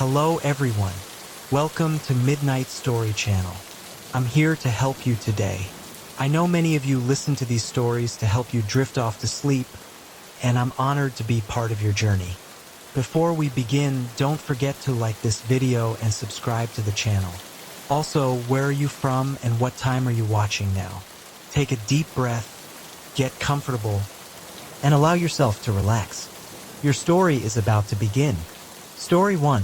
Hello everyone. Welcome to Midnight Story Channel. I'm here to help you today. I know many of you listen to these stories to help you drift off to sleep, and I'm honored to be part of your journey. Before we begin, don't forget to like this video and subscribe to the channel. Also, where are you from and what time are you watching now? Take a deep breath, get comfortable, and allow yourself to relax. Your story is about to begin. Story 1.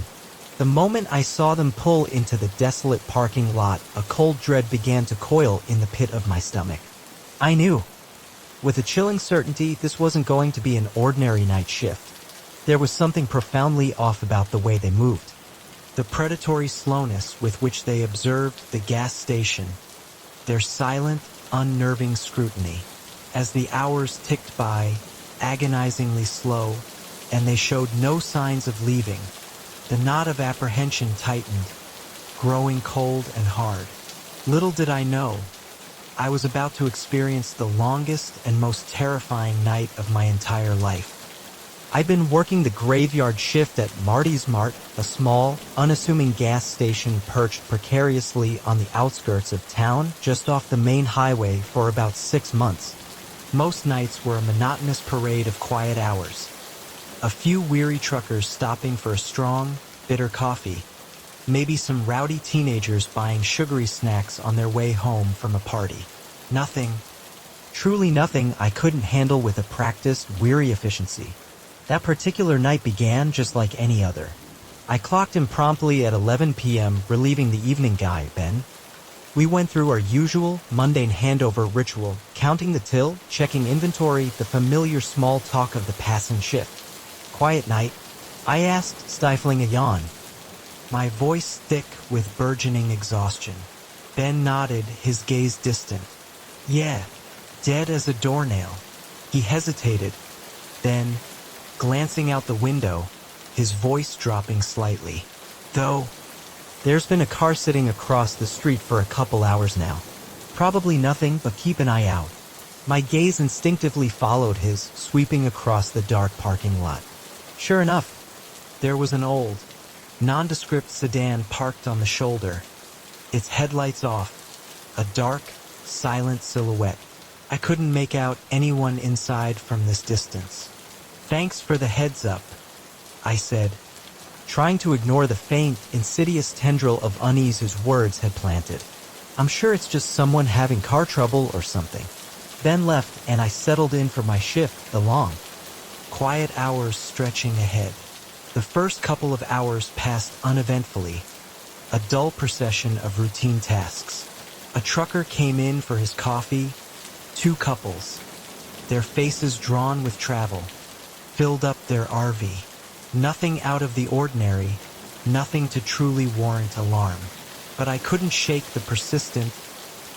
The moment I saw them pull into the desolate parking lot, a cold dread began to coil in the pit of my stomach. I knew. With a chilling certainty, this wasn't going to be an ordinary night shift. There was something profoundly off about the way they moved. The predatory slowness with which they observed the gas station. Their silent, unnerving scrutiny. As the hours ticked by, agonizingly slow, and they showed no signs of leaving, the knot of apprehension tightened, growing cold and hard. Little did I know, I was about to experience the longest and most terrifying night of my entire life. I'd been working the graveyard shift at Marty's Mart, a small, unassuming gas station perched precariously on the outskirts of town, just off the main highway, for about 6 months. Most nights were a monotonous parade of quiet hours. A few weary truckers stopping for a strong, bitter coffee. Maybe some rowdy teenagers buying sugary snacks on their way home from a party. Nothing, truly nothing I couldn't handle with a practiced, weary efficiency. That particular night began just like any other. I clocked in promptly at 11 p.m., relieving the evening guy, Ben. We went through our usual, mundane handover ritual, counting the till, checking inventory, the familiar small talk of the passing shift. Quiet night? I asked, stifling a yawn. My voice thick with burgeoning exhaustion. Ben nodded, his gaze distant. Yeah, dead as a doornail. He hesitated. Then, glancing out the window, his voice dropping slightly. Though, there's been a car sitting across the street for a couple hours now. Probably nothing, but keep an eye out. My gaze instinctively followed his, sweeping across the dark parking lot. Sure enough, there was an old, nondescript sedan parked on the shoulder, its headlights off, a dark, silent silhouette. I couldn't make out anyone inside from this distance. Thanks for the heads up, I said, trying to ignore the faint, insidious tendril of unease his words had planted. I'm sure it's just someone having car trouble or something. Ben left and I settled in for my shift, the long, quiet hours stretching ahead. The first couple of hours passed uneventfully, a dull procession of routine tasks. A trucker came in for his coffee, 2 couples, their faces drawn with travel, filled up their RV. Nothing out of the ordinary, nothing to truly warrant alarm. But I couldn't shake the persistent,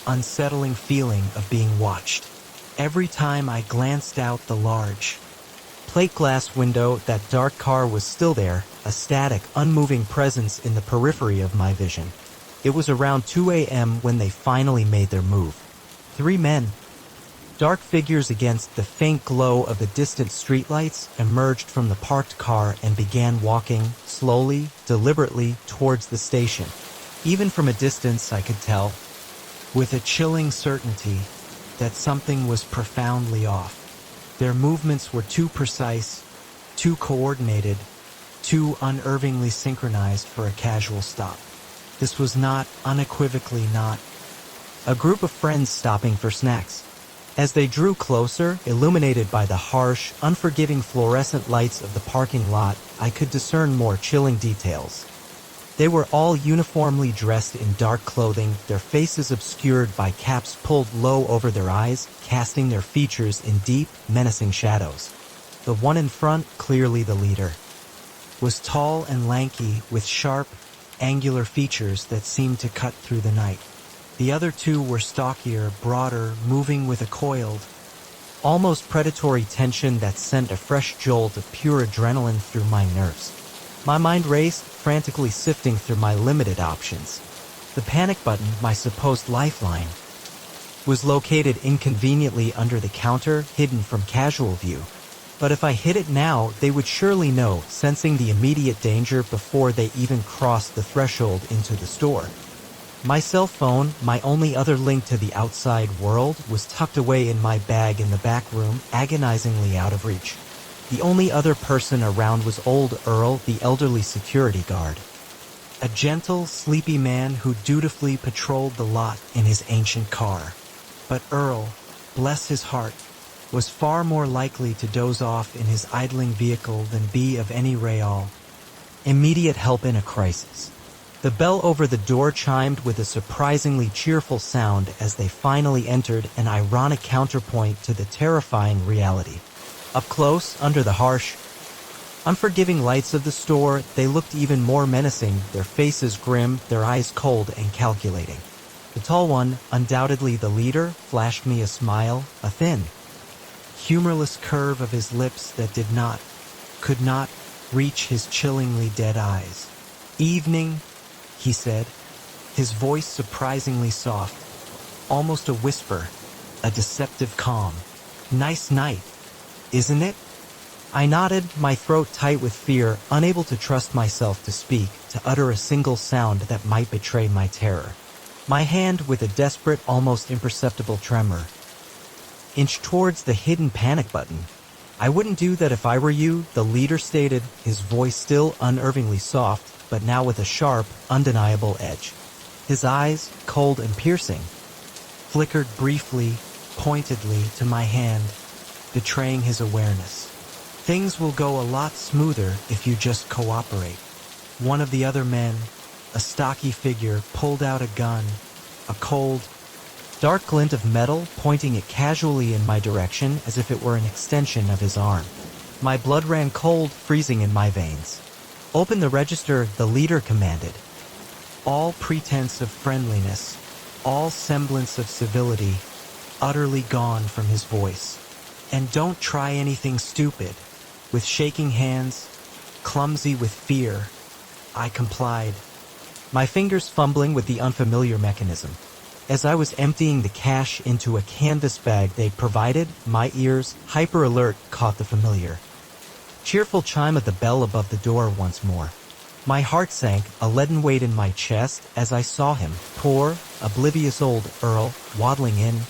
unsettling feeling of being watched. Every time I glanced out the large, plate glass window, that dark car was still there, a static, unmoving presence in the periphery of my vision. It was around 2 a.m. when they finally made their move. 3 men, dark figures against the faint glow of the distant streetlights, emerged from the parked car and began walking, slowly, deliberately, towards the station. Even from a distance I could tell, with a chilling certainty, that something was profoundly off. Their movements were too precise, too coordinated, too unervingly synchronized for a casual stop. This was not, unequivocally not, a group of friends stopping for snacks. As they drew closer, illuminated by the harsh, unforgiving fluorescent lights of the parking lot, I could discern more chilling details. They were all uniformly dressed in dark clothing, their faces obscured by caps pulled low over their eyes, casting their features in deep, menacing shadows. The one in front, clearly the leader, was tall and lanky, with sharp, angular features that seemed to cut through the night. The other 2 were stockier, broader, moving with a coiled, almost predatory tension that sent a fresh jolt of pure adrenaline through my nerves. My mind raced, frantically sifting through my limited options. The panic button, my supposed lifeline, was located inconveniently under the counter, hidden from casual view. But if I hit it now, they would surely know, sensing the immediate danger before they even crossed the threshold into the store. My cell phone, my only other link to the outside world, was tucked away in my bag in the back room, agonizingly out of reach. The only other person around was old Earl, the elderly security guard. A gentle, sleepy man who dutifully patrolled the lot in his ancient car. But Earl, bless his heart, was far more likely to doze off in his idling vehicle than be of any real immediate help in a crisis. The bell over the door chimed with a surprisingly cheerful sound as they finally entered, an ironic counterpoint to the terrifying reality. Up close, under the harsh, unforgiving lights of the store, they looked even more menacing, their faces grim, their eyes cold and calculating. The tall one, undoubtedly the leader, flashed me a smile, a thin, humorless curve of his lips that could not, reach his chillingly dead eyes. "Evening," he said, his voice surprisingly soft, almost a whisper, a deceptive calm. "Nice night, isn't it?" I nodded, my throat tight with fear, unable to trust myself to speak, to utter a single sound that might betray my terror. My hand, with a desperate, almost imperceptible tremor, inched towards the hidden panic button. "I wouldn't do that if I were you," the leader stated, his voice still unnervingly soft, but now with a sharp, undeniable edge. His eyes, cold and piercing, flickered briefly, pointedly, to my hand, betraying his awareness. "Things will go a lot smoother if you just cooperate." One of the other men, a stocky figure, pulled out a gun, a cold, dark glint of metal, pointing it casually in my direction as if it were an extension of his arm. My blood ran cold, freezing in my veins. "Open the register," the leader commanded. All pretense of friendliness, all semblance of civility, utterly gone from his voice. "And don't try anything stupid." With shaking hands, clumsy with fear, I complied, my fingers fumbling with the unfamiliar mechanism. As I was emptying the cash into a canvas bag they provided, my ears, hyper alert, caught the familiar cheerful chime of the bell above the door once more. My heart sank, a leaden weight in my chest, as I saw him, poor, oblivious old Earl, waddling in,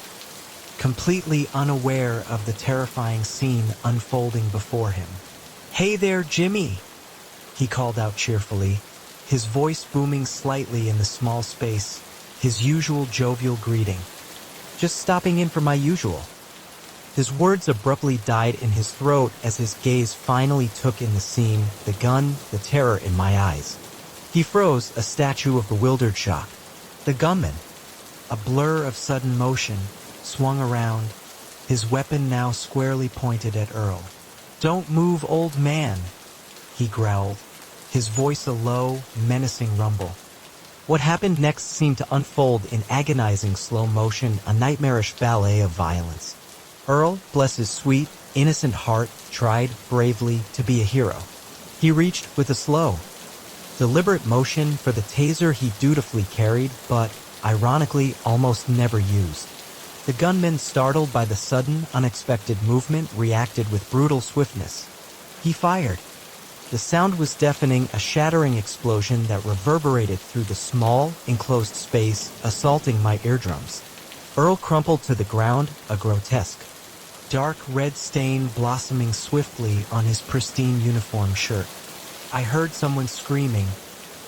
completely unaware of the terrifying scene unfolding before him. "Hey there, Jimmy," he called out cheerfully, his voice booming slightly in the small space, his usual jovial greeting. "Just stopping in for my usual." His words abruptly died in his throat as his gaze finally took in the scene, the gun, the terror in my eyes. He froze, a statue of bewildered shock. The gunman, a blur of sudden motion, swung around, his weapon now squarely pointed at Earl. "Don't move, old man," he growled, his voice a low, menacing rumble. What happened next seemed to unfold in agonizing slow motion, a nightmarish ballet of violence. Earl, bless his sweet, innocent heart, tried, bravely, to be a hero. He reached, with a slow, deliberate motion, for the taser he dutifully carried, but, ironically, almost never used. The gunman, startled by the sudden, unexpected movement, reacted with brutal swiftness. He fired. The sound was deafening, a shattering explosion that reverberated through the small, enclosed space, assaulting my eardrums. Earl crumpled to the ground, a grotesque, dark red stain blossoming swiftly on his pristine uniform shirt. I heard someone screaming,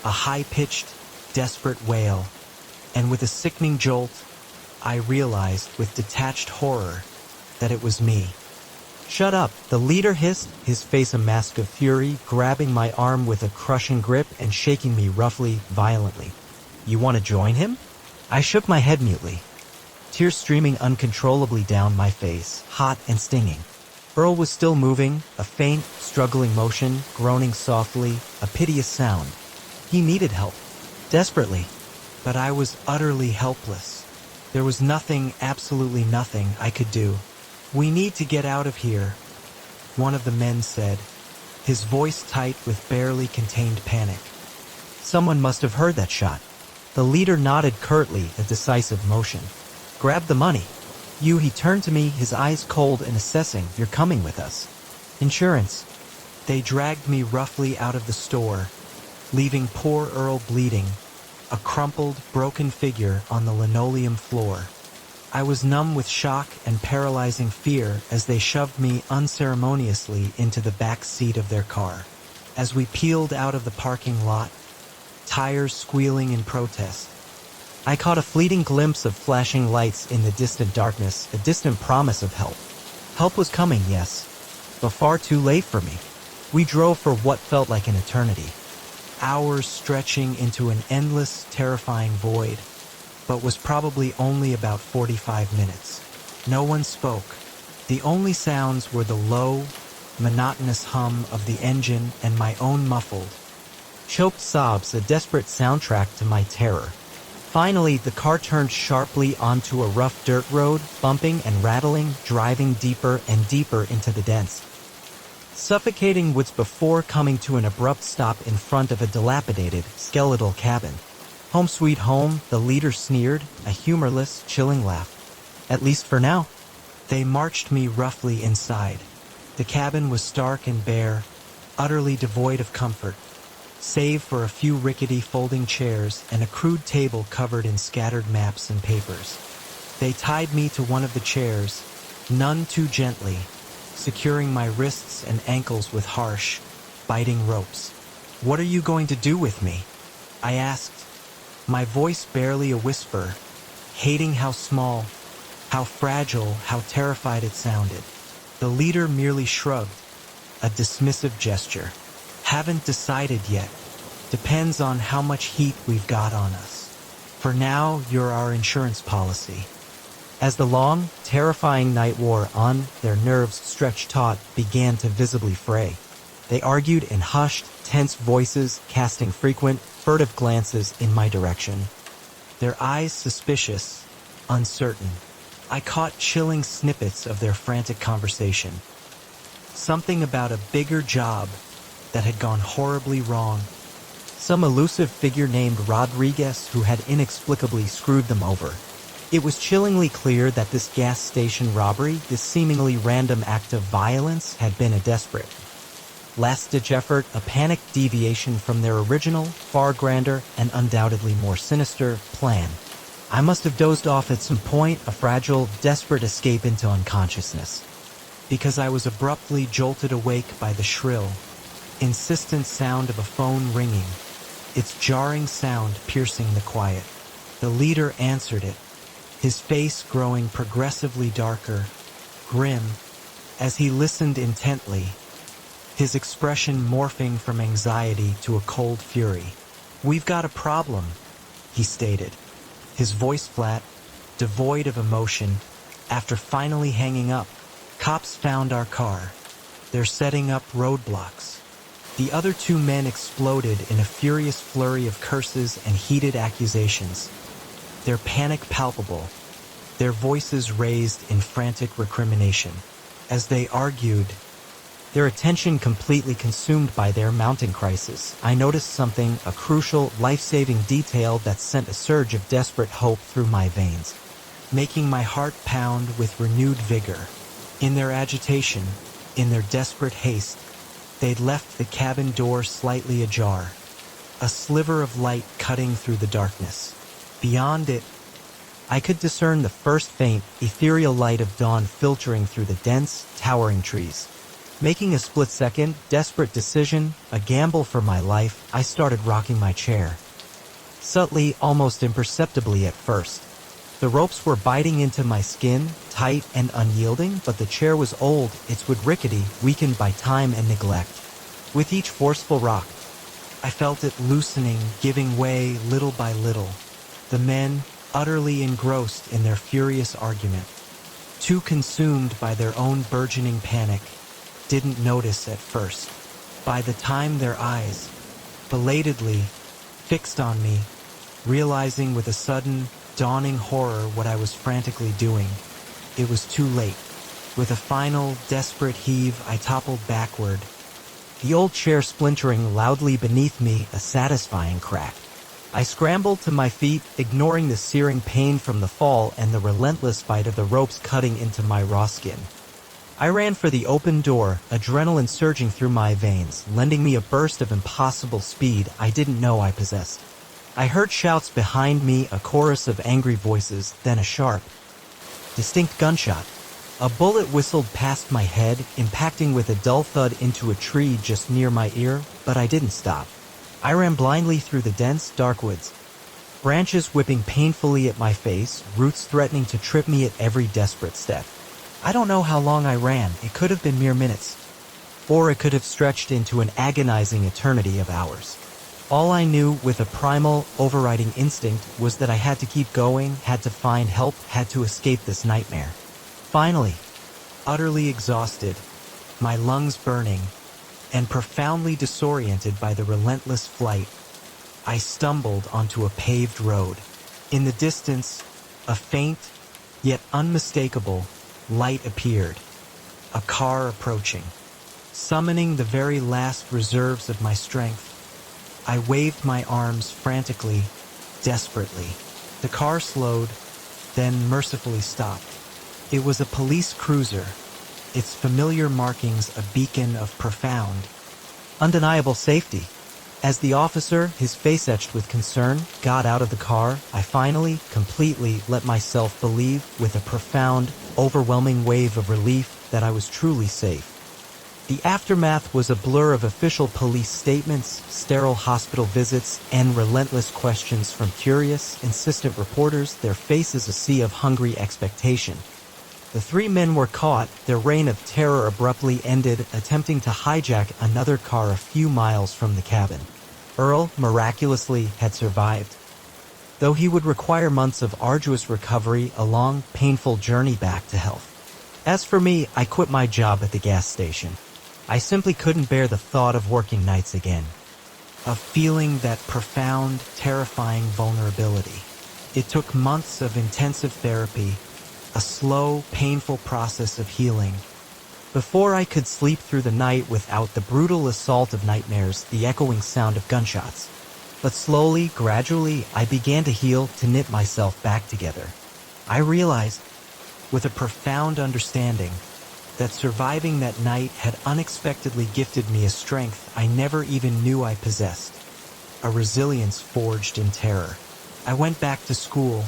a high-pitched, desperate wail, and with a sickening jolt, I realized with detached horror that it was me. "Shut up," the leader hissed, his face a mask of fury, grabbing my arm with a crushing grip and shaking me roughly, violently. "You want to join him?" I shook my head mutely, tears streaming uncontrollably down my face, hot and stinging. Earl was still moving, a faint, struggling motion, groaning softly, a piteous sound. He needed help, desperately, but I was utterly helpless. There was nothing, absolutely nothing, I could do. "We need to get out of here," one of the men said, his voice tight with barely contained panic. Someone must have heard that shot. The leader nodded curtly, a decisive motion. "Grab the money." "You," he turned to me, his eyes cold and assessing, "you're coming with us." Insurance. They dragged me roughly out of the store, leaving poor Earl bleeding, a crumpled, broken figure on the linoleum floor. I was numb with shock and paralyzing fear as they shoved me unceremoniously into the back seat of their car. As we peeled out of the parking lot, tires squealing in protest, I caught a fleeting glimpse of flashing lights in the distant darkness, a distant promise of help. Help was coming, yes, but far too late for me. We drove for what felt like an eternity, hours stretching into an endless, terrifying void, but was probably only about 45 minutes. No one spoke. The only sounds were the low, monotonous hum of the engine and my own muffled, choked sobs, a desperate soundtrack to my terror. Finally, the car turned sharply onto a rough dirt road, bumping and rattling, driving deeper and deeper into the dense, suffocating woods before coming to an abrupt stop in front of a dilapidated, skeletal cabin. Home sweet home, the leader sneered, a humorless, chilling laugh. At least for now. They marched me roughly inside. The cabin was stark and bare, utterly devoid of comfort, save for a few rickety folding chairs and a crude table covered in scattered maps and papers. They tied me to one of the chairs, none too gently, securing my wrists and ankles with harsh, biting ropes. "What are you going to do with me?" I asked, my voice barely a whisper, hating how small, how fragile, how terrified it sounded. The leader merely shrugged, a dismissive gesture. "Haven't decided yet. Depends on how much heat we've got on us. For now, you're our insurance policy." As the long, terrifying night wore on, their nerves stretched taut began to visibly fray. They argued in hushed, tense voices, casting frequent, furtive glances in my direction. Their eyes suspicious, uncertain. I caught chilling snippets of their frantic conversation. Something about a bigger job that had gone horribly wrong. Some elusive figure named Rodriguez who had inexplicably screwed them over. It was chillingly clear that this gas station robbery, this seemingly random act of violence, had been a desperate, last-ditch effort, a panicked deviation from their original, far grander, and undoubtedly more sinister plan. I must have dozed off at some point, a fragile, desperate escape into unconsciousness, because I was abruptly jolted awake by the shrill, insistent sound of a phone ringing, its jarring sound piercing the quiet. The leader answered it, his face growing progressively darker, grim, as he listened intently, his expression morphing from anxiety to a cold fury. "We've got a problem," he stated, his voice flat, devoid of emotion. After finally hanging up, "Cops found our car. They're setting up roadblocks." The other two men exploded in a furious flurry of curses and heated accusations, their panic palpable, their voices raised in frantic recrimination. As they argued, their attention completely consumed by their mounting crisis, I noticed something, a crucial, life-saving detail that sent a surge of desperate hope through my veins, making my heart pound with renewed vigor. In their agitation, in their desperate haste, they'd left the cabin door slightly ajar, a sliver of light cutting through the darkness. Beyond it, I could discern the first faint, ethereal light of dawn filtering through the dense, towering trees. Making a split-second, desperate decision, a gamble for my life, I started rocking my chair. Subtly, almost imperceptibly at first. The ropes were biting into my skin, tight and unyielding, but the chair was old, its wood rickety, weakened by time and neglect. With each forceful rock, I felt it loosening, giving way little by little. The men, utterly engrossed in their furious argument, too consumed by their own burgeoning panic, didn't notice at first. By the time their eyes, belatedly, fixed on me, realizing with a sudden, dawning horror what I was frantically doing, it was too late. With a final, desperate heave, I toppled backward, the old chair splintering loudly beneath me, a satisfying crack. I scrambled to my feet, ignoring the searing pain from the fall and the relentless bite of the ropes cutting into my raw skin. I ran for the open door, adrenaline surging through my veins, lending me a burst of impossible speed I didn't know I possessed. I heard shouts behind me, a chorus of angry voices, then a sharp, distinct gunshot. A bullet whistled past my head, impacting with a dull thud into a tree just near my ear, but I didn't stop. I ran blindly through the dense, dark woods, branches whipping painfully at my face, roots threatening to trip me at every desperate step. I don't know how long I ran. It could have been mere minutes, or it could have stretched into an agonizing eternity of hours. All I knew, with a primal, overriding instinct, was that I had to keep going, had to find help, had to escape this nightmare. Finally, utterly exhausted, my lungs burning, and profoundly disoriented by the relentless flight, I stumbled onto a paved road. In the distance, a faint, yet unmistakable, light appeared. A car approaching, summoning the very last reserves of my strength. I waved my arms frantically, desperately. The car slowed, then mercifully stopped. It was a police cruiser, its familiar markings a beacon of profound, undeniable safety. As the officer, his face etched with concern, got out of the car, I finally, completely let myself believe, with a profound, overwhelming wave of relief, that I was truly safe. The aftermath was a blur of official police statements, sterile hospital visits, and relentless questions from curious, insistent reporters, their faces a sea of hungry expectation. The three men were caught, their reign of terror abruptly ended, attempting to hijack another car a few miles from the cabin. Earl, miraculously, had survived, though he would require months of arduous recovery, a long, painful journey back to health. As for me, I quit my job at the gas station. I simply couldn't bear the thought of working nights again, of feeling that profound, terrifying vulnerability. It took months of intensive therapy, a slow, painful process of healing, before I could sleep through the night without the brutal assault of nightmares, the echoing sound of gunshots. But slowly, gradually, I began to heal, to knit myself back together. I realized, with a profound understanding, that surviving that night had unexpectedly gifted me a strength I never even knew I possessed, a resilience forged in terror. I went back to school,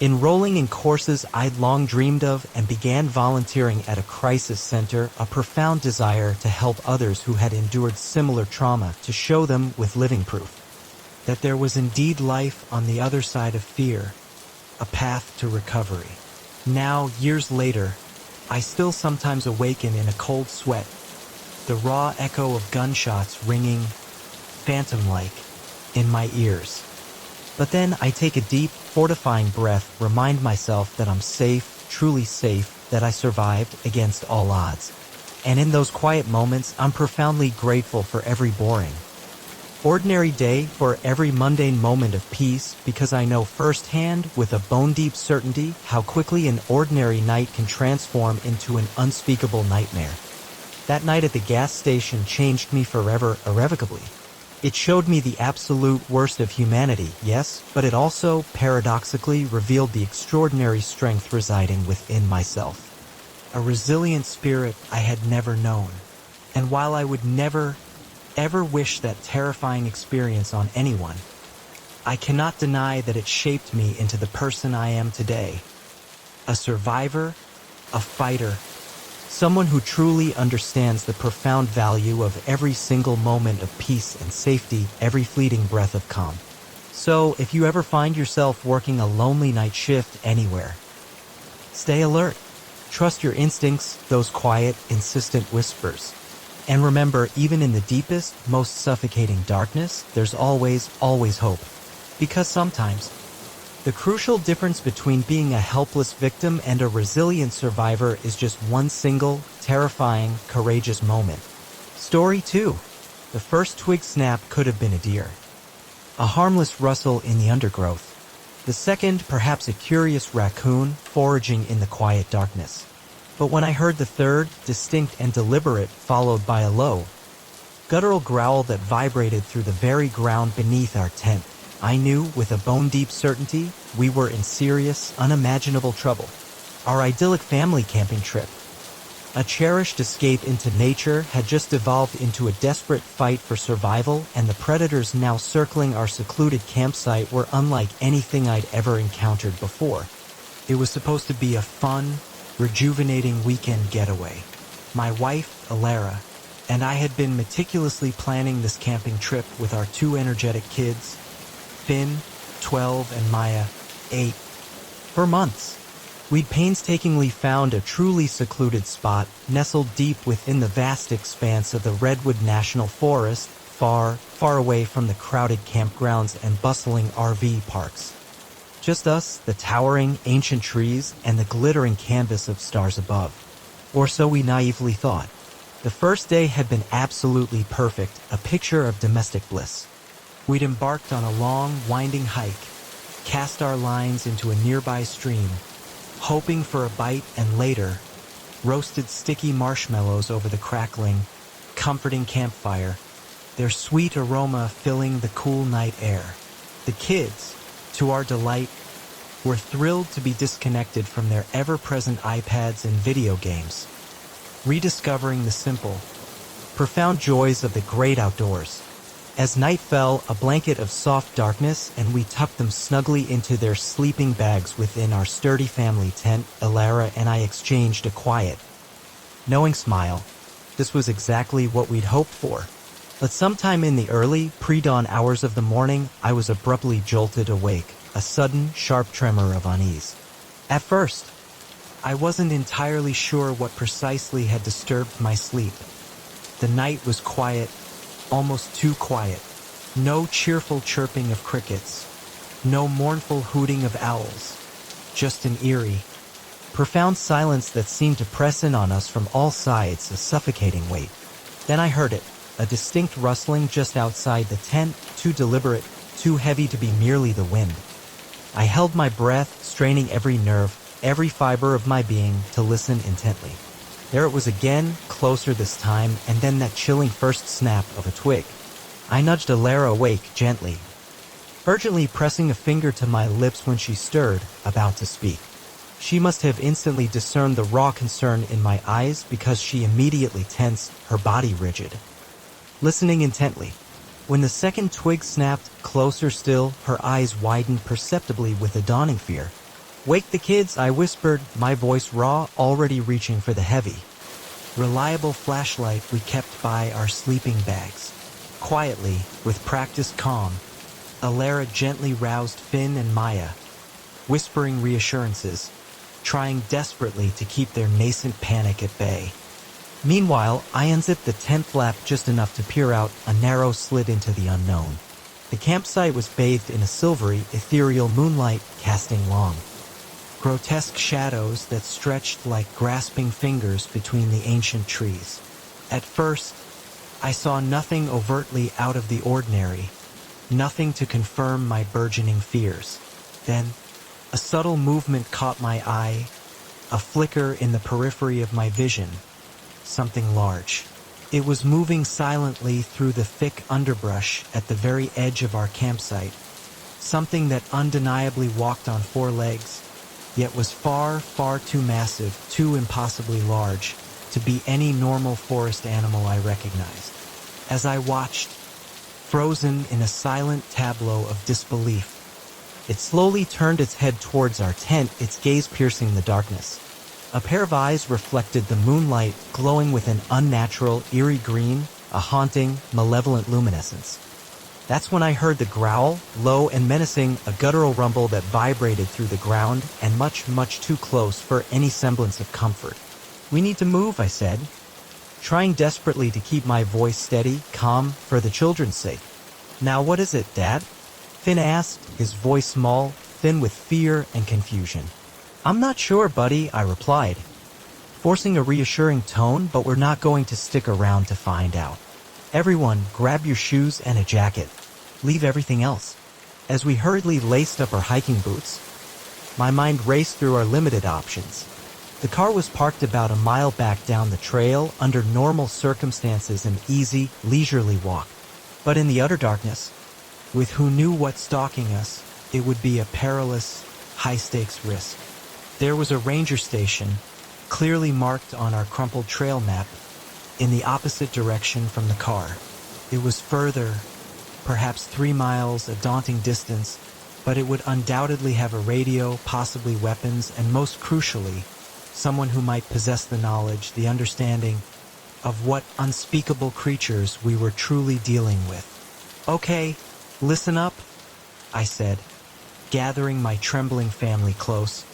enrolling in courses I'd long dreamed of, and began volunteering at a crisis center, a profound desire to help others who had endured similar trauma, to show them, with living proof, that there was indeed life on the other side of fear, a path to recovery. Now, years later, I still sometimes awaken in a cold sweat, the raw echo of gunshots ringing, phantom-like, in my ears. But then I take a deep, fortifying breath, remind myself that I'm safe, truly safe, that I survived against all odds. And in those quiet moments, I'm profoundly grateful for every boring, ordinary day, for every mundane moment of peace, because I know firsthand, with a bone-deep certainty, how quickly an ordinary night can transform into an unspeakable nightmare. That night at the gas station changed me forever, irrevocably. It showed me the absolute worst of humanity, yes, but it also, paradoxically, revealed the extraordinary strength residing within myself. A resilient spirit I had never known. And while I would never, ever wish that terrifying experience on anyone, I cannot deny that it shaped me into the person I am today. A survivor, a fighter, someone who truly understands the profound value of every single moment of peace and safety, every fleeting breath of calm. So, if you ever find yourself working a lonely night shift anywhere, stay alert. Trust your instincts, those quiet, insistent whispers. And remember, even in the deepest, most suffocating darkness, there's always, always hope. Because sometimes, the crucial difference between being a helpless victim and a resilient survivor is just one single, terrifying, courageous moment. Story 2. The first twig snap could have been a deer, a harmless rustle in the undergrowth. The second, perhaps a curious raccoon foraging in the quiet darkness. But when I heard the third, distinct and deliberate, followed by a low, guttural growl that vibrated through the very ground beneath our tent, I knew, with a bone-deep certainty, we were in serious, unimaginable trouble. Our idyllic family camping trip, A cherished escape into nature had just evolved into a desperate fight for survival, and the predators now circling our secluded campsite were unlike anything I'd ever encountered before. It was supposed to be a fun, rejuvenating weekend getaway. My wife, Alara, and I had been meticulously planning this camping trip with our two energetic kids, Finn, 12, and Maya, 8, for months. We'd painstakingly found a truly secluded spot nestled deep within the vast expanse of the Redwood National Forest, far, far away from the crowded campgrounds and bustling RV parks. Just us, the towering, ancient trees, and the glittering canvas of stars above. Or so we naively thought. The first day had been absolutely perfect, a picture of domestic bliss. We'd embarked on a long, winding hike, cast our lines into a nearby stream, hoping for a bite, and later, roasted sticky marshmallows over the crackling, comforting campfire, their sweet aroma filling the cool night air. The kids, to our delight, were thrilled to be disconnected from their ever-present iPads and video games, rediscovering the simple, profound joys of the great outdoors. As night fell, a blanket of soft darkness, and we tucked them snugly into their sleeping bags within our sturdy family tent, Alara and I exchanged a quiet, knowing smile. This was exactly what we'd hoped for. But sometime in the early, pre-dawn hours of the morning, I was abruptly jolted awake, a sudden, sharp tremor of unease. At first, I wasn't entirely sure what precisely had disturbed my sleep. The night was quiet, almost too quiet. No cheerful chirping of crickets, no mournful hooting of owls, just an eerie, profound silence that seemed to press in on us from all sides, a suffocating weight. Then I heard it, a distinct rustling just outside the tent, too deliberate, too heavy to be merely the wind. I held my breath, straining every nerve, every fiber of my being to listen intently. There it was again, closer this time, and then that chilling first snap of a twig. I nudged Alara awake gently, urgently pressing a finger to my lips when she stirred, about to speak. She must have instantly discerned the raw concern in my eyes because she immediately tensed, her body rigid. Listening intently. When the second twig snapped, closer still, her eyes widened perceptibly with a dawning fear. "Wake the kids," I whispered, my voice raw, already reaching for the heavy, reliable flashlight we kept by our sleeping bags. Quietly, with practiced calm, Alara gently roused Finn and Maya, whispering reassurances, trying desperately to keep their nascent panic at bay. Meanwhile, I unzipped the tent flap just enough to peer out, a narrow slit into the unknown. The campsite was bathed in a silvery, ethereal moonlight, casting long, grotesque shadows that stretched like grasping fingers between the ancient trees. At first, I saw nothing overtly out of the ordinary, nothing to confirm my burgeoning fears. Then, a subtle movement caught my eye, a flicker in the periphery of my vision. Something large. It was moving silently through the thick underbrush at the very edge of our campsite. Something that undeniably walked on four legs, yet was far, far too massive, too impossibly large, to be any normal forest animal I recognized. As I watched, frozen in a silent tableau of disbelief, it slowly turned its head towards our tent, its gaze piercing the darkness. A pair of eyes reflected the moonlight, glowing with an unnatural, eerie green, a haunting, malevolent luminescence. That's when I heard the growl, low and menacing, a guttural rumble that vibrated through the ground, and much, much too close for any semblance of comfort. "We need to move," I said, trying desperately to keep my voice steady, calm, for the children's sake. "Now what is it, Dad?" Finn asked, his voice small, thin with fear and confusion. "I'm not sure, buddy," I replied, forcing a reassuring tone, "but we're not going to stick around to find out. Everyone, grab your shoes and a jacket. Leave everything else." As we hurriedly laced up our hiking boots, my mind raced through our limited options. The car was parked about a mile back down the trail, under normal circumstances an easy, leisurely walk. But in the utter darkness, with who knew what stalking us, it would be a perilous, high-stakes risk. There was a ranger station, clearly marked on our crumpled trail map, in the opposite direction from the car. It was further, perhaps 3 miles, a daunting distance, but it would undoubtedly have a radio, possibly weapons, and most crucially, someone who might possess the knowledge, the understanding of what unspeakable creatures we were truly dealing with. "Okay, listen up," I said, gathering my trembling family close,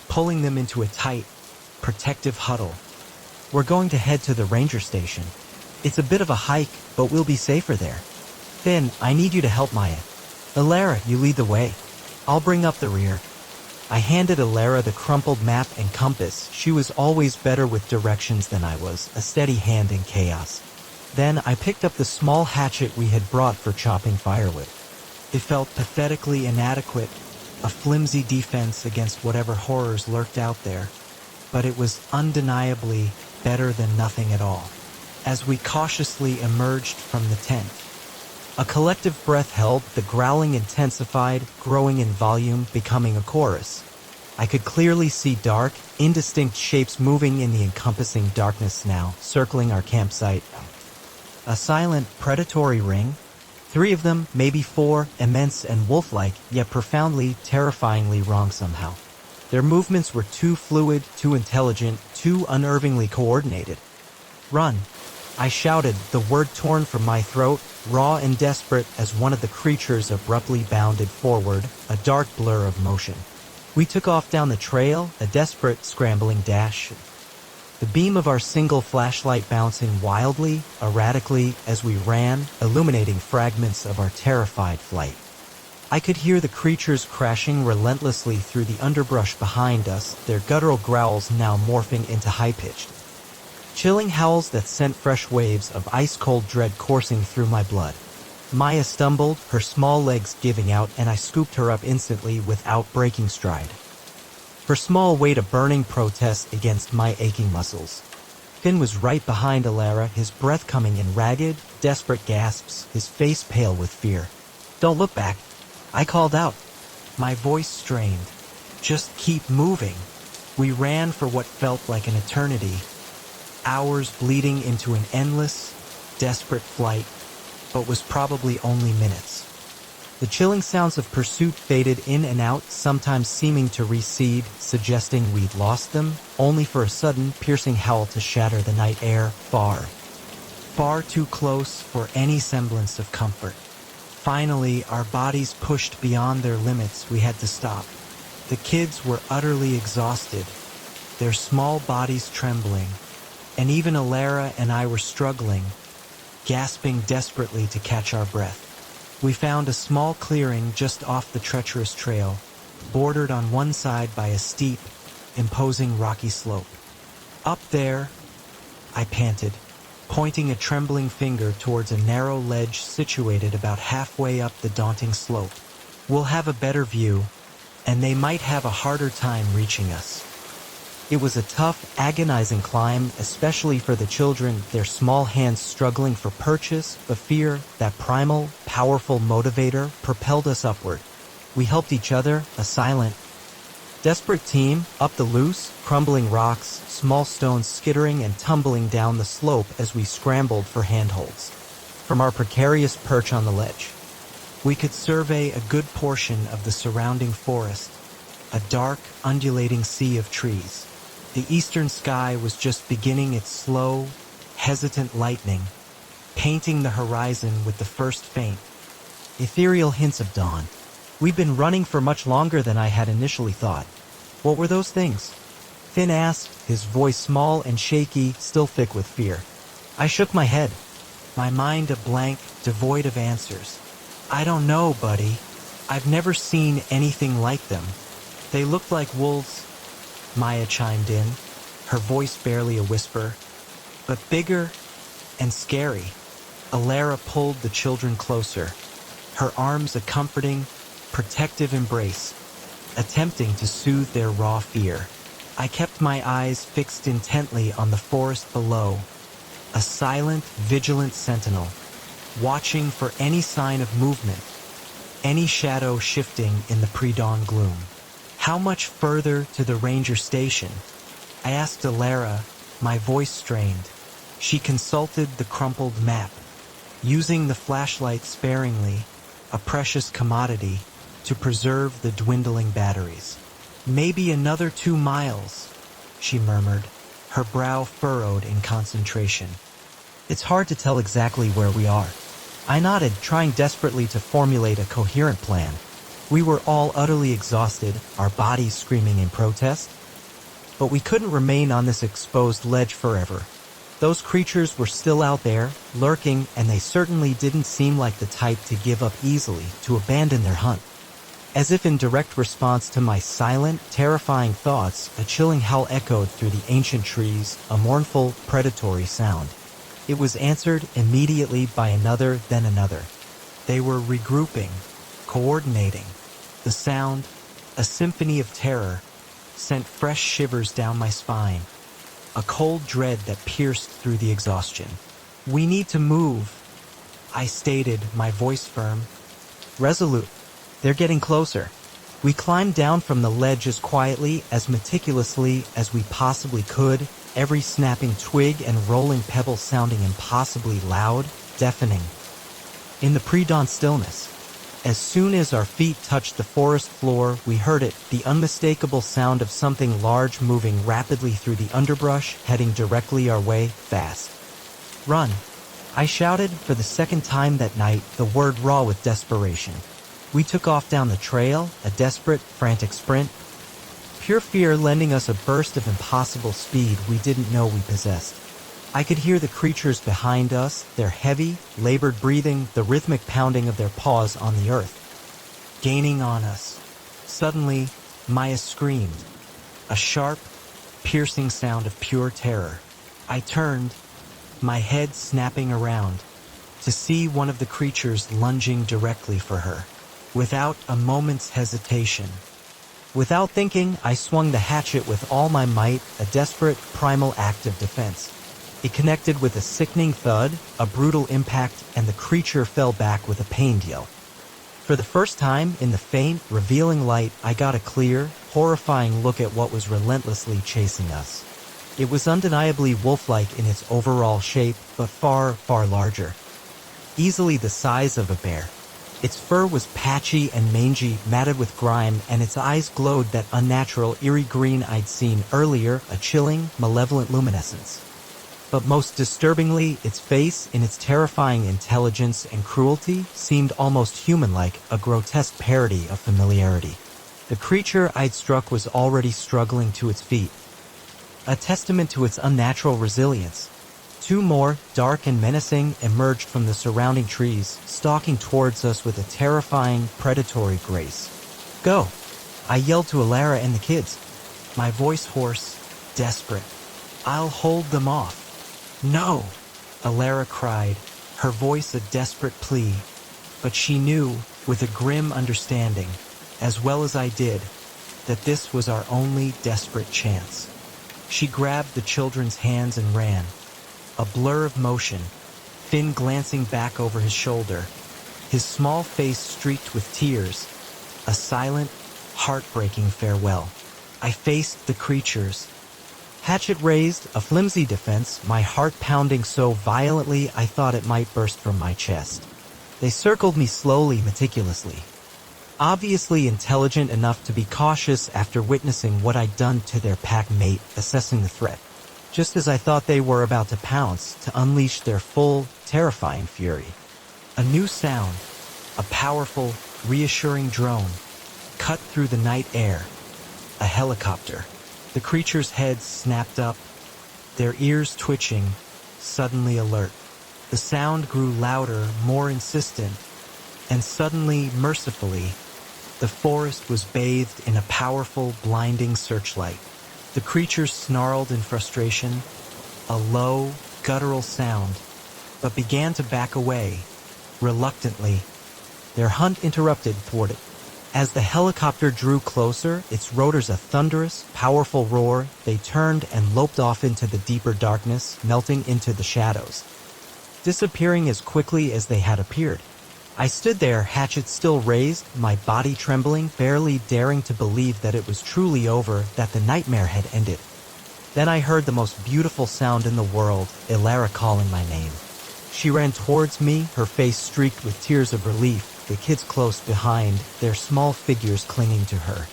pulling them into a tight, protective huddle. "We're going to head to the ranger station. It's a bit of a hike, but we'll be safer there. Finn, I need you to help Maya. Alara, you lead the way. I'll bring up the rear." I handed Alara the crumpled map and compass. She was always better with directions than I was, a steady hand in chaos. Then I picked up the small hatchet we had brought for chopping firewood. It felt pathetically inadequate, a flimsy defense against whatever horrors lurked out there, but it was undeniably better than nothing at all. As we cautiously emerged from the tent, a collective breath held, the growling intensified, growing in volume, becoming a chorus. I could clearly see dark, indistinct shapes moving in the encompassing darkness now, circling our campsite. A silent, predatory ring. 3 of them, maybe 4, immense and wolf-like, yet profoundly, terrifyingly wrong somehow. Their movements were too fluid, too intelligent, too unnervingly coordinated. "Run!" I shouted, the word torn from my throat, raw and desperate as one of the creatures abruptly bounded forward, a dark blur of motion. We took off down the trail, a desperate, scrambling dash. The beam of our single flashlight bouncing wildly, erratically as we ran, illuminating fragments of our terrified flight. I could hear the creatures crashing relentlessly through the underbrush behind us, their guttural growls now morphing into high-pitched, chilling howls that sent fresh waves of ice-cold dread coursing through my blood. Maya stumbled, her small legs giving out, and I scooped her up instantly without breaking stride. Her small weight a burning protest against my aching muscles. Finn was right behind Alara, his breath coming in ragged, desperate gasps, his face pale with fear. "Don't look back," I called out, my voice strained. "Just keep moving." We ran for what felt like an eternity, hours bleeding into an endless, desperate flight, but was probably only minutes. The chilling sounds of pursuit faded in and out, sometimes seeming to recede, suggesting we'd lost them, only for a sudden, piercing howl to shatter the night air, far, far too close for any semblance of comfort. Finally, our bodies pushed beyond their limits, we had to stop. The kids were utterly exhausted, their small bodies trembling, and even Alara and I were struggling, gasping desperately to catch our breath. We found a small clearing just off the treacherous trail, bordered on one side by a steep, imposing rocky slope. "Up there," I panted, pointing a trembling finger towards a narrow ledge situated about halfway up the daunting slope. "We'll have a better view, and they might have a harder time reaching us." It was a tough, agonizing climb, especially for the children, their small hands struggling for purchase, but fear, that primal, powerful motivator, propelled us upward. We helped each other, a silent, desperate team, up the loose, crumbling rocks, small stones skittering and tumbling down the slope as we scrambled for handholds. From our precarious perch on the ledge, we could survey a good portion of the surrounding forest, a dark, undulating sea of trees. The eastern sky was just beginning its slow, hesitant lightning, painting the horizon with the first faint, ethereal hints of dawn. We'd been running for much longer than I had initially thought. "What were those things?" Finn asked, his voice small and shaky, still thick with fear. I shook my head, my mind a blank, devoid of answers. "I don't know, buddy. I've never seen anything like them. They looked like wolves," Maya chimed in, her voice barely a whisper, "but bigger and scary." Alara pulled the children closer, her arms a comforting, protective embrace, attempting to soothe their raw fear. I kept my eyes fixed intently on the forest below, a silent, vigilant sentinel, watching for any sign of movement, any shadow shifting in the pre-dawn gloom. How much further to the ranger station? I asked Alara, my voice strained. She consulted the crumpled map, using the flashlight sparingly, a precious commodity, to preserve the dwindling batteries. Maybe another 2 miles, she murmured, her brow furrowed in concentration. It's hard to tell exactly where we are. I nodded, trying desperately to formulate a coherent plan. We were all utterly exhausted, our bodies screaming in protest. But we couldn't remain on this exposed ledge forever. Those creatures were still out there, lurking, and they certainly didn't seem like the type to give up easily, to abandon their hunt. As if in direct response to my silent, terrifying thoughts, a chilling howl echoed through the ancient trees, a mournful, predatory sound. It was answered immediately by another, then another. They were regrouping, coordinating. The sound, a symphony of terror, sent fresh shivers down my spine, a cold dread that pierced through the exhaustion. We need to move, I stated, my voice firm, resolute. They're getting closer. We climbed down from the ledge as quietly, as meticulously as we possibly could, every snapping twig and rolling pebble sounding impossibly loud, deafening. In the pre-dawn stillness, as soon as our feet touched the forest floor, we heard it, the unmistakable sound of something large moving rapidly through the underbrush, heading directly our way, fast. Run! I shouted, for the second time that night, the word raw with desperation. We took off down the trail, a desperate, frantic sprint, pure fear lending us a burst of impossible speed we didn't know we possessed. I could hear the creatures behind us, their heavy, labored breathing, the rhythmic pounding of their paws on the earth, gaining on us. Suddenly, Maya screamed, a sharp, piercing sound of pure terror. I turned, my head snapping around, to see one of the creatures lunging directly for her. Without a moment's hesitation, without thinking, I swung the hatchet with all my might, a desperate, primal act of defense. It connected with a sickening thud, a brutal impact, and the creature fell back with a pained yell. For the first time, in the faint, revealing light, I got a clear, horrifying look at what was relentlessly chasing us. It was undeniably wolf-like in its overall shape, but far, far larger. Easily the size of a bear. Its fur was patchy and mangy, matted with grime, and its eyes glowed that unnatural, eerie green I'd seen earlier, a chilling, malevolent luminescence. But most disturbingly, its face, in its terrifying intelligence and cruelty, seemed almost human-like, a grotesque parody of familiarity. The creature I'd struck was already struggling to its feet, a testament to its unnatural resilience. 2 more, dark and menacing, emerged from the surrounding trees, stalking towards us with a terrifying, predatory grace. Go! I yelled to Alara and the kids, my voice hoarse, desperate. I'll hold them off. No! Alara cried, her voice a desperate plea. But she knew, with a grim understanding, as well as I did, that this was our only desperate chance. She grabbed the children's hands and ran, a blur of motion, Finn glancing back over his shoulder, his small face streaked with tears, a silent, heartbreaking farewell. I faced the creatures. Hatchet raised, a flimsy defense, my heart pounding so violently I thought it might burst from my chest. They circled me slowly, meticulously. Obviously intelligent enough to be cautious after witnessing what I'd done to their pack mate, assessing the threat. Just as I thought they were about to pounce, to unleash their full, terrifying fury. A new sound, a powerful, reassuring drone, cut through the night air. A helicopter. The creature's heads snapped up, their ears twitching, suddenly alert. The sound grew louder, more insistent, and suddenly, mercifully, the forest was bathed in a powerful, blinding searchlight. The creatures snarled in frustration, a low, guttural sound, but began to back away, reluctantly. Their hunt interrupted, thwarted. As the helicopter drew closer, its rotors a thunderous, powerful roar, they turned and loped off into the deeper darkness, melting into the shadows, disappearing as quickly as they had appeared. I stood there, hatchet still raised, my body trembling, barely daring to believe that it was truly over, that the nightmare had ended. Then I heard the most beautiful sound in the world, Ilara calling my name. She ran towards me, her face streaked with tears of relief, the kids close behind, their small figures clinging to her.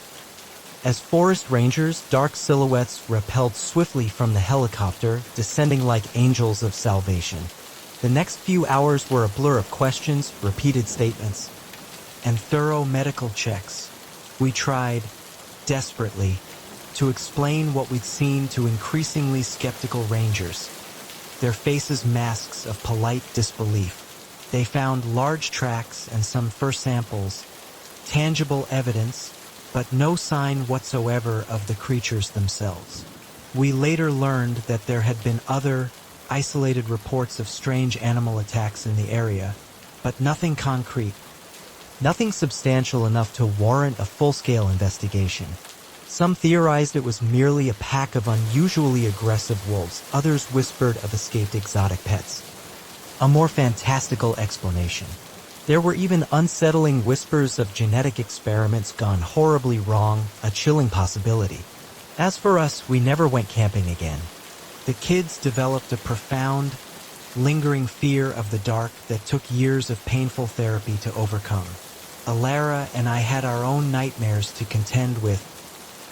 As forest rangers, dark silhouettes rappelled swiftly from the helicopter, descending like angels of salvation. The next few hours were a blur of questions, repeated statements, and thorough medical checks. We tried, desperately, to explain what we'd seen to increasingly skeptical rangers, their faces masks of polite disbelief. They found large tracks and some first samples, tangible evidence, but no sign whatsoever of the creatures themselves. We later learned that there had been other, isolated reports of strange animal attacks in the area, but nothing concrete, nothing substantial enough to warrant a full-scale investigation. Some theorized it was merely a pack of unusually aggressive wolves, others whispered of escaped exotic pets. A more fantastical explanation. There were even unsettling whispers of genetic experiments gone horribly wrong, a chilling possibility. As for us, we never went camping again. The kids developed a profound, lingering fear of the dark that took years of painful therapy to overcome. Ilara and I had our own nightmares to contend with.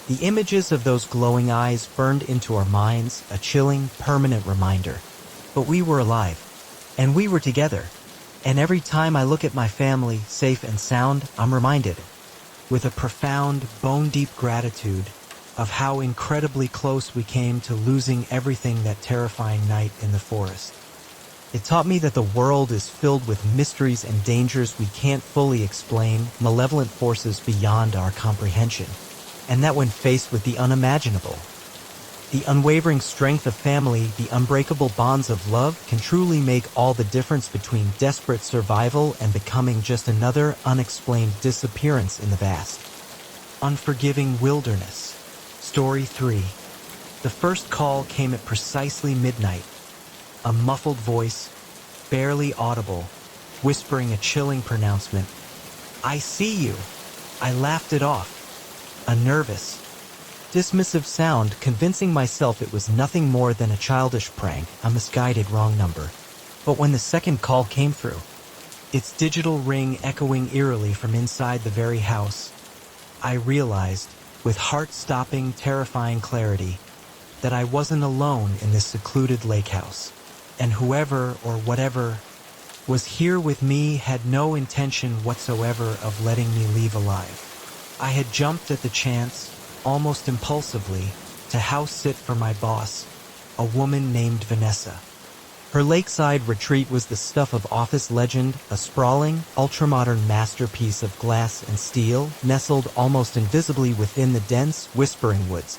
The images of those glowing eyes burned into our minds, a chilling, permanent reminder. But we were alive. And we were together. And every time I look at my family, safe and sound, I'm reminded, with a profound, bone-deep gratitude, of how incredibly close we came to losing everything that terrifying night in the forest. It taught me that the world is filled with mysteries and dangers we can't fully explain, malevolent forces beyond our comprehension. And that when faced with the unimaginable, the unwavering strength of family, the unbreakable bonds of love can truly make all the difference between desperate survival and becoming just another unexplained disappearance in the vast, unforgiving wilderness. Story 3. The first call came at precisely midnight. A muffled voice, barely audible, whispering a chilling pronouncement. "I see you." I laughed it off. A nervous, dismissive sound, convincing myself it was nothing more than a childish prank, a misguided wrong number. But when the second call came through, its digital ring echoing eerily from inside the very house, I realized, with heart-stopping, terrifying clarity, that I wasn't alone in this secluded lake house. And whoever or whatever was here with me had no intention whatsoever of letting me leave alive. I had jumped at the chance, almost impulsively, to house sit for my boss, a woman named Vanessa. Her lakeside retreat was the stuff of office legend, a sprawling, ultramodern masterpiece of glass and steel, nestled almost invisibly within the dense, whispering woods.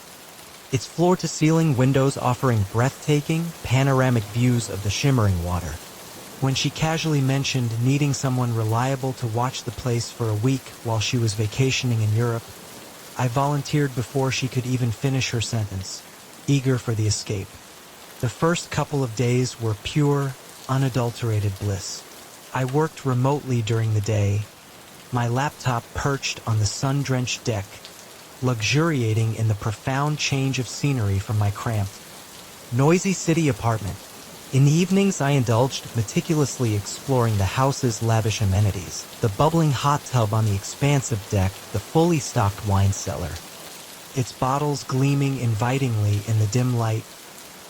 Its floor-to-ceiling windows offering breathtaking, panoramic views of the shimmering water. When she casually mentioned needing someone reliable to watch the place for a week while she was vacationing in Europe, I volunteered before she could even finish her sentence, eager for the escape. The first couple of days were pure, unadulterated bliss. I worked remotely during the day, my laptop perched on the sun-drenched deck, luxuriating in the profound change of scenery from my cramped, noisy city apartment. In the evenings, I indulged, meticulously exploring the house's lavish amenities, the bubbling hot tub on the expansive deck, the fully stocked wine cellar, its bottles gleaming invitingly in the dim light,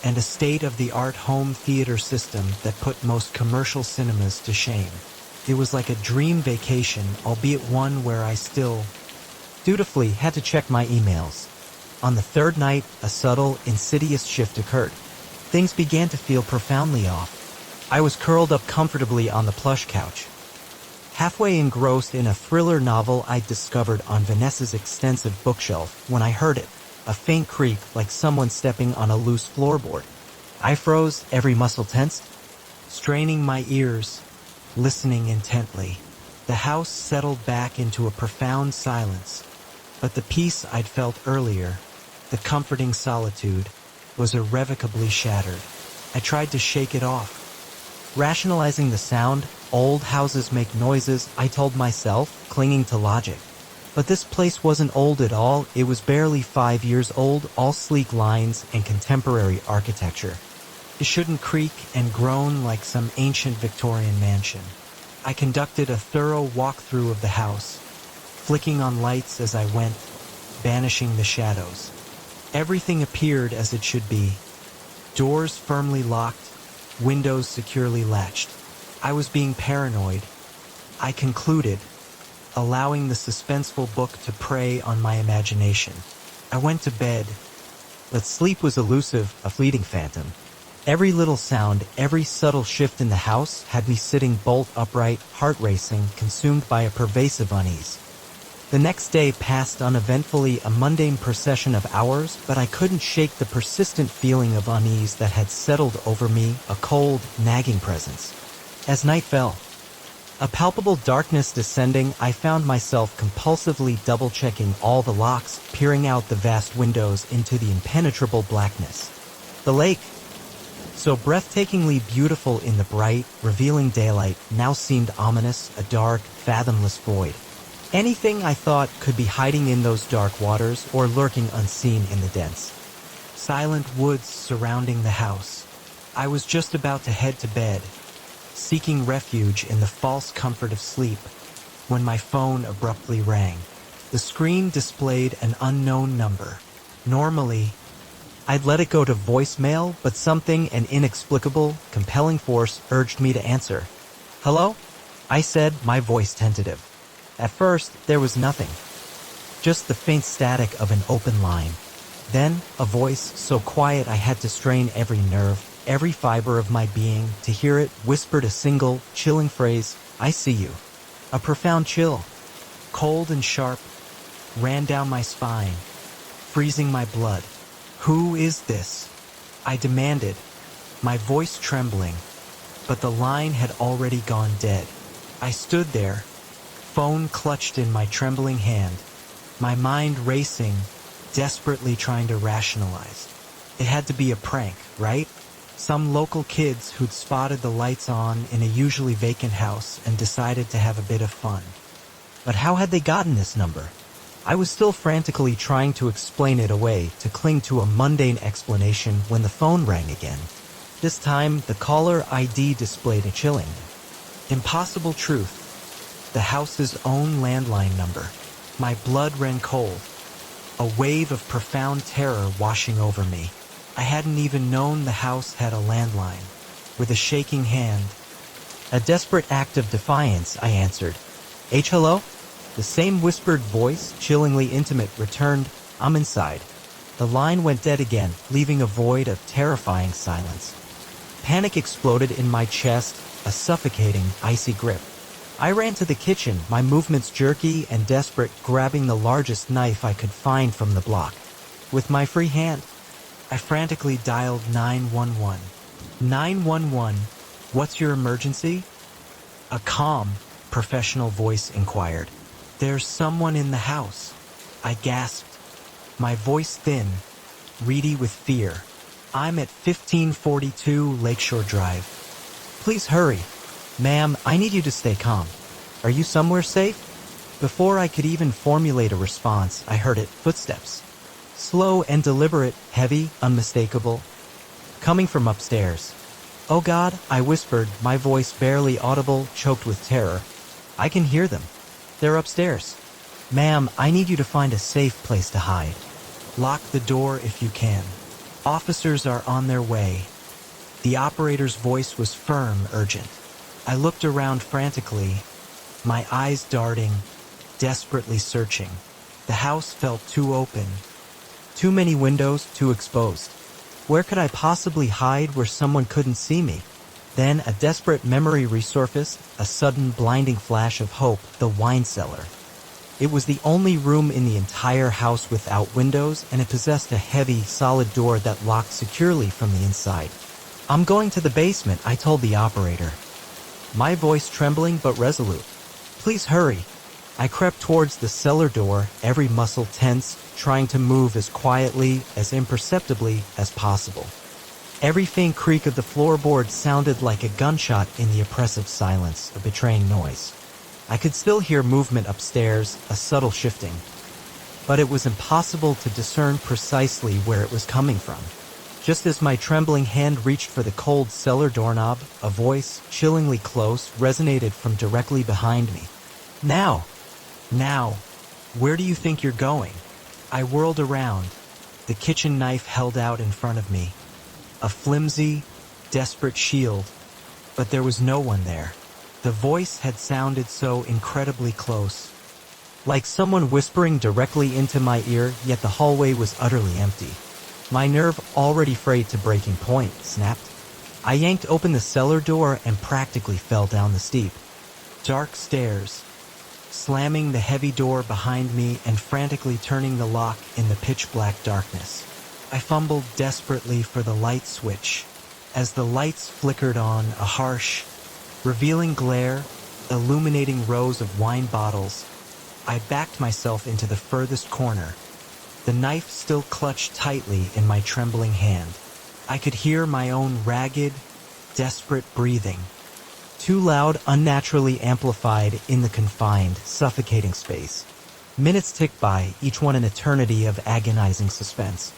and a state-of-the-art home theater system that put most commercial cinemas to shame. It was like a dream vacation, albeit one where I still, dutifully, had to check my emails. On the third night, a subtle, insidious shift occurred. Things began to feel profoundly off. I was curled up comfortably on the plush couch, halfway engrossed in a thriller novel I'd discovered on Vanessa's extensive bookshelf, when I heard it, a faint creak like someone stepping on a loose floorboard. I froze, every muscle tensed, straining my ears, listening intently. The house settled back into a profound silence, but the peace I'd felt earlier, the comforting solitude, was irrevocably shattered. I tried to shake it off. Rationalizing the sound, old houses make noises, I told myself, clinging to logic. But this place wasn't old at all. It was barely 5 years old, all sleek lines and contemporary architecture. It shouldn't creak and groan like some ancient Victorian mansion. I conducted a thorough walkthrough of the house, flicking on lights as I went, banishing the shadows. Everything appeared as it should be. Doors firmly locked, windows securely latched. I was being paranoid. I concluded, allowing the suspenseful book to prey on my imagination. I went to bed, but sleep was elusive, a fleeting phantom. Every little sound, every subtle shift in the house had me sitting bolt upright, heart racing, consumed by a pervasive unease. The next day passed uneventfully, a mundane procession of hours, but I couldn't shake the persistent feeling of unease that had settled over me, a cold, nagging presence. As night fell, a palpable darkness descending, I found myself compulsively double-checking all the locks, peering out the vast windows into the impenetrable blackness. The lake, so breathtakingly beautiful in the bright, revealing daylight, now seemed ominous, a dark, fathomless void. Anything I thought could be hiding in those dark waters or lurking unseen in the dense, silent woods surrounding the house. I was just about to head to bed, seeking refuge in the false comfort of sleep, when my phone abruptly rang. The screen displayed an unknown number. Normally, I'd let it go to voicemail, but something, an inexplicable, compelling force, urged me to answer. "Hello?" I said, my voice tentative. At first, there was nothing. Just the faint static of an open line. Then, a voice so quiet I had to strain every nerve, every fiber of my being, to hear it, whispered a single, chilling phrase, "I see you." A profound chill, cold and sharp, ran down my spine, freezing my blood. "Who is this?" I demanded, my voice trembling, but the line had already gone dead. I stood there, phone clutched in my trembling hand, my mind racing, desperately trying to rationalize. It had to be a prank, right? Some local kids who'd spotted the lights on in a usually vacant house and decided to have a bit of fun. But how had they gotten this number? I was still frantically trying to explain it away, to cling to a mundane explanation when the phone rang again. This time, the caller ID displayed a chilling, impossible truth. The house's own landline number. My blood ran cold, a wave of profound terror washing over me. I hadn't even known the house had a landline. With a shaking hand, a desperate act of defiance, I answered. Hello?" The same whispered voice, chillingly intimate, returned, "I'm inside." The line went dead again, leaving a void of terrifying silence. Panic exploded in my chest, a suffocating, icy grip. I ran to the kitchen, my movements jerky and desperate, grabbing the largest knife I could find from the block. With my free hand, I frantically dialed 911. 911, what's your emergency? A calm, professional voice inquired. There's someone in the house, I gasped, my voice thin, reedy with fear. I'm at 1542 Lakeshore Drive. Please hurry. Ma'am, I need you to stay calm. Are you somewhere safe? Before I could even formulate a response, I heard it, footsteps. Slow and deliberate, heavy, unmistakable, coming from upstairs. Oh God, I whispered, my voice barely audible, choked with terror. I can hear them. They're upstairs. Ma'am, I need you to find a safe place to hide. Lock the door if you can. Officers are on their way. The operator's voice was firm, urgent. I looked around frantically, my eyes darting, desperately searching. The house felt too open. Too many windows, too exposed. Where could I possibly hide where someone couldn't see me? Then a desperate memory resurfaced, a sudden blinding flash of hope, the wine cellar. It was the only room in the entire house without windows, and it possessed a heavy, solid door that locked securely from the inside. I'm going to the basement, I told the operator, my voice trembling but resolute. Please hurry. I crept towards the cellar door, every muscle tense, trying to move as quietly, as imperceptibly as possible. Every faint creak of the floorboard sounded like a gunshot in the oppressive silence, a betraying noise. I could still hear movement upstairs, a subtle shifting, but it was impossible to discern precisely where it was coming from. Just as my trembling hand reached for the cold cellar doorknob, a voice, chillingly close, resonated from directly behind me. Now! Now! Where do you think you're going? I whirled around, the kitchen knife held out in front of me. A flimsy, desperate shield, but there was no one there. The voice had sounded so incredibly close, like someone whispering directly into my ear, yet the hallway was utterly empty. My nerve, already frayed to breaking point, snapped. I yanked open the cellar door and practically fell down the steep, dark stairs, slamming the heavy door behind me and frantically turning the lock in the pitch-black darkness. I fumbled desperately for the light switch. As the lights flickered on, a harsh, revealing glare, illuminating rows of wine bottles, I backed myself into the furthest corner, the knife still clutched tightly in my trembling hand. I could hear my own ragged, desperate breathing, too loud, unnaturally amplified in the confined, suffocating space. Minutes ticked by, each one an eternity of agonizing suspense.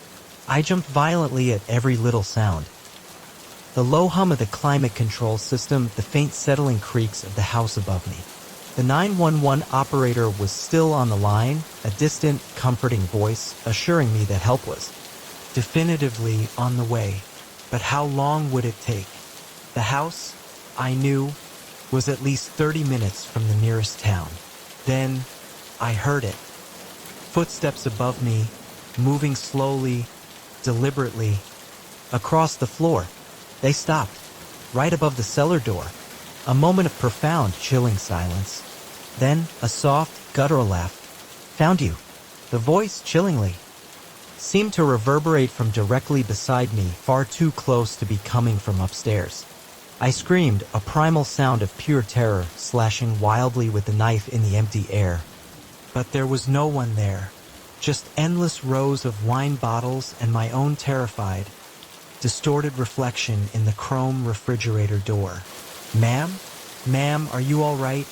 I jumped violently at every little sound. The low hum of the climate control system, the faint settling creaks of the house above me. The 911 operator was still on the line, a distant, comforting voice assuring me that help was definitively on the way. But how long would it take? The house, I knew, was at least 30 minutes from the nearest town. Then, I heard it. Footsteps above me, moving slowly, deliberately, across the floor. They stopped, right above the cellar door. A moment of profound, chilling silence. Then, a soft, guttural laugh. Found you. The voice, chillingly, seemed to reverberate from directly beside me, far too close to be coming from upstairs. I screamed, a primal sound of pure terror, slashing wildly with the knife in the empty air. But there was no one there. Just endless rows of wine bottles and my own terrified, distorted reflection in the chrome refrigerator door. Ma'am? Ma'am, are you all right?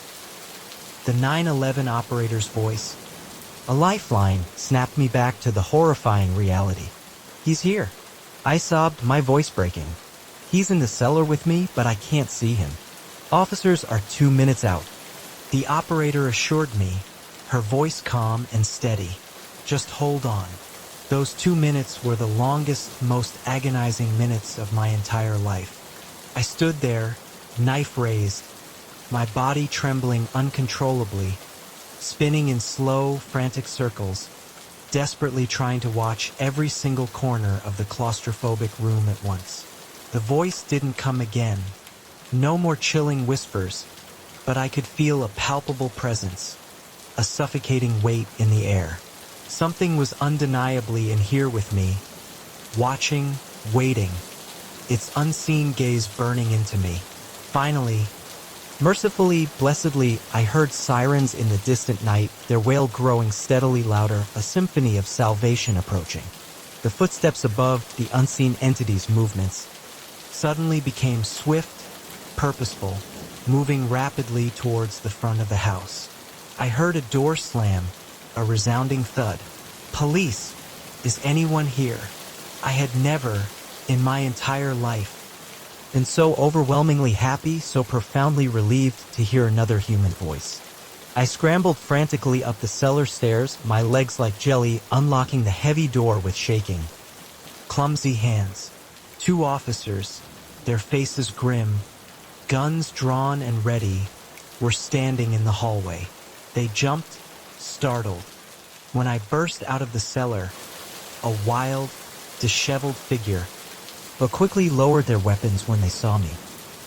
The 911 operator's voice, a lifeline, snapped me back to the horrifying reality. He's here. I sobbed, my voice breaking. He's in the cellar with me, but I can't see him. Officers are 2 minutes out. The operator assured me, her voice calm and steady. Just hold on. Those 2 minutes were the longest, most agonizing minutes of my entire life. I stood there, knife raised, my body trembling uncontrollably, spinning in slow, frantic circles, desperately trying to watch every single corner of the claustrophobic room at once. The voice didn't come again. No more chilling whispers, but I could feel a palpable presence, a suffocating weight in the air. Something was undeniably in here with me, watching, waiting, its unseen gaze burning into me. Finally, mercifully, blessedly, I heard sirens in the distant night, their wail growing steadily louder, a symphony of salvation approaching. The footsteps above, the unseen entity's movements, suddenly became swift, purposeful, moving rapidly towards the front of the house. I heard a door slam, a resounding thud. Police! Is anyone here? I had never, in my entire life, been so overwhelmingly happy, so profoundly relieved to hear another human voice. I scrambled frantically up the cellar stairs, my legs like jelly, unlocking the heavy door with shaking, clumsy hands. 2 officers, their faces grim, guns drawn and ready, were standing in the hallway. They jumped, startled, when I burst out of the cellar, a wild, disheveled figure, but quickly lowered their weapons when they saw me.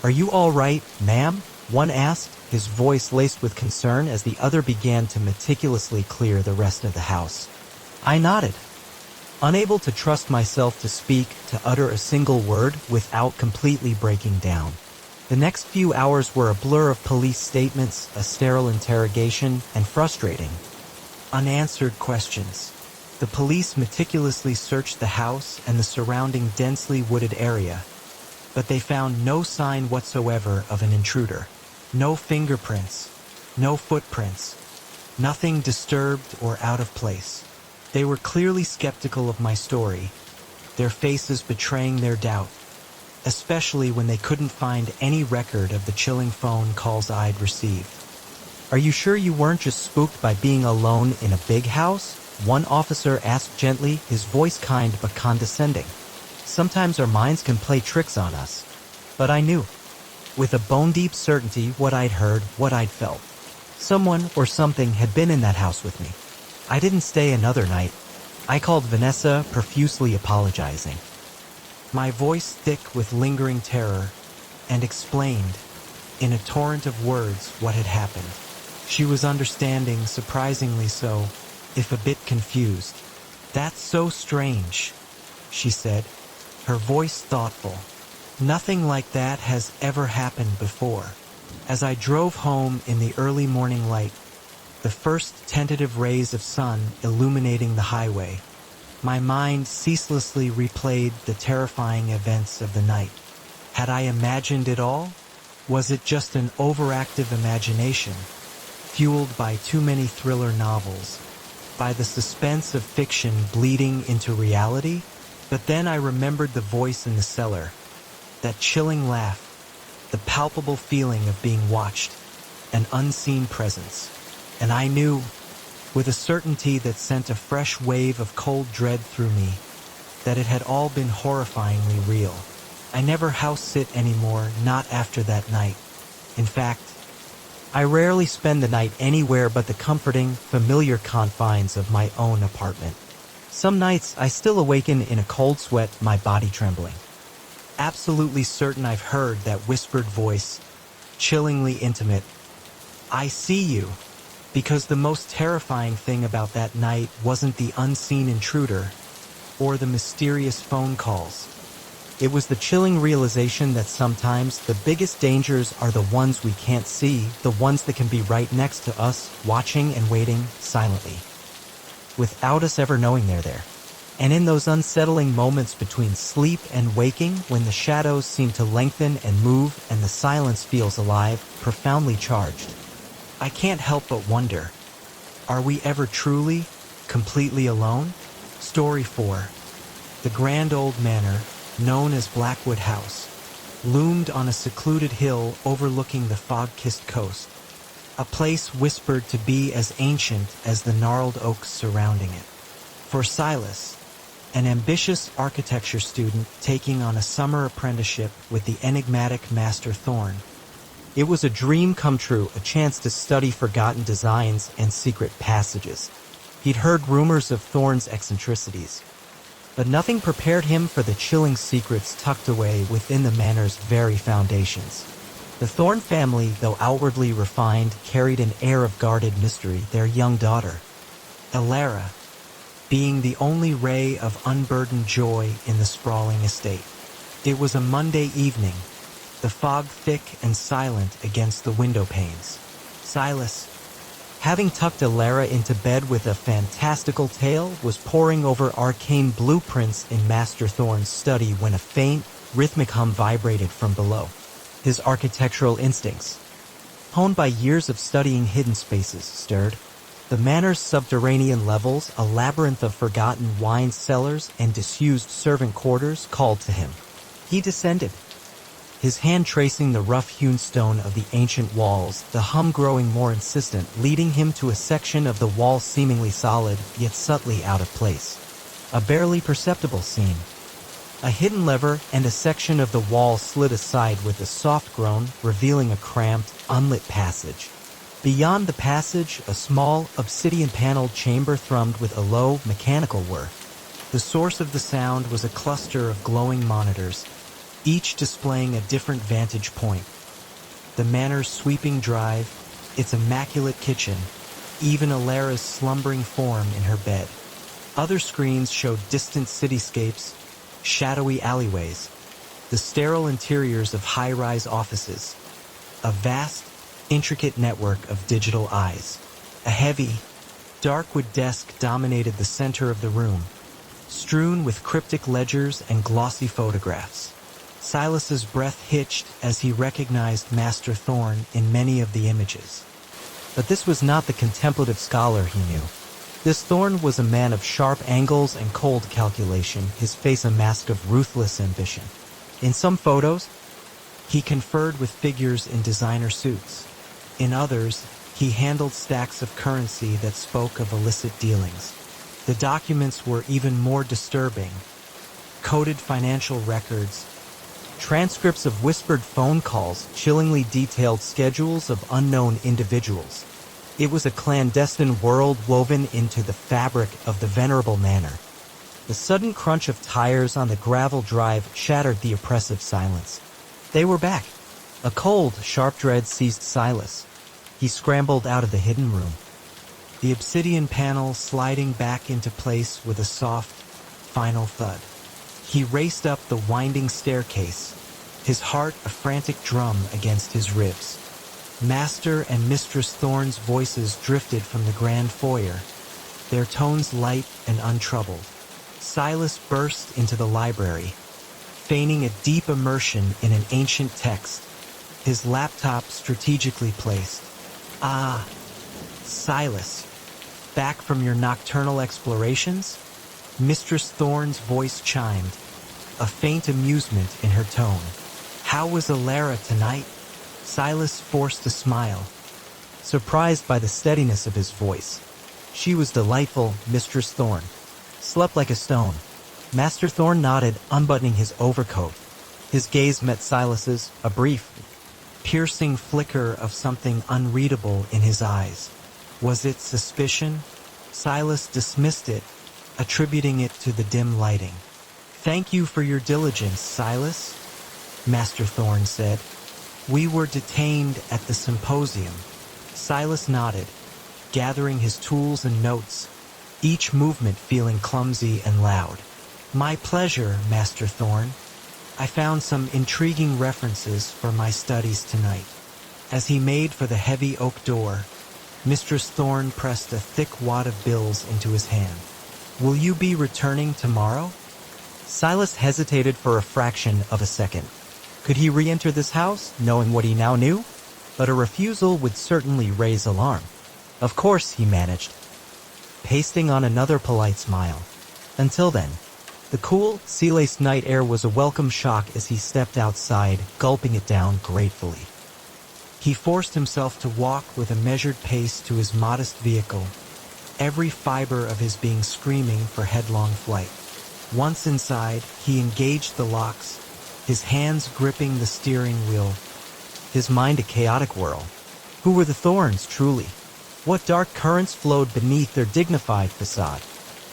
"Are you all right, ma'am?" one asked, his voice laced with concern as the other began to meticulously clear the rest of the house. I nodded, unable to trust myself to speak, to utter a single word without completely breaking down. The next few hours were a blur of police statements, a sterile interrogation, and frustrating, unanswered questions. The police meticulously searched the house and the surrounding densely wooded area, but they found no sign whatsoever of an intruder. No fingerprints, No footprints. Nothing disturbed or out of place. They were clearly skeptical of my story, their faces betraying their doubt, especially when they couldn't find any record of the chilling phone calls I'd received. "Are you sure you weren't just spooked by being alone in a big house?" one officer asked gently, his voice kind but condescending. "Sometimes our minds can play tricks on us." But I knew, with a bone-deep certainty, what I'd heard, what I'd felt. Someone or something had been in that house with me. I didn't stay another night. I called Vanessa, profusely apologizing, my voice thick with lingering terror, and explained, in a torrent of words, what had happened. She was understanding, surprisingly so, if a bit confused. "That's so strange," she said, her voice thoughtful. "Nothing like that has ever happened before." As I drove home in the early morning light, the first tentative rays of sun illuminating the highway, my mind ceaselessly replayed the terrifying events of the night. Had I imagined it all? Was it just an overactive imagination, fueled by too many thriller novels, by the suspense of fiction bleeding into reality? But then I remembered the voice in the cellar, that chilling laugh, the palpable feeling of being watched, an unseen presence. And I knew, with a certainty that sent a fresh wave of cold dread through me, that it had all been horrifyingly real. I never house-sit anymore, not after that night. In fact, I rarely spend the night anywhere but the comforting, familiar confines of my own apartment. Some nights I still awaken in a cold sweat, my body trembling, absolutely certain I've heard that whispered voice, chillingly intimate, "I see you." Because the most terrifying thing about that night wasn't the unseen intruder or the mysterious phone calls. It was the chilling realization that sometimes the biggest dangers are the ones we can't see, the ones that can be right next to us, watching and waiting silently, without us ever knowing they're there. And in those unsettling moments between sleep and waking, when the shadows seem to lengthen and move and the silence feels alive, profoundly charged, I can't help but wonder, are we ever truly, completely alone? Story 4. The grand old manor, known as Blackwood House, loomed on a secluded hill overlooking the fog-kissed coast, a place whispered to be as ancient as the gnarled oaks surrounding it. For Silas, an ambitious architecture student taking on a summer apprenticeship with the enigmatic Master Thorne, it was a dream come true, a chance to study forgotten designs and secret passages. He'd heard rumors of Thorne's eccentricities, but nothing prepared him for the chilling secrets tucked away within the manor's very foundations. The Thorne family, though outwardly refined, carried an air of guarded mystery, their young daughter, Elara, being the only ray of unburdened joy in the sprawling estate. It was a Monday evening, the fog thick and silent against the window panes. Silas, having tucked Elara into bed with a fantastical tale, was poring over arcane blueprints in Master Thorne's study when a faint, rhythmic hum vibrated from below. His architectural instincts, honed by years of studying hidden spaces, stirred. The manor's subterranean levels, a labyrinth of forgotten wine cellars and disused servant quarters, called to him. He descended, his hand tracing the rough-hewn stone of the ancient walls, the hum growing more insistent, leading him to a section of the wall seemingly solid, yet subtly out of place. A barely perceptible seam. A hidden lever, and a section of the wall slid aside with a soft groan, revealing a cramped, unlit passage. Beyond the passage, a small, obsidian-paneled chamber thrummed with a low, mechanical whir. The source of the sound was a cluster of glowing monitors, each displaying a different vantage point. The manor's sweeping drive, its immaculate kitchen, even Elara's slumbering form in her bed. Other screens showed distant cityscapes, shadowy alleyways, the sterile interiors of high-rise offices, a vast, intricate network of digital eyes. A heavy, dark wood desk dominated the center of the room, strewn with cryptic ledgers and glossy photographs. Silas's breath hitched as he recognized Master Thorne in many of the images. But this was not the contemplative scholar he knew. This Thorn was a man of sharp angles and cold calculation, his face a mask of ruthless ambition. In some photos, he conferred with figures in designer suits. In others, he handled stacks of currency that spoke of illicit dealings. The documents were even more disturbing. Coded financial records, transcripts of whispered phone calls, chillingly detailed schedules of unknown individuals. It was a clandestine world woven into the fabric of the venerable manor. The sudden crunch of tires on the gravel drive shattered the oppressive silence. They were back. A cold, sharp dread seized Silas. He scrambled out of the hidden room, the obsidian panel sliding back into place with a soft, final thud. He raced up the winding staircase, his heart a frantic drum against his ribs. Master and Mistress Thorne's voices drifted from the grand foyer, their tones light and untroubled. Silas burst into the library, feigning a deep immersion in an ancient text, his laptop strategically placed. Ah, Silas, back from your nocturnal explorations? Mistress Thorne's voice chimed, a faint amusement in her tone. How was Alara tonight? Silas forced a smile, surprised by the steadiness of his voice. She was delightful, Mistress Thorne. Slept like a stone. Master Thorne nodded, unbuttoning his overcoat. His gaze met Silas's, a brief, piercing flicker of something unreadable in his eyes. Was it suspicion? Silas dismissed it, attributing it to the dim lighting. Thank you for your diligence, Silas, Master Thorne said. We were detained at the symposium. Silas nodded, gathering his tools and notes, each movement feeling clumsy and loud. My pleasure, Master Thorne. I found some intriguing references for my studies tonight. As he made for the heavy oak door, Mistress Thorne pressed a thick wad of bills into his hand. Will you be returning tomorrow? Silas hesitated for a fraction of a second. Could he re-enter this house, knowing what he now knew? But a refusal would certainly raise alarm. Of course, he managed, pasting on another polite smile. Until then, the cool, sea-laced night air was a welcome shock as he stepped outside, gulping it down gratefully. He forced himself to walk with a measured pace to his modest vehicle, every fiber of his being screaming for headlong flight. Once inside, he engaged the locks, his hands gripping the steering wheel, his mind a chaotic whirl. Who were the Thorns, truly? What dark currents flowed beneath their dignified facade?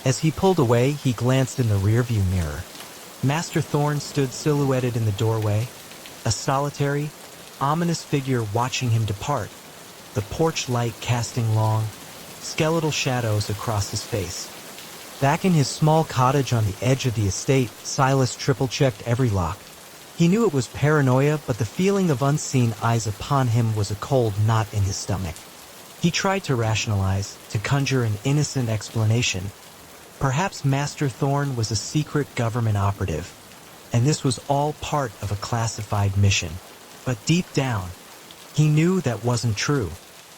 As he pulled away, he glanced in the rearview mirror. Master Thorne stood silhouetted in the doorway, a solitary, ominous figure watching him depart, the porch light casting long, skeletal shadows across his face. Back in his small cottage on the edge of the estate, Silas triple-checked every lock. He knew it was paranoia, but the feeling of unseen eyes upon him was a cold knot in his stomach. He tried to rationalize, to conjure an innocent explanation. Perhaps Master Thorne was a secret government operative, and this was all part of a classified mission. But deep down, he knew that wasn't true.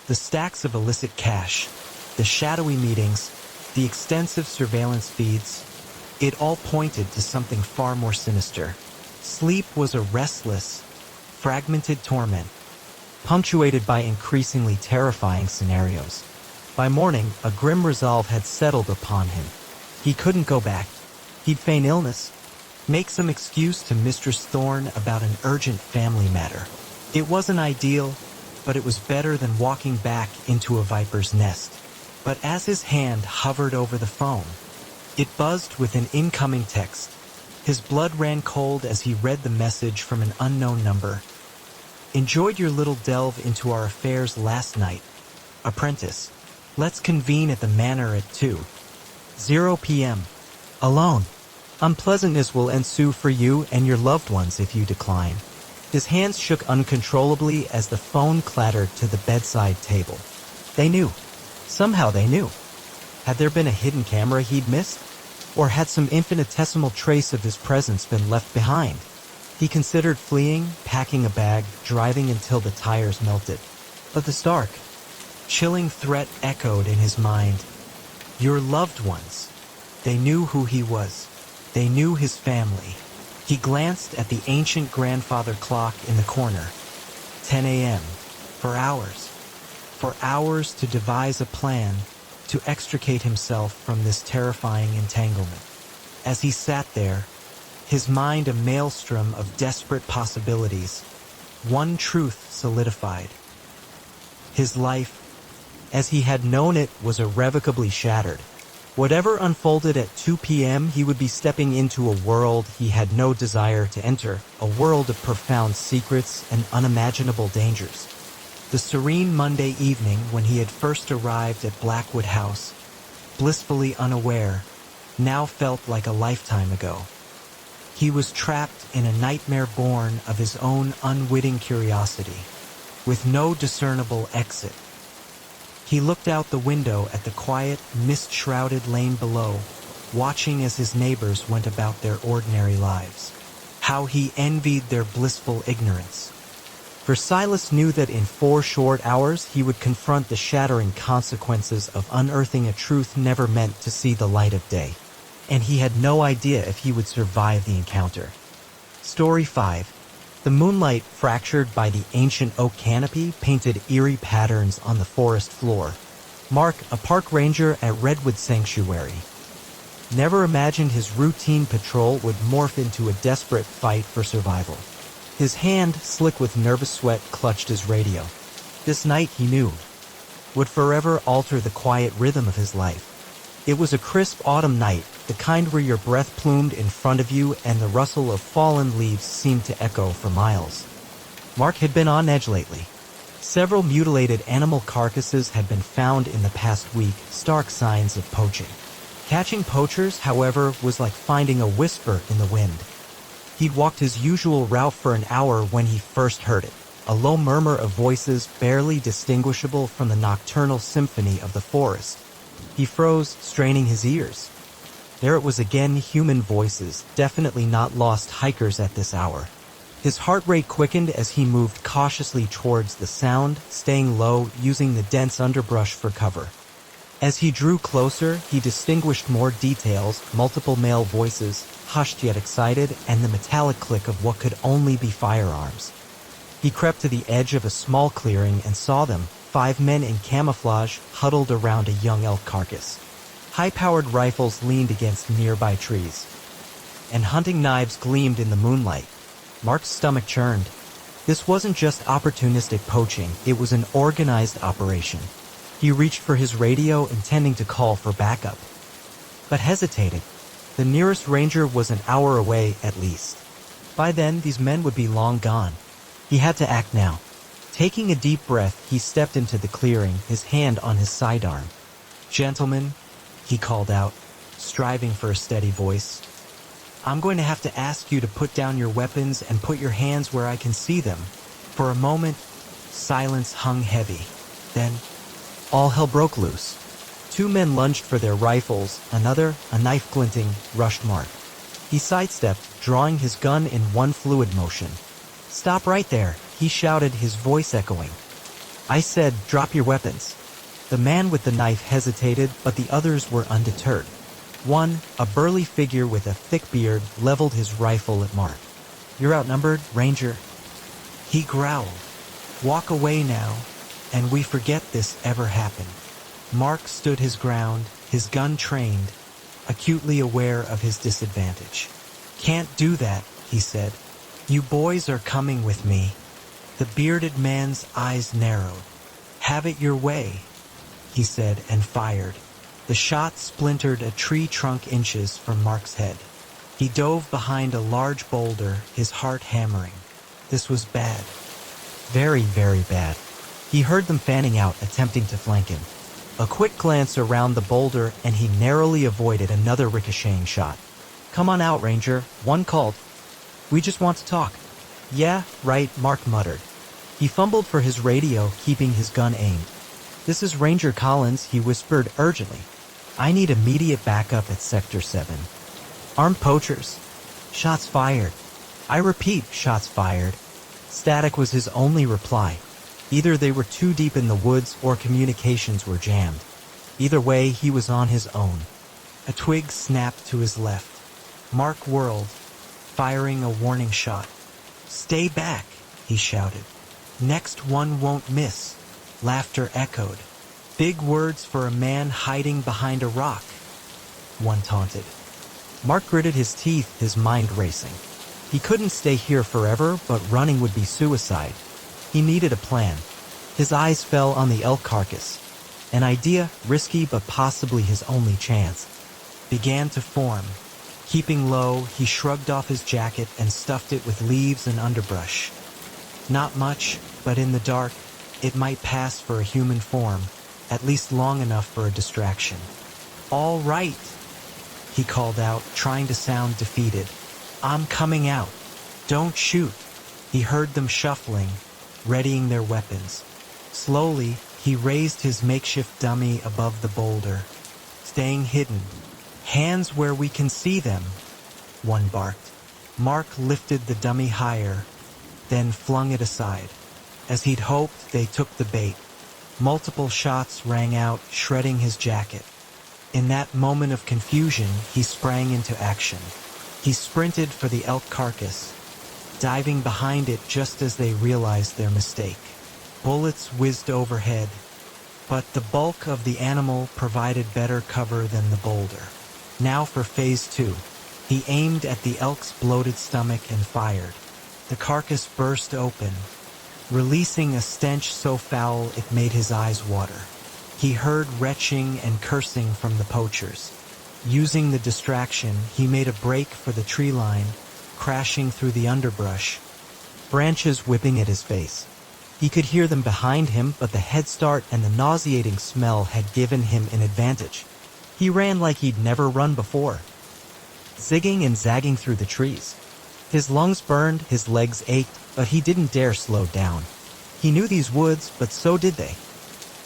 The stacks of illicit cash, the shadowy meetings, the extensive surveillance feeds, it all pointed to something far more sinister. Sleep was a restless, fragmented torment, punctuated by increasingly terrifying scenarios. By morning, a grim resolve had settled upon him. He couldn't go back. He'd feign illness, make some excuse to Mistress Thorne about an urgent family matter. It wasn't ideal, but it was better than walking back into a viper's nest. But as his hand hovered over the phone, it buzzed with an incoming text. His blood ran cold as he read the message from an unknown number. Enjoyed your little delve into our affairs last night. Apprentice, let's convene at the manor at 2:00 p.m. Alone. Unpleasantness will ensue for you and your loved ones if you decline. His hands shook uncontrollably as the phone clattered to the bedside table. They knew. Somehow they knew. Had there been a hidden camera he'd missed? Or had some infinitesimal trace of his presence been left behind? He considered fleeing, packing a bag, driving until the tires melted. But the dark, Chilling threat echoed in his mind. Your loved ones. They knew who he was. They knew his family. He glanced at the ancient grandfather clock in the corner. 10 a.m. For hours. For hours to devise a plan to extricate himself from this terrifying entanglement. As he sat there, his mind a maelstrom of desperate possibilities, one truth solidified. His life, as he had known it, was irrevocably shattered. Whatever unfolded at 2 p.m., he would be stepping into a world he had no desire to enter, a world of profound secrets and unimaginable dangers. The serene Monday evening when he had first arrived at Blackwood House, blissfully unaware, now felt like a lifetime ago. He was trapped in a nightmare born of his own unwitting curiosity, with no discernible exit. He looked out the window at the quiet, mist-shrouded lane below, watching as his neighbors went about their ordinary lives. How he envied their blissful ignorance. For Silas knew that in 4 short hours he would confront the shattering consequences of unearthing a truth never meant to see the light of day. And he had no idea if he would survive the encounter. Story 5. The moonlight, fractured by the ancient oak canopy, painted eerie patterns on the forest floor. Mark, a park ranger at Redwood Sanctuary, never imagined his routine patrol would morph into a desperate fight for survival. His hand, slick with nervous sweat, clutched his radio. This night, he knew, would forever alter the quiet rhythm of his life. It was a crisp autumn night, the kind where your breath plumed in front of you and the rustle of fallen leaves seemed to echo for miles. Mark had been on edge lately. Several mutilated animal carcasses had been found in the past week, stark signs of poaching. Catching poachers, however, was like finding a whisper in the wind. He'd walked his usual route for an hour when he first heard it, a low murmur of voices barely distinguishable from the nocturnal symphony of the forest. He froze, straining his ears. There it was again, human voices, definitely not lost hikers at this hour. His heart rate quickened as he moved cautiously towards the sound, staying low, using the dense underbrush for cover. As he drew closer, he distinguished more details, multiple male voices, hushed yet excited, and the metallic click of what could only be firearms. He crept to the edge of a small clearing and saw them, 5 men in camouflage, huddled around a young elk carcass. High-powered rifles leaned against nearby trees, and hunting knives gleamed in the moonlight. Mark's stomach churned. This wasn't just opportunistic poaching, it was an organized operation. He reached for his radio, intending to call for backup, but hesitated. The nearest ranger was an hour away at least. By then, these men would be long gone. He had to act now. Taking a deep breath, he stepped into the clearing, his hand on his sidearm. "Gentlemen," he called out, striving for a steady voice, "I'm going to have to ask you to put down your weapons and put your hands where I can see them." For a moment, silence hung heavy. Then, all hell broke loose. 2 men lunged for their rifles, another, a knife glinting, rushed Mark. He sidestepped, drawing his gun in one fluid motion. "Stop right there," he shouted, his voice echoing. "I said, drop your weapons." The man with the knife hesitated, but the others were undeterred. One, a burly figure with a thick beard, leveled his rifle at Mark. "You're outnumbered, Ranger," he growled. "Walk away now, and we forget this ever happened." Mark stood his ground, his gun trained, acutely aware of his disadvantage. "Can't do that," he said. "You boys are coming with me." The bearded man's eyes narrowed. "Have it your way," he said, and fired. The shot splintered a tree trunk inches from Mark's head. He dove behind a large boulder, his heart hammering. This was bad. Very, very bad. He heard them fanning out, attempting to flank him. A quick glance around the boulder, and he narrowly avoided another ricocheting shot. "Come on out, Ranger," one called. "We just want to talk." "Yeah, right," Mark muttered. He fumbled for his radio, keeping his gun aimed. "This is Ranger Collins," he whispered urgently. "I need immediate backup at Sector 7. Armed poachers. Shots fired. I repeat, shots fired." Static was his only reply. Either they were too deep in the woods or communications were jammed. Either way, he was on his own. A twig snapped to his left. Mark whirled, firing a warning shot. "Stay back," he shouted. "Next one won't miss." Laughter echoed. "Big words for a man hiding behind a rock," one taunted. Mark gritted his teeth, his mind racing. He couldn't stay here forever, but running would be suicide. He needed a plan. His eyes fell on the elk carcass. An idea, risky but possibly his only chance, began to form. Keeping low, he shrugged off his jacket and stuffed it with leaves and underbrush. Not much, but in the dark, it might pass for a human form, at least long enough for a distraction. "All right," he called out, trying to sound defeated. "I'm coming out. Don't shoot." He heard them shuffling, readying their weapons. Slowly, he raised his makeshift dummy above the boulder, staying hidden. "Hands where we can see them," one barked. Mark lifted the dummy higher, then flung it aside. As he'd hoped, they took the bait. Multiple shots rang out, shredding his jacket. In that moment of confusion, he sprang into action. He sprinted for the elk carcass, diving behind it just as they realized their mistake. Bullets whizzed overhead, but the bulk of the animal provided better cover than the boulder. Now for phase 2. He aimed at the elk's bloated stomach and fired. The carcass burst open, releasing a stench so foul it made his eyes water. He heard retching and cursing from the poachers. Using the distraction, he made a break for the tree line, crashing through the underbrush, branches whipping at his face. He could hear them behind him, but the head start and the nauseating smell had given him an advantage. He ran like he'd never run before, zigging and zagging through the trees. His lungs burned, his legs ached, but he didn't dare slow down. He knew these woods, but so did they.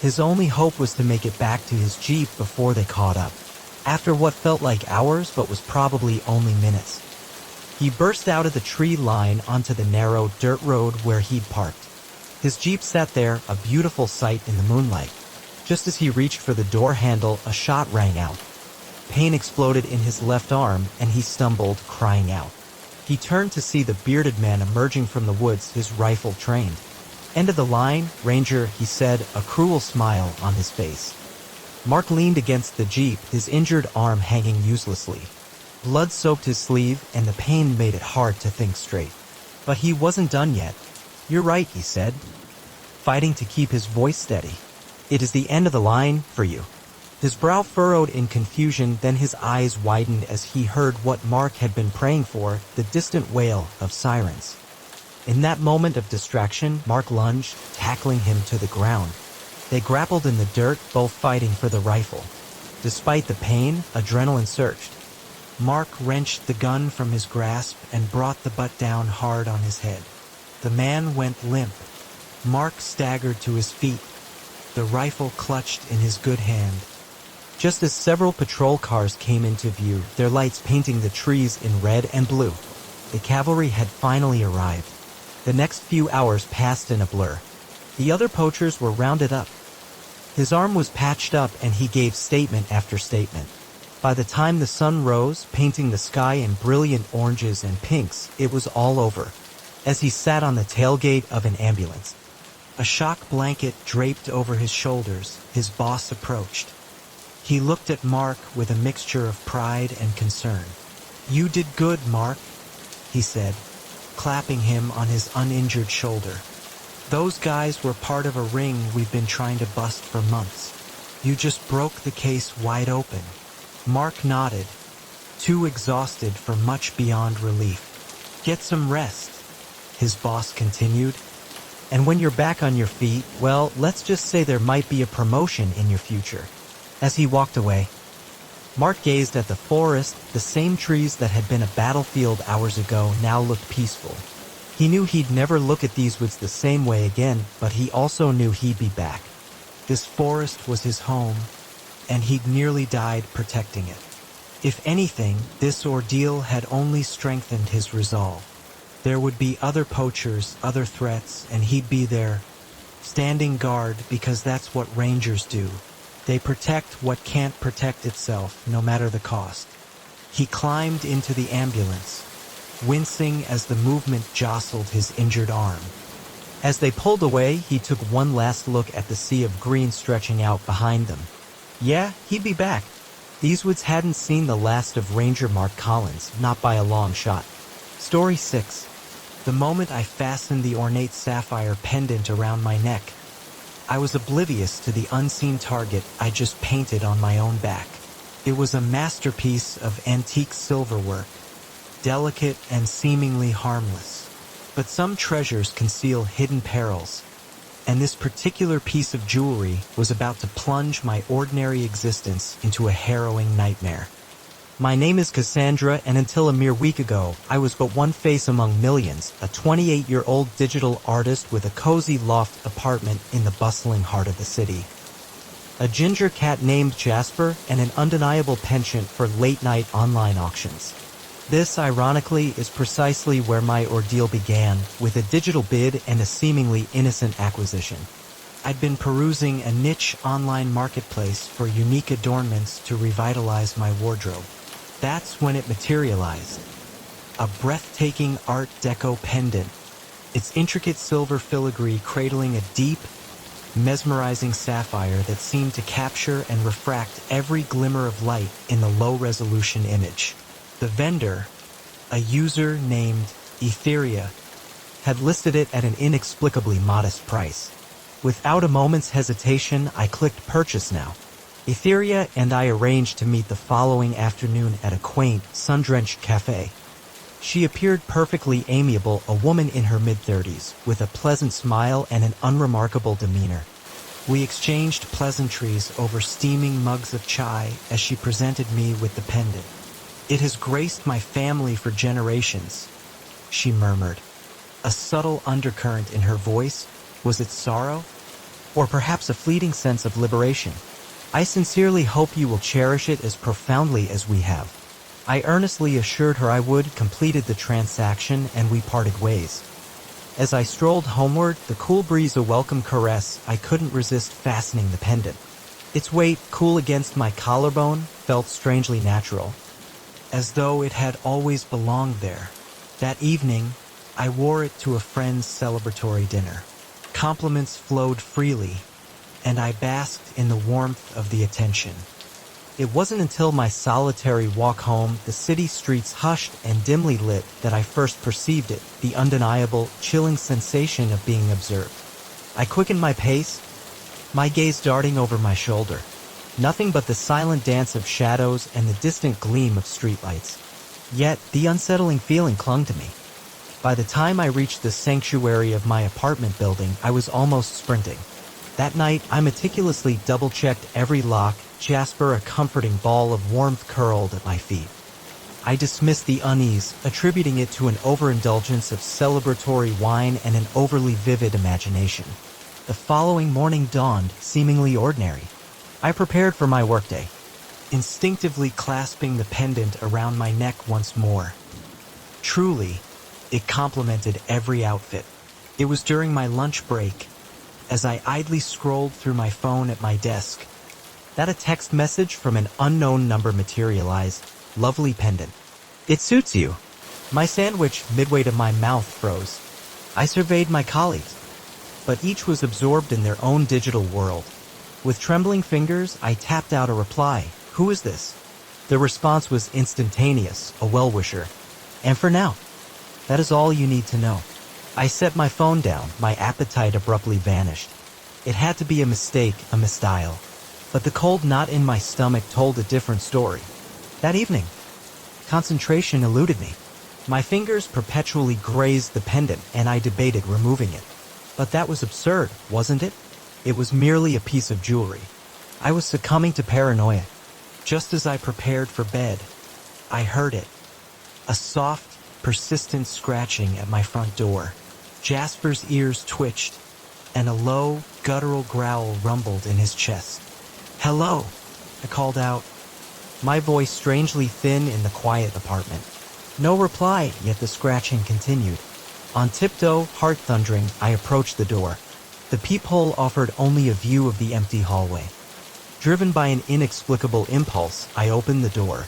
His only hope was to make it back to his jeep before they caught up. After what felt like hours, but was probably only minutes, he burst out of the tree line onto the narrow dirt road where he'd parked. His jeep sat there, a beautiful sight in the moonlight. Just as he reached for the door handle, a shot rang out. Pain exploded in his left arm, and he stumbled, crying out. He turned to see the bearded man emerging from the woods, his rifle trained. "End of the line, Ranger," he said, a cruel smile on his face. Mark leaned against the jeep, his injured arm hanging uselessly. Blood soaked his sleeve, and the pain made it hard to think straight. But he wasn't done yet. "You're right," he said, fighting to keep his voice steady. "It is the end of the line for you." His brow furrowed in confusion, then his eyes widened as he heard what Mark had been praying for, the distant wail of sirens. In that moment of distraction, Mark lunged, tackling him to the ground. They grappled in the dirt, both fighting for the rifle. Despite the pain, adrenaline surged. Mark wrenched the gun from his grasp and brought the butt down hard on his head. The man went limp. Mark staggered to his feet, the rifle clutched in his good hand. Just as several patrol cars came into view, their lights painting the trees in red and blue, the cavalry had finally arrived. The next few hours passed in a blur. The other poachers were rounded up. His arm was patched up, and he gave statement after statement. By the time the sun rose, painting the sky in brilliant oranges and pinks, it was all over. As he sat on the tailgate of an ambulance, a shock blanket draped over his shoulders, his boss approached. He looked at Mark with a mixture of pride and concern. "You did good, Mark," he said, clapping him on his uninjured shoulder. "Those guys were part of a ring we've been trying to bust for months. You just broke the case wide open." Mark nodded, too exhausted for much beyond relief. "Get some rest," his boss continued. "And when you're back on your feet, well, let's just say there might be a promotion in your future." As he walked away, Mark gazed at the forest. The same trees that had been a battlefield hours ago now looked peaceful. He knew he'd never look at these woods the same way again, but he also knew he'd be back. This forest was his home, and he'd nearly died protecting it. If anything, this ordeal had only strengthened his resolve. There would be other poachers, other threats, and he'd be there, standing guard because that's what rangers do. They protect what can't protect itself, no matter the cost. He climbed into the ambulance, wincing as the movement jostled his injured arm. As they pulled away, he took one last look at the sea of green stretching out behind them. Yeah, he'd be back. These woods hadn't seen the last of Ranger Mark Collins, not by a long shot. Story 6. The moment I fastened the ornate sapphire pendant around my neck, I was oblivious to the unseen target I just painted on my own back. It was a masterpiece of antique silverwork, delicate and seemingly harmless. But some treasures conceal hidden perils, and this particular piece of jewelry was about to plunge my ordinary existence into a harrowing nightmare. My name is Cassandra, and until a mere week ago, I was but one face among millions, a 28-year-old digital artist with a cozy loft apartment in the bustling heart of the city. A ginger cat named Jasper, and an undeniable penchant for late-night online auctions. This, ironically, is precisely where my ordeal began, with a digital bid and a seemingly innocent acquisition. I'd been perusing a niche online marketplace for unique adornments to revitalize my wardrobe. That's when it materialized. A breathtaking Art Deco pendant, its intricate silver filigree cradling a deep, mesmerizing sapphire that seemed to capture and refract every glimmer of light in the low-resolution image. The vendor, a user named Etheria, had listed it at an inexplicably modest price. Without a moment's hesitation, I clicked purchase now. Etheria and I arranged to meet the following afternoon at a quaint, sun-drenched cafe. She appeared perfectly amiable, a woman in her mid-30s, with a pleasant smile and an unremarkable demeanor. We exchanged pleasantries over steaming mugs of chai as she presented me with the pendant. "It has graced my family for generations," she murmured. A subtle undercurrent in her voice. Was it sorrow? Or perhaps a fleeting sense of liberation? "I sincerely hope you will cherish it as profoundly as we have." I earnestly assured her I would, completed the transaction, and we parted ways. As I strolled homeward, the cool breeze a welcome caress, I couldn't resist fastening the pendant. Its weight, cool against my collarbone, felt strangely natural, as though it had always belonged there. That evening, I wore it to a friend's celebratory dinner. Compliments flowed freely, and I basked in the warmth of the attention. It wasn't until my solitary walk home, the city streets hushed and dimly lit, that I first perceived it, the undeniable, chilling sensation of being observed. I quickened my pace, my gaze darting over my shoulder. Nothing but the silent dance of shadows and the distant gleam of streetlights. Yet, the unsettling feeling clung to me. By the time I reached the sanctuary of my apartment building, I was almost sprinting. That night, I meticulously double-checked every lock, Jasper, a comforting ball of warmth, curled at my feet. I dismissed the unease, attributing it to an overindulgence of celebratory wine and an overly vivid imagination. The following morning dawned, seemingly ordinary. I prepared for my workday, instinctively clasping the pendant around my neck once more. Truly, it complemented every outfit. It was during my lunch break, as I idly scrolled through my phone at my desk, that a text message from an unknown number materialized. "Lovely pendant. It suits you." My sandwich, midway to my mouth, froze. I surveyed my colleagues, but each was absorbed in their own digital world. With trembling fingers, I tapped out a reply. "Who is this?" The response was instantaneous, a well-wisher. "And for now, that is all you need to know." I set my phone down, my appetite abruptly vanished. It had to be a mistake, a misdial. But the cold knot in my stomach told a different story. That evening, concentration eluded me. My fingers perpetually grazed the pendant, and I debated removing it. But that was absurd, wasn't it? It was merely a piece of jewelry. I was succumbing to paranoia. Just as I prepared for bed, I heard it. A soft, persistent scratching at my front door. Jasper's ears twitched, and a low, guttural growl rumbled in his chest. "Hello," I called out, my voice strangely thin in the quiet apartment. No reply, yet the scratching continued. On tiptoe, heart thundering, I approached the door. The peephole offered only a view of the empty hallway. Driven by an inexplicable impulse, I opened the door.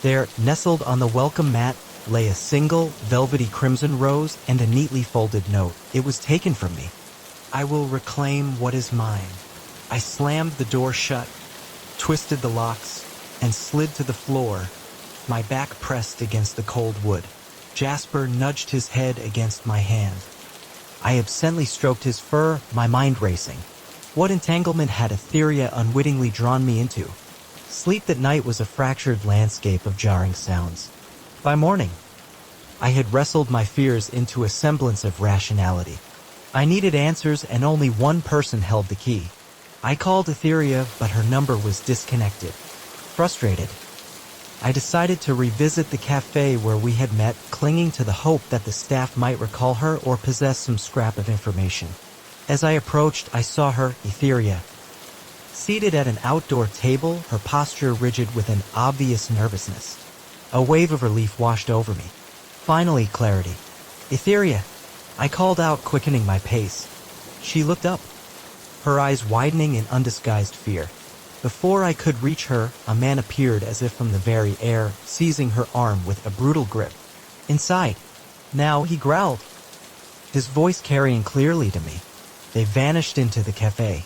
There, nestled on the welcome mat, lay a single, velvety crimson rose and a neatly folded note. It was taken from me. I will reclaim what is mine. I slammed the door shut, twisted the locks, and slid to the floor, my back pressed against the cold wood. Jasper nudged his head against my hand. I absently stroked his fur, my mind racing. What entanglement had Etheria unwittingly drawn me into? Sleep that night was a fractured landscape of jarring sounds. By morning, I had wrestled my fears into a semblance of rationality. I needed answers, and only one person held the key. I called Etheria, but her number was disconnected. Frustrated, I decided to revisit the cafe where we had met, clinging to the hope that the staff might recall her or possess some scrap of information. As I approached, I saw her, Etheria, seated at an outdoor table, her posture rigid with an obvious nervousness. A wave of relief washed over me. Finally, clarity. Etheria, I called out, quickening my pace. She looked up, her eyes widening in undisguised fear. Before I could reach her, a man appeared as if from the very air, seizing her arm with a brutal grip. Inside. Now, he growled, his voice carrying clearly to me. They vanished into the cafe.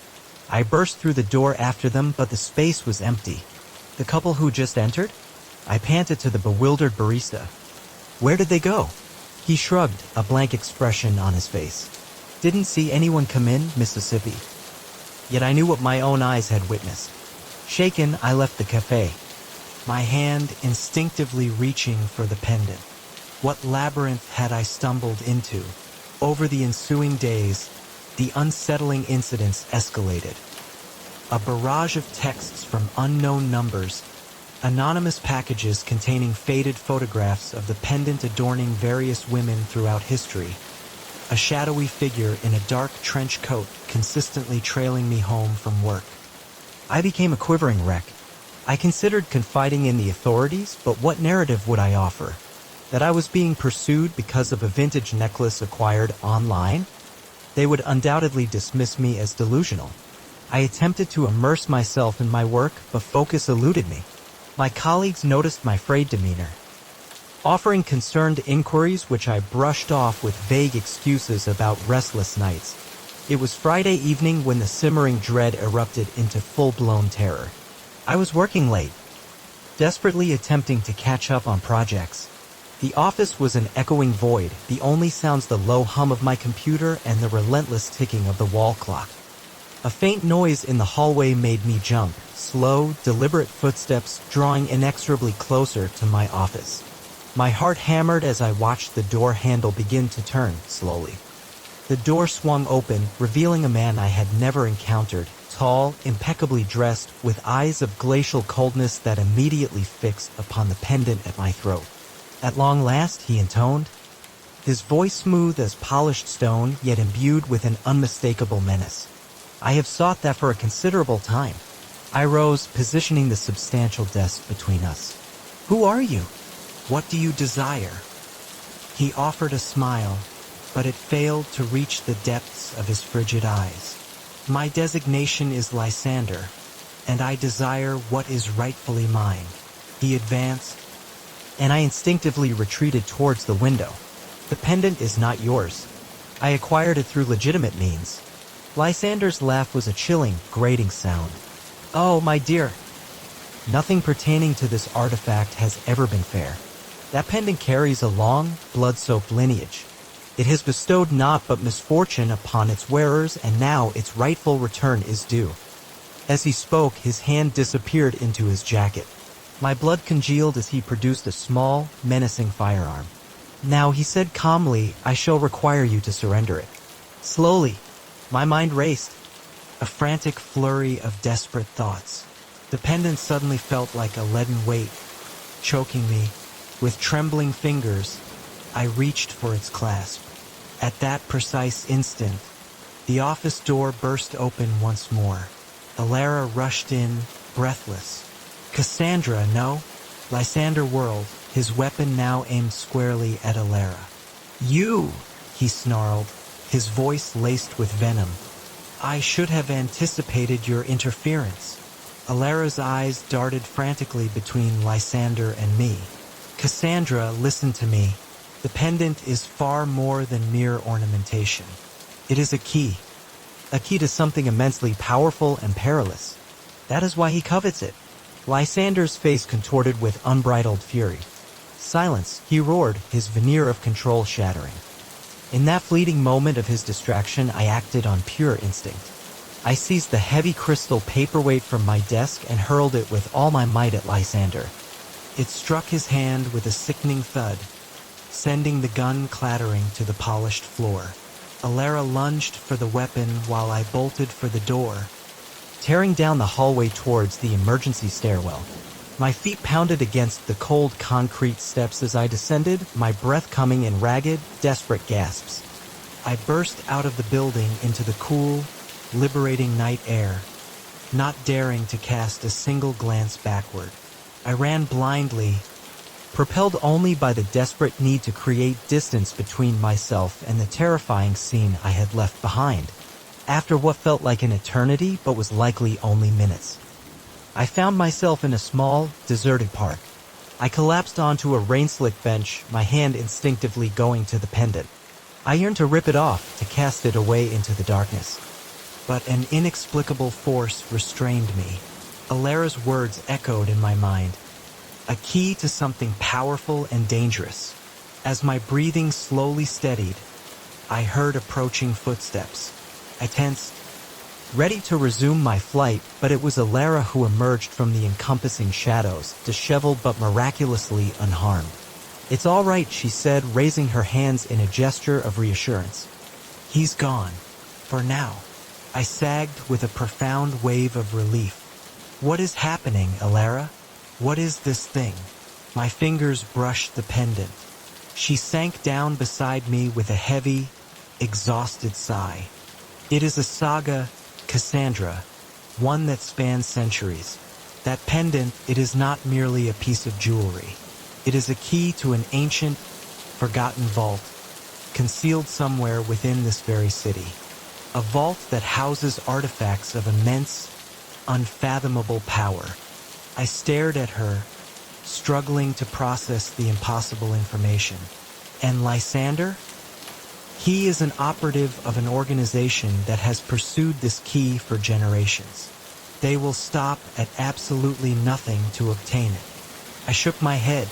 I burst through the door after them, but the space was empty. The couple who just entered? I panted to the bewildered barista. Where did they go? He shrugged, a blank expression on his face. Didn't see anyone come in, Mississippi. Yet I knew what my own eyes had witnessed. Shaken, I left the cafe, my hand instinctively reaching for the pendant. What labyrinth had I stumbled into? Over the ensuing days, the unsettling incidents escalated. A barrage of texts from unknown numbers, anonymous packages containing faded photographs of the pendant adorning various women throughout history, a shadowy figure in a dark trench coat consistently trailing me home from work. I became a quivering wreck. I considered confiding in the authorities, but what narrative would I offer? That I was being pursued because of a vintage necklace acquired online? They would undoubtedly dismiss me as delusional. I attempted to immerse myself in my work, but focus eluded me. My colleagues noticed my frayed demeanor, offering concerned inquiries which I brushed off with vague excuses about restless nights. It was Friday evening when the simmering dread erupted into full-blown terror. I was working late, desperately attempting to catch up on projects. The office was an echoing void, the only sounds the low hum of my computer and the relentless ticking of the wall clock. A faint noise in the hallway made me jump, slow, deliberate footsteps drawing inexorably closer to my office. My heart hammered as I watched the door handle begin to turn, slowly. The door swung open, revealing a man I had never encountered, tall, impeccably dressed, with eyes of glacial coldness that immediately fixed upon the pendant at my throat. At long last, he intoned, his voice smooth as polished stone, yet imbued with an unmistakable menace. I have sought that for a considerable time. I rose, positioning the substantial desk between us. Who are you? What do you desire? He offered a smile, but it failed to reach the depths of his frigid eyes. My designation is Lysander, and I desire what is rightfully mine. He advanced, and I instinctively retreated towards the window. The pendant is not yours. I acquired it through legitimate means. Lysander's laugh was a chilling, grating sound. Oh, my dear. Nothing pertaining to this artifact has ever been fair. That pendant carries a long, blood-soaked lineage. It has bestowed naught but misfortune upon its wearers, and now its rightful return is due. As he spoke, his hand disappeared into his jacket. My blood congealed as he produced a small, menacing firearm. Now, he said calmly, I shall require you to surrender it. Slowly, my mind raced, a frantic flurry of desperate thoughts. The pendant suddenly felt like a leaden weight, choking me. With trembling fingers, I reached for its clasp. At that precise instant, the office door burst open once more. Alara rushed in, breathless. Cassandra, no? Lysander whirled, his weapon now aimed squarely at Alara. You, he snarled, his voice laced with venom. I should have anticipated your interference. Alara's eyes darted frantically between Lysander and me. Cassandra, listen to me. The pendant is far more than mere ornamentation. It is a key to something immensely powerful and perilous. That is why he covets it. Lysander's face contorted with unbridled fury. Silence, he roared, his veneer of control shattering. In that fleeting moment of his distraction, I acted on pure instinct. I seized the heavy crystal paperweight from my desk and hurled it with all my might at Lysander. It struck his hand with a sickening thud, sending the gun clattering to the polished floor. Alara lunged for the weapon while I bolted for the door, tearing down the hallway towards the emergency stairwell. My feet pounded against the cold concrete steps as I descended, my breath coming in ragged, desperate gasps. I burst out of the building into the cool, liberating night air, not daring to cast a single glance backward. I ran blindly, propelled only by the desperate need to create distance between myself and the terrifying scene I had left behind. After what felt like an eternity but was likely only minutes, I found myself in a small, deserted park. I collapsed onto a rain-slick bench, my hand instinctively going to the pendant. I yearned to rip it off, to cast it away into the darkness. But an inexplicable force restrained me. Alara's words echoed in my mind. A key to something powerful and dangerous. As my breathing slowly steadied, I heard approaching footsteps. I tensed, ready to resume my flight, but it was Alara who emerged from the encompassing shadows, disheveled but miraculously unharmed. "It's all right," she said, raising her hands in a gesture of reassurance. "He's gone. For now." I sagged with a profound wave of relief. "What is happening, Alara? What is this thing?" My fingers brushed the pendant. She sank down beside me with a heavy, exhausted sigh. "It is a saga, Cassandra, one that spans centuries. That pendant, it is not merely a piece of jewelry. It is a key to an ancient, forgotten vault, concealed somewhere within this very city. A vault that houses artifacts of immense, unfathomable power." I stared at her, struggling to process the impossible information. "And Lysander? He is an operative of an organization that has pursued this key for generations. They will stop at absolutely nothing to obtain it." I shook my head,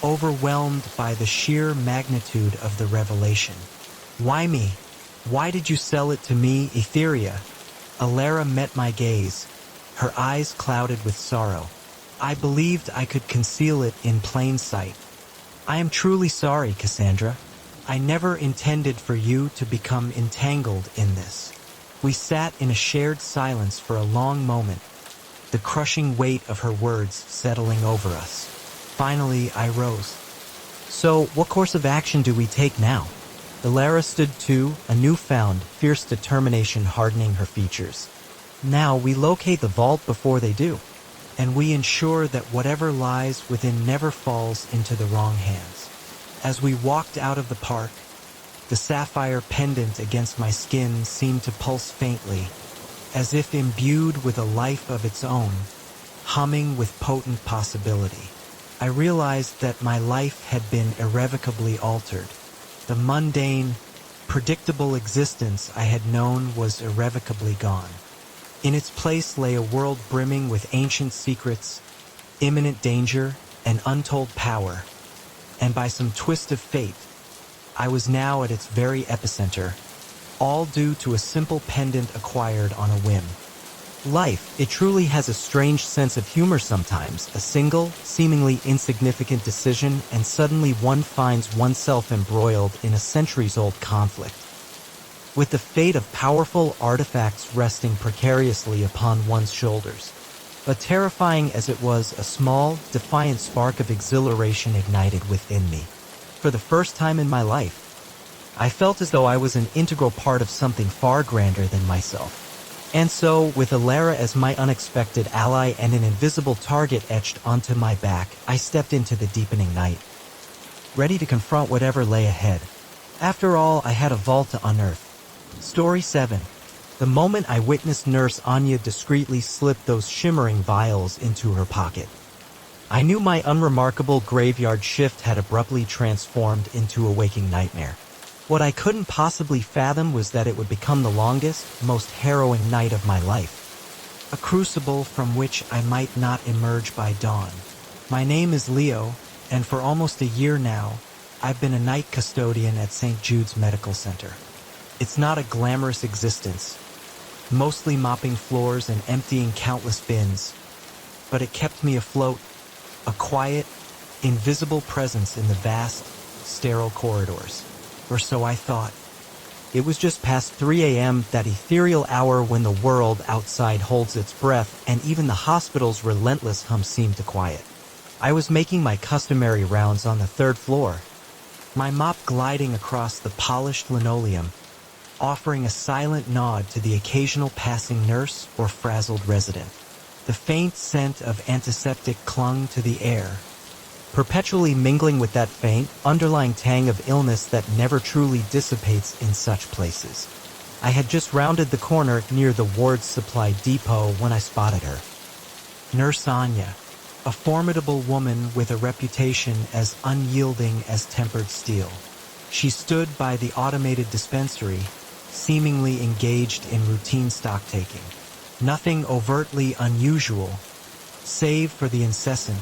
overwhelmed by the sheer magnitude of the revelation. "Why me? Why did you sell it to me, Etheria?" Alara met my gaze, her eyes clouded with sorrow. "I believed I could conceal it in plain sight. I am truly sorry, Cassandra. I never intended for you to become entangled in this." We sat in a shared silence for a long moment, the crushing weight of her words settling over us. Finally, I rose. "So, what course of action do we take now?" Alara stood too, a newfound, fierce determination hardening her features. "Now we locate the vault before they do, and we ensure that whatever lies within never falls into the wrong hands." As we walked out of the park, the sapphire pendant against my skin seemed to pulse faintly, as if imbued with a life of its own, humming with potent possibility. I realized that my life had been irrevocably altered. The mundane, predictable existence I had known was irrevocably gone. In its place lay a world brimming with ancient secrets, imminent danger, and untold power. And by some twist of fate, I was now at its very epicenter, all due to a simple pendant acquired on a whim. Life, it truly has a strange sense of humor sometimes. A single, seemingly insignificant decision, and suddenly one finds oneself embroiled in a centuries-old conflict, with the fate of powerful artifacts resting precariously upon one's shoulders. But terrifying as it was, a small, defiant spark of exhilaration ignited within me. For the first time in my life, I felt as though I was an integral part of something far grander than myself. And so, with Alara as my unexpected ally and an invisible target etched onto my back, I stepped into the deepening night, ready to confront whatever lay ahead. After all, I had a vault to unearth. Story 7. The moment I witnessed Nurse Anya discreetly slip those shimmering vials into her pocket, I knew my unremarkable graveyard shift had abruptly transformed into a waking nightmare. What I couldn't possibly fathom was that it would become the longest, most harrowing night of my life. A crucible from which I might not emerge by dawn. My name is Leo, and for almost a year now, I've been a night custodian at St. Jude's Medical Center. It's not a glamorous existence, mostly mopping floors and emptying countless bins, but it kept me afloat, a quiet, invisible presence in the vast, sterile corridors. Or so I thought. It was just past 3 a.m., that ethereal hour when the world outside holds its breath and even the hospital's relentless hum seemed to quiet. I was making my customary rounds on the third floor, my mop gliding across the polished linoleum, offering a silent nod to the occasional passing nurse or frazzled resident. The faint scent of antiseptic clung to the air, perpetually mingling with that faint, underlying tang of illness that never truly dissipates in such places. I had just rounded the corner near the ward's supply depot when I spotted her. Nurse Anya, a formidable woman with a reputation as unyielding as tempered steel. She stood by the automated dispensary, seemingly engaged in routine stock-taking. Nothing overtly unusual, save for the incessant,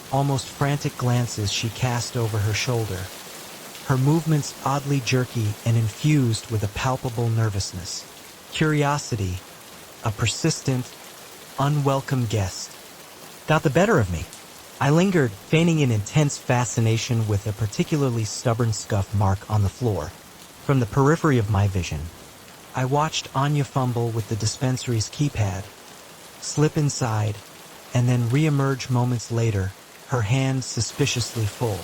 almost frantic glances she cast over her shoulder, her movements oddly jerky and infused with a palpable nervousness. Curiosity, a persistent, unwelcome guest, got the better of me. I lingered, feigning an intense fascination with a particularly stubborn scuff mark on the floor. From the periphery of my vision, I watched Anya fumble with the dispensary's keypad, slip inside, and then re-emerge moments later, her hands suspiciously full.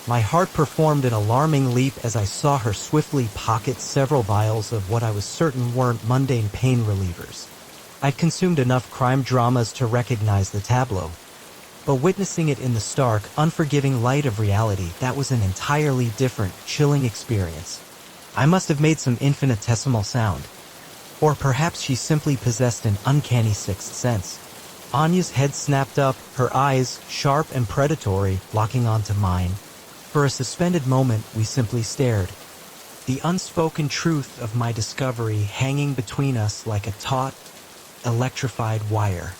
My heart performed an alarming leap as I saw her swiftly pocket several vials of what I was certain weren't mundane pain relievers. I'd consumed enough crime dramas to recognize the tableau, but witnessing it in the stark, unforgiving light of reality, that was an entirely different, chilling experience. I must have made some infinitesimal sound. Or perhaps she simply possessed an uncanny sixth sense. Anya's head snapped up, her eyes, sharp and predatory, locking onto mine. For a suspended moment, we simply stared, the unspoken truth of my discovery hanging between us like a taut, electrified wire.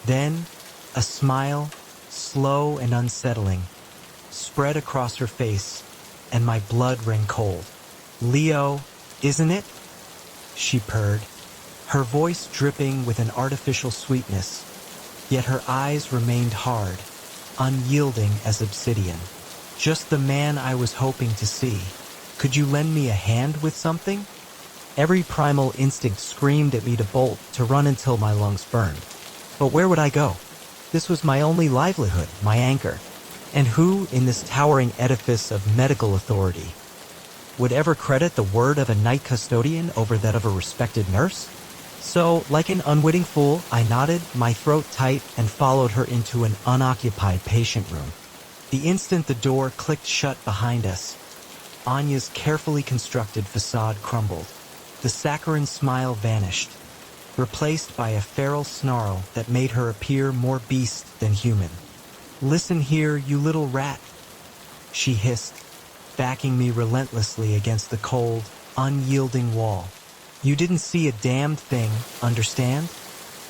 Then, a smile, slow and unsettling, spread across her face, and my blood ran cold. "Leo, isn't it?" she purred, her voice dripping with an artificial sweetness, yet her eyes remained hard, unyielding as obsidian. "Just the man I was hoping to see. Could you lend me a hand with something?" Every primal instinct screamed at me to bolt, to run until my lungs burned. But where would I go? This was my only livelihood, my anchor. And who, in this towering edifice of medical authority, would ever credit the word of a night custodian over that of a respected nurse? So, like an unwitting fool, I nodded, my throat tight, and followed her into an unoccupied patient room. The instant the door clicked shut behind us, Anya's carefully constructed facade crumbled. The saccharine smile vanished, replaced by a feral snarl that made her appear more beast than human. "Listen here, you little rat," she hissed, backing me relentlessly against the cold, unyielding wall. "You didn't see a damned thing, understand?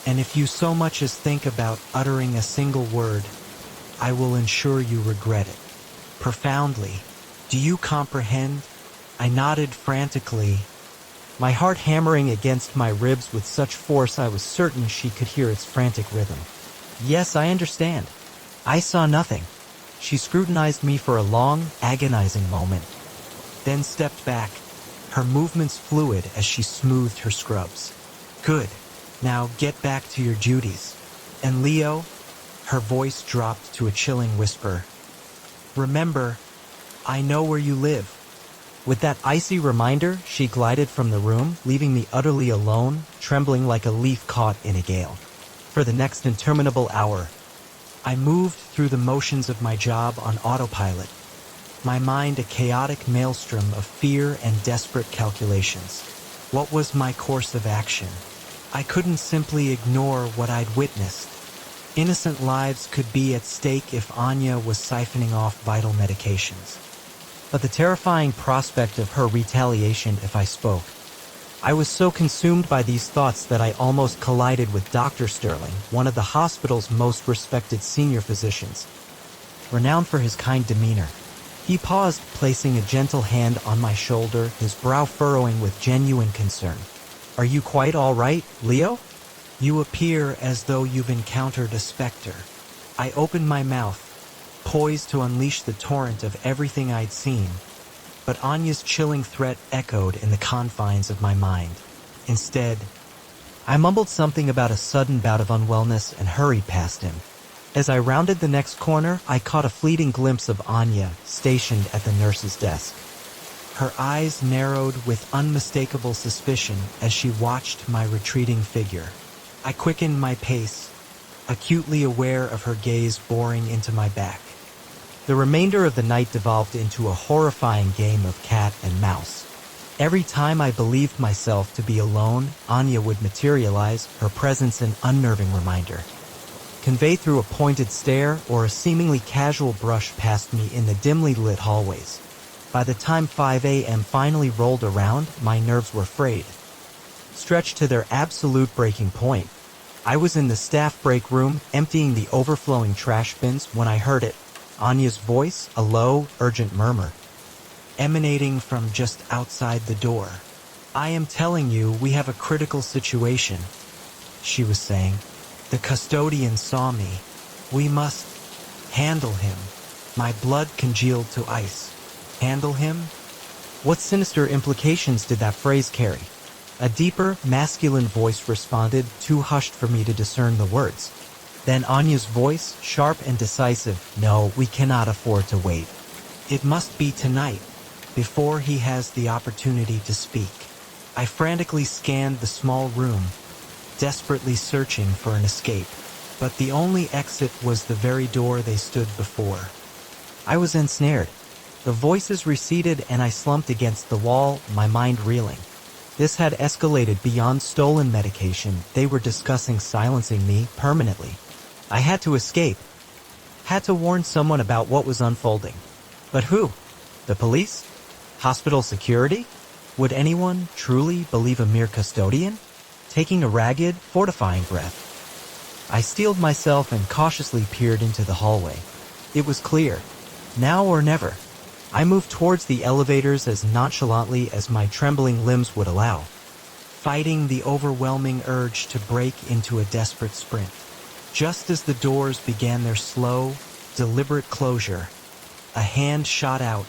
And if you so much as think about uttering a single word, I will ensure you regret it. Profoundly. Do you comprehend?" I nodded frantically, my heart hammering against my ribs with such force I was certain she could hear its frantic rhythm. "Yes, I understand. I saw nothing." She scrutinized me for a long, agonizing moment, then stepped back, her movements fluid as she smoothed her scrubs. "Good. Now get back to your duties. And Leo," her voice dropped to a chilling whisper, "remember, I know where you live." With that icy reminder, she glided from the room, leaving me utterly alone, trembling like a leaf caught in a gale. For the next interminable hour, I moved through the motions of my job on autopilot, my mind a chaotic maelstrom of fear and desperate calculations. What was my course of action? I couldn't simply ignore what I'd witnessed. Innocent lives could be at stake if Anya was siphoning off vital medications. But the terrifying prospect of her retaliation if I spoke. I was so consumed by these thoughts that I almost collided with Dr. Sterling, one of the hospital's most respected senior physicians. Renowned for his kind demeanor, he paused, placing a gentle hand on my shoulder, his brow furrowing with genuine concern. "Are you quite all right, Leo? You appear as though you've encountered a specter." I opened my mouth, poised to unleash the torrent of everything I'd seen, but Anya's chilling threat echoed in the confines of my mind. Instead, I mumbled something about a sudden bout of unwellness and hurried past him. As I rounded the next corner, I caught a fleeting glimpse of Anya, stationed at the nurse's desk. Her eyes narrowed with unmistakable suspicion as she watched my retreating figure. I quickened my pace, acutely aware of her gaze boring into my back. The remainder of the night devolved into a horrifying game of cat and mouse. Every time I believed myself to be alone, Anya would materialize, her presence an unnerving reminder. Conveyed through a pointed stare or a seemingly casual brush past me in the dimly lit hallways. By the time 5 a.m. finally rolled around, my nerves were frayed. Stretched to their absolute breaking point, I was in the staff break room, emptying the overflowing trash bins when I heard it. Anya's voice, a low, urgent murmur, emanating from just outside the door. "I am telling you, we have a critical situation," she was saying. "The custodian saw me. We must handle him." My blood congealed to ice. Handle him? What sinister implications did that phrase carry? A deeper, masculine voice responded, too hushed for me to discern the words. Then Anya's voice, sharp and decisive, "No, we cannot afford to wait. It must be tonight, before he has the opportunity to speak." I frantically scanned the small room, desperately searching for an escape. But the only exit was the very door they stood before. I was ensnared. The voices receded and I slumped against the wall, my mind reeling. This had escalated beyond stolen medication. They were discussing silencing me permanently. I had to escape. Had to warn someone about what was unfolding. But who? The police? Hospital security? Would anyone truly believe a mere custodian? Taking a ragged, fortifying breath, I steeled myself and cautiously peered into the hallway. It was clear. Now or never. I moved towards the elevators as nonchalantly as my trembling limbs would allow, fighting the overwhelming urge to break into a desperate sprint. Just as the doors began their slow, deliberate closure, a hand shot out,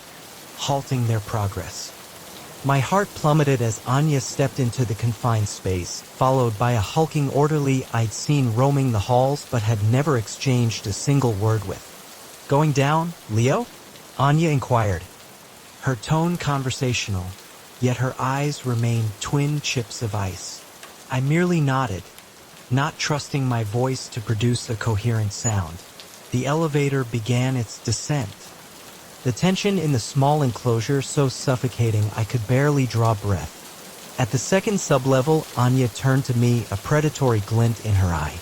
halting their progress. My heart plummeted as Anya stepped into the confined space, followed by a hulking orderly I'd seen roaming the halls but had never exchanged a single word with. "Going down, Leo?" Anya inquired, her tone conversational, yet her eyes remained twin chips of ice. I merely nodded, not trusting my voice to produce a coherent sound. The elevator began its descent. The tension in the small enclosure so suffocating I could barely draw breath. At the second sublevel, Anya turned to me, a predatory glint in her eye.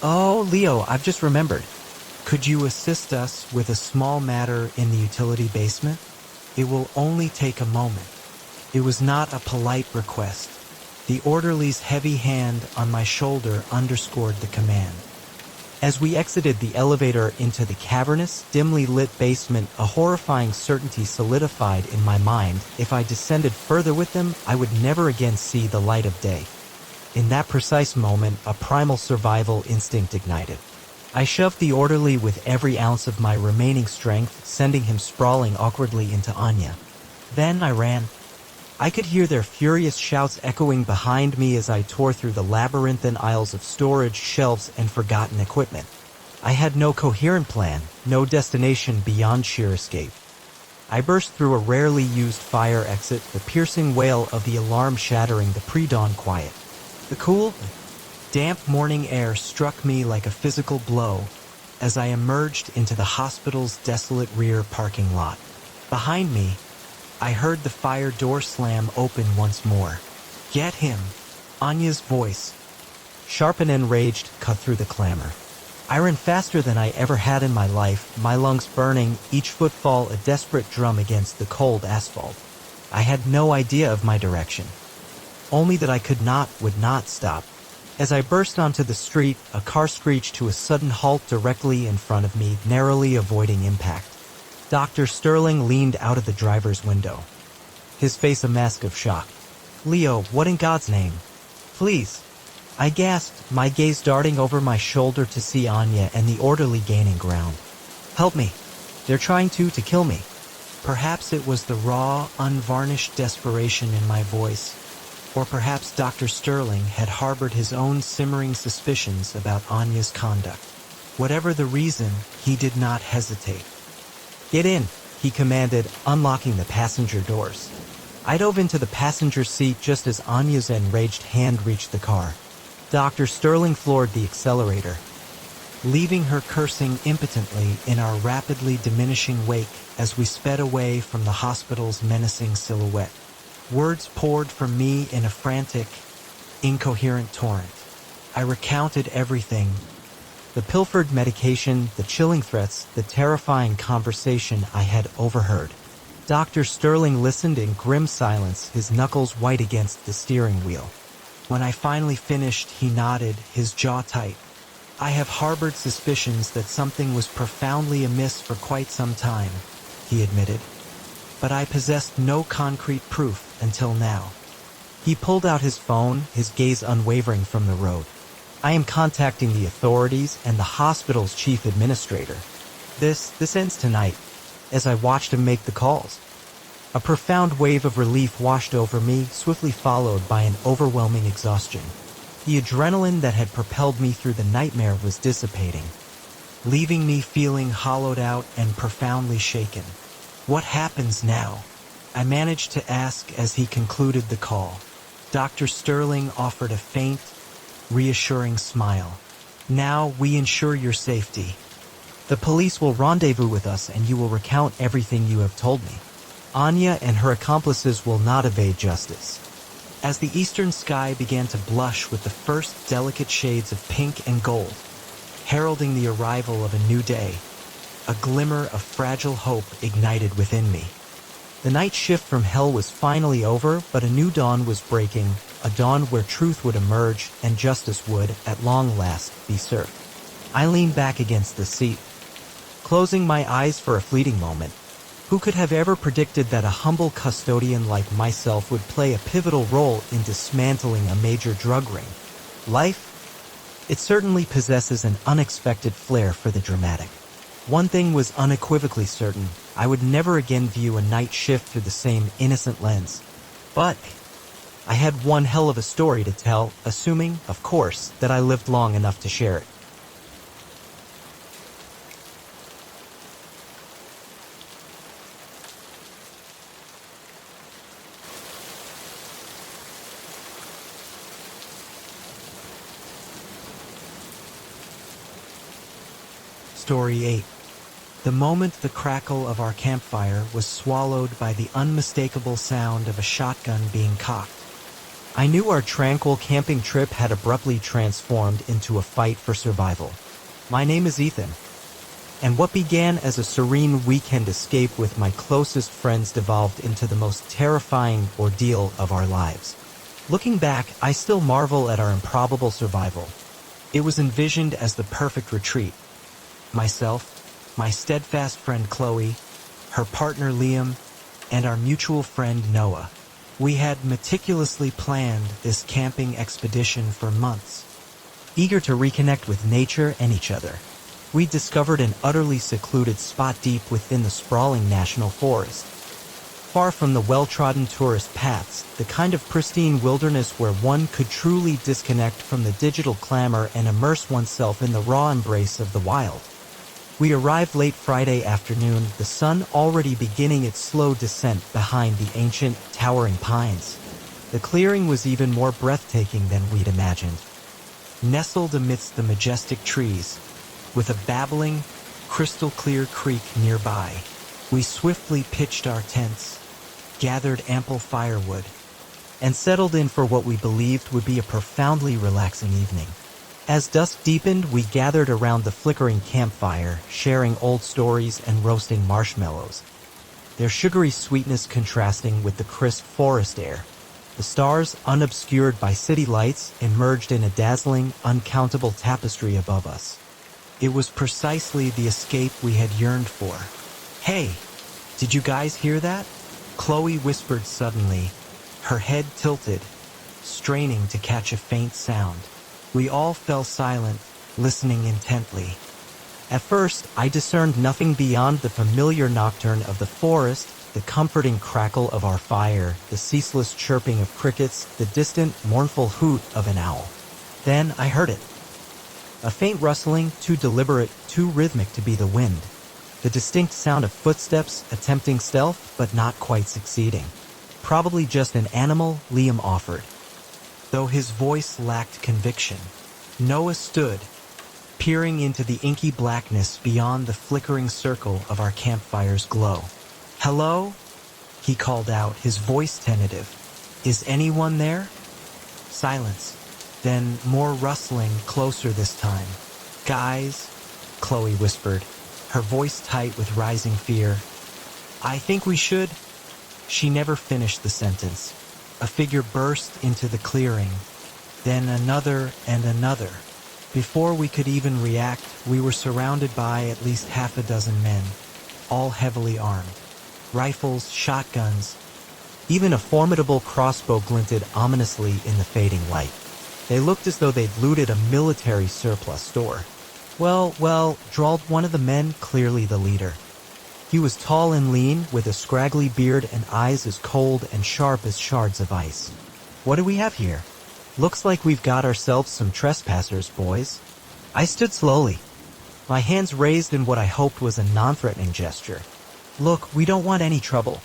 "Oh, Leo, I've just remembered. Could you assist us with a small matter in the utility basement? It will only take a moment." It was not a polite request. The orderly's heavy hand on my shoulder underscored the command. As we exited the elevator into the cavernous, dimly lit basement, a horrifying certainty solidified in my mind. If I descended further with them, I would never again see the light of day. In that precise moment, a primal survival instinct ignited. I shoved the orderly with every ounce of my remaining strength, sending him sprawling awkwardly into Anya. Then I ran. I could hear their furious shouts echoing behind me as I tore through the labyrinthine aisles of storage, shelves, and forgotten equipment. I had no coherent plan, no destination beyond sheer escape. I burst through a rarely used fire exit, the piercing wail of the alarm shattering the pre-dawn quiet. The cool, damp morning air struck me like a physical blow as I emerged into the hospital's desolate rear parking lot. Behind me, I heard the fire door slam open once more. Get him! Anya's voice, sharp and enraged, cut through the clamor. I ran faster than I ever had in my life, my lungs burning, each footfall a desperate drum against the cold asphalt. I had no idea of my direction, only that I would not stop. As I burst onto the street, a car screeched to a sudden halt directly in front of me, narrowly avoiding impact. Dr. Sterling leaned out of the driver's window, his face a mask of shock. "Leo, what in God's name?" "Please," I gasped, my gaze darting over my shoulder to see Anya and the orderly gaining ground. "Help me. They're trying to kill me." Perhaps it was the raw, unvarnished desperation in my voice, or perhaps Dr. Sterling had harbored his own simmering suspicions about Anya's conduct. Whatever the reason, he did not hesitate. "Get in," he commanded, unlocking the passenger doors. I dove into the passenger seat just as Anya's enraged hand reached the car. Dr. Sterling floored the accelerator, leaving her cursing impotently in our rapidly diminishing wake as we sped away from the hospital's menacing silhouette. Words poured from me in a frantic, incoherent torrent. I recounted everything: the pilfered medication, the chilling threats, the terrifying conversation I had overheard. Dr. Sterling listened in grim silence, his knuckles white against the steering wheel. When I finally finished, he nodded, his jaw tight. "I have harbored suspicions that something was profoundly amiss for quite some time," he admitted. "But I possessed no concrete proof until now." He pulled out his phone, his gaze unwavering from the road. "I am contacting the authorities and the hospital's chief administrator. This ends tonight." As I watched him make the calls, a profound wave of relief washed over me, swiftly followed by an overwhelming exhaustion. The adrenaline that had propelled me through the nightmare was dissipating, leaving me feeling hollowed out and profoundly shaken. "What happens now?" I managed to ask as he concluded the call. Dr. Sterling offered a faint, reassuring smile. "Now we ensure your safety. The police will rendezvous with us and you will recount everything you have told me. Anya and her accomplices will not evade justice." As the eastern sky began to blush with the first delicate shades of pink and gold, heralding the arrival of a new day, a glimmer of fragile hope ignited within me. The night shift from hell was finally over, but a new dawn was breaking, a dawn where truth would emerge and justice would, at long last, be served. I leaned back against the seat, closing my eyes for a fleeting moment. Who could have ever predicted that a humble custodian like myself would play a pivotal role in dismantling a major drug ring? Life? It certainly possesses an unexpected flair for the dramatic. One thing was unequivocally certain: I would never again view a night shift through the same innocent lens. But I had one hell of a story to tell, assuming, of course, that I lived long enough to share it. Story 8. The moment the crackle of our campfire was swallowed by the unmistakable sound of a shotgun being cocked, I knew our tranquil camping trip had abruptly transformed into a fight for survival. My name is Ethan, and what began as a serene weekend escape with my closest friends devolved into the most terrifying ordeal of our lives. Looking back, I still marvel at our improbable survival. It was envisioned as the perfect retreat. Myself, my steadfast friend Chloe, her partner Liam, and our mutual friend Noah. We had meticulously planned this camping expedition for months, eager to reconnect with nature and each other. We discovered an utterly secluded spot deep within the sprawling national forest, far from the well-trodden tourist paths, the kind of pristine wilderness where one could truly disconnect from the digital clamor and immerse oneself in the raw embrace of the wild. We arrived late Friday afternoon, the sun already beginning its slow descent behind the ancient, towering pines. The clearing was even more breathtaking than we'd imagined. Nestled amidst the majestic trees, with a babbling, crystal-clear creek nearby, we swiftly pitched our tents, gathered ample firewood, and settled in for what we believed would be a profoundly relaxing evening. As dusk deepened, we gathered around the flickering campfire, sharing old stories and roasting marshmallows, their sugary sweetness contrasting with the crisp forest air. The stars, unobscured by city lights, emerged in a dazzling, uncountable tapestry above us. It was precisely the escape we had yearned for. "Hey, did you guys hear that?" Chloe whispered suddenly, her head tilted, straining to catch a faint sound. We all fell silent, listening intently. At first, I discerned nothing beyond the familiar nocturne of the forest, the comforting crackle of our fire, the ceaseless chirping of crickets, the distant, mournful hoot of an owl. Then I heard it. A faint rustling, too deliberate, too rhythmic to be the wind. The distinct sound of footsteps, attempting stealth, but not quite succeeding. Probably just an animal, Liam offered, though his voice lacked conviction. Noah stood, peering into the inky blackness beyond the flickering circle of our campfire's glow. "Hello?" he called out, his voice tentative. "Is anyone there?" Silence. Then more rustling, closer this time. "Guys," Chloe whispered, her voice tight with rising fear. "I think we should—" She never finished the sentence. A figure burst into the clearing, then another and another. Before we could even react, we were surrounded by at least half a dozen men, all heavily armed. Rifles, shotguns, even a formidable crossbow glinted ominously in the fading light. They looked as though they'd looted a military surplus store. Well, drawled one of the men, clearly the leader. He was tall and lean, with a scraggly beard and eyes as cold and sharp as shards of ice. "What do we have here? Looks like we've got ourselves some trespassers, boys." I stood slowly, my hands raised in what I hoped was a non-threatening gesture. "Look, we don't want any trouble.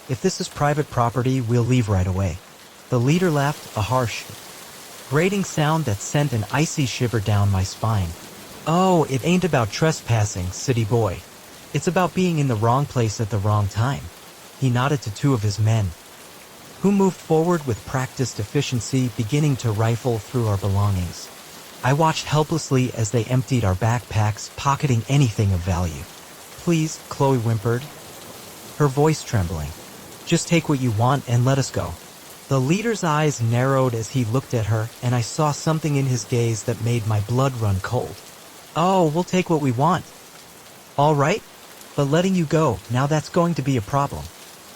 If this is private property, we'll leave right away." The leader laughed, a harsh, grating sound that sent an icy shiver down my spine. "Oh, it ain't about trespassing, city boy. It's about being in the wrong place at the wrong time." He nodded to two of his men, who moved forward with practiced efficiency, beginning to rifle through our belongings. I watched helplessly as they emptied our backpacks, pocketing anything of value. "Please," Chloe whimpered, her voice trembling. "Just take what you want and let us go." The leader's eyes narrowed as he looked at her, and I saw something in his gaze that made my blood run cold. "Oh, we'll take what we want." "All right, but letting you go, now that's going to be a problem."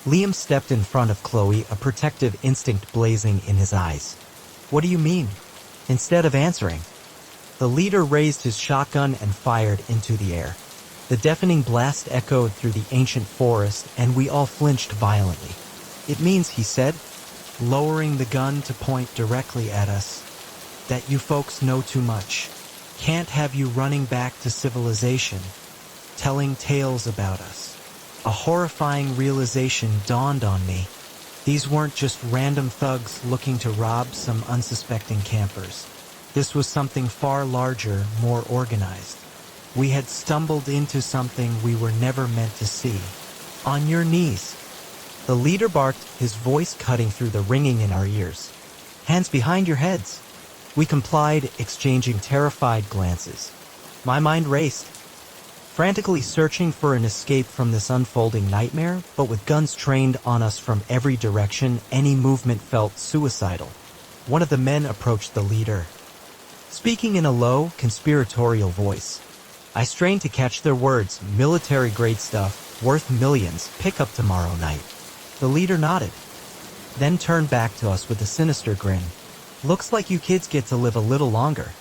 Liam stepped in front of Chloe, a protective instinct blazing in his eyes. "What do you mean?" Instead of answering, the leader raised his shotgun and fired into the air. The deafening blast echoed through the ancient forest, and we all flinched violently. "It means," he said, lowering the gun to point directly at us, "that you folks know too much. Can't have you running back to civilization, telling tales about us." A horrifying realization dawned on me. These weren't just random thugs looking to rob some unsuspecting campers. This was something far larger, more organized. We had stumbled into something we were never meant to see. "On your knees," the leader barked, his voice cutting through the ringing in our ears. "Hands behind your heads." We complied, exchanging terrified glances. My mind raced, frantically searching for an escape from this unfolding nightmare, but with guns trained on us from every direction, any movement felt suicidal. One of the men approached the leader, speaking in a low, conspiratorial voice. I strained to catch their words: "Military-grade stuff, worth millions, pick up tomorrow night." The leader nodded, then turned back to us with a sinister grin. "Looks like you kids get to live a little longer.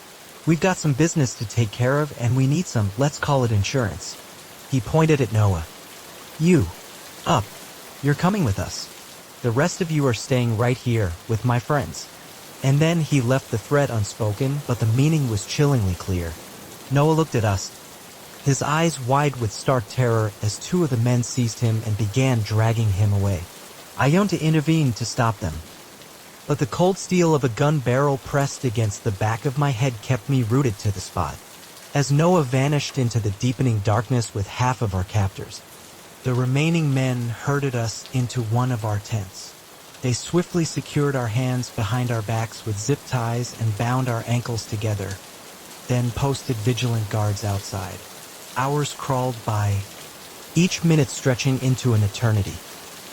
We've got some business to take care of, and we need some, let's call it insurance." He pointed at Noah. "You, up. You're coming with us. The rest of you are staying right here, with my friends." And then he left the threat unspoken, but the meaning was chillingly clear. Noah looked at us, his eyes wide with stark terror as two of the men seized him and began dragging him away. I yearned to intervene to stop them, but the cold steel of a gun barrel pressed against the back of my head kept me rooted to the spot. As Noah vanished into the deepening darkness with half of our captors, the remaining men herded us into one of our tents. They swiftly secured our hands behind our backs with zip ties and bound our ankles together, then posted vigilant guards outside. Hours crawled by, each minute stretching into an eternity.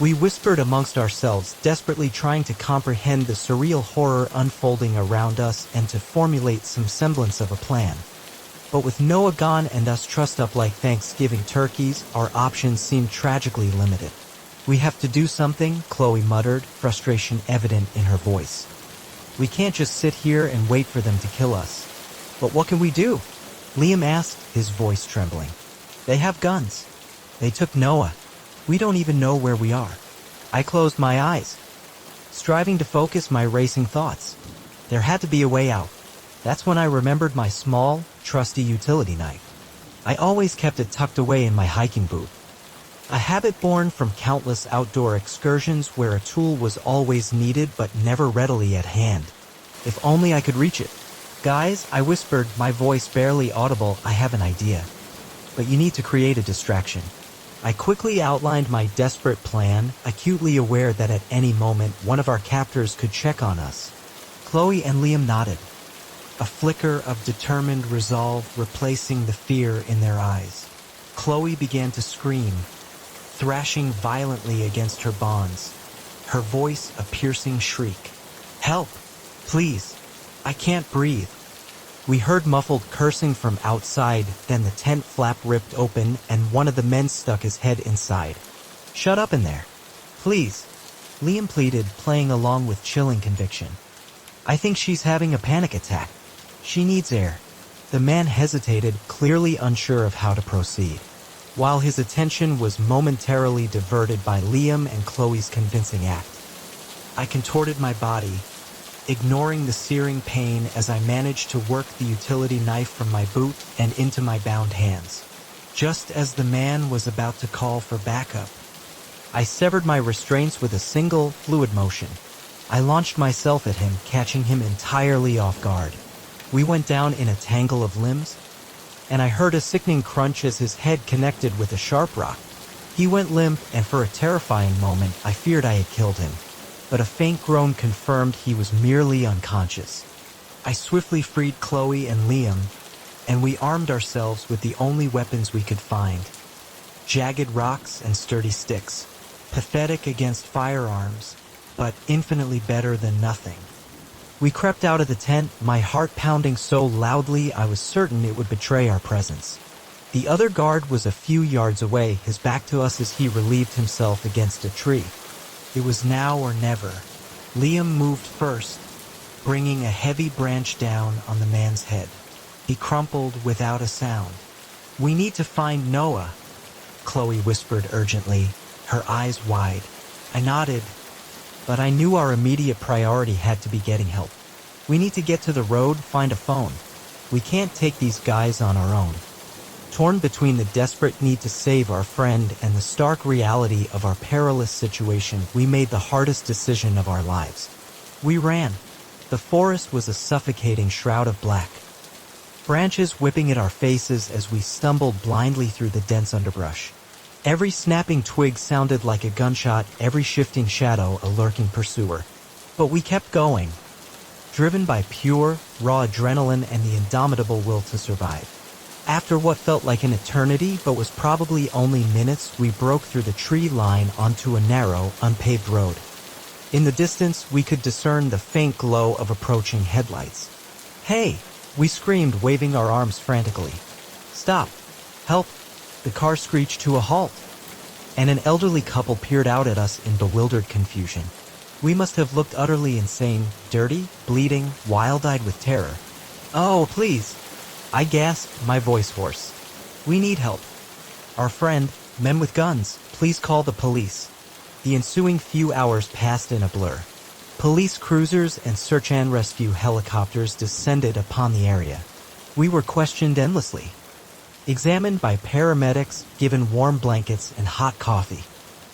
We whispered amongst ourselves, desperately trying to comprehend the surreal horror unfolding around us and to formulate some semblance of a plan. But with Noah gone and us trussed up like Thanksgiving turkeys, our options seemed tragically limited. "We have to do something," Chloe muttered, frustration evident in her voice. "We can't just sit here and wait for them to kill us." "But what can we do?" Liam asked, his voice trembling. "They have guns. They took Noah. We don't even know where we are." I closed my eyes, striving to focus my racing thoughts. There had to be a way out. That's when I remembered my small, trusty utility knife. I always kept it tucked away in my hiking boot. A habit born from countless outdoor excursions where a tool was always needed but never readily at hand. If only I could reach it. "Guys," I whispered, my voice barely audible, "I have an idea. But you need to create a distraction." I quickly outlined my desperate plan, acutely aware that at any moment one of our captors could check on us. Chloe and Liam nodded, a flicker of determined resolve replacing the fear in their eyes. Chloe began to scream, thrashing violently against her bonds, her voice a piercing shriek. "Help! Please! I can't breathe!" We heard muffled cursing from outside, then the tent flap ripped open and one of the men stuck his head inside. "Shut up in there! Please!" Liam pleaded, playing along with chilling conviction. "I think she's having a panic attack. She needs air." The man hesitated, clearly unsure of how to proceed. While his attention was momentarily diverted by Liam and Chloe's convincing act, I contorted my body, ignoring the searing pain as I managed to work the utility knife from my boot and into my bound hands. Just as the man was about to call for backup, I severed my restraints with a single, fluid motion. I launched myself at him, catching him entirely off guard. We went down in a tangle of limbs, and I heard a sickening crunch as his head connected with a sharp rock. He went limp, and for a terrifying moment, I feared I had killed him. But a faint groan confirmed he was merely unconscious. I swiftly freed Chloe and Liam, and we armed ourselves with the only weapons we could find: jagged rocks and sturdy sticks. Pathetic against firearms, but infinitely better than nothing. We crept out of the tent, my heart pounding so loudly I was certain it would betray our presence. The other guard was a few yards away, his back to us as he relieved himself against a tree. It was now or never. Liam moved first, bringing a heavy branch down on the man's head. He crumpled without a sound. "We need to find Noah," Chloe whispered urgently, her eyes wide. I nodded, but I knew our immediate priority had to be getting help. "We need to get to the road, find a phone. We can't take these guys on our own." Torn between the desperate need to save our friend and the stark reality of our perilous situation, we made the hardest decision of our lives. We ran. The forest was a suffocating shroud of black, branches whipping at our faces as we stumbled blindly through the dense underbrush. Every snapping twig sounded like a gunshot, every shifting shadow a lurking pursuer. But we kept going, driven by pure, raw adrenaline and the indomitable will to survive. After what felt like an eternity but was probably only minutes, we broke through the tree line onto a narrow, unpaved road. In the distance, we could discern the faint glow of approaching headlights. "Hey!" we screamed, waving our arms frantically. "Stop! Help!" The car screeched to a halt, and an elderly couple peered out at us in bewildered confusion. We must have looked utterly insane, dirty, bleeding, wild-eyed with terror. "Oh, please!" I gasped, my voice hoarse. "We need help. Our friend, men with guns, please call the police." The ensuing few hours passed in a blur. Police cruisers and search and rescue helicopters descended upon the area. We were questioned endlessly, examined by paramedics, given warm blankets and hot coffee.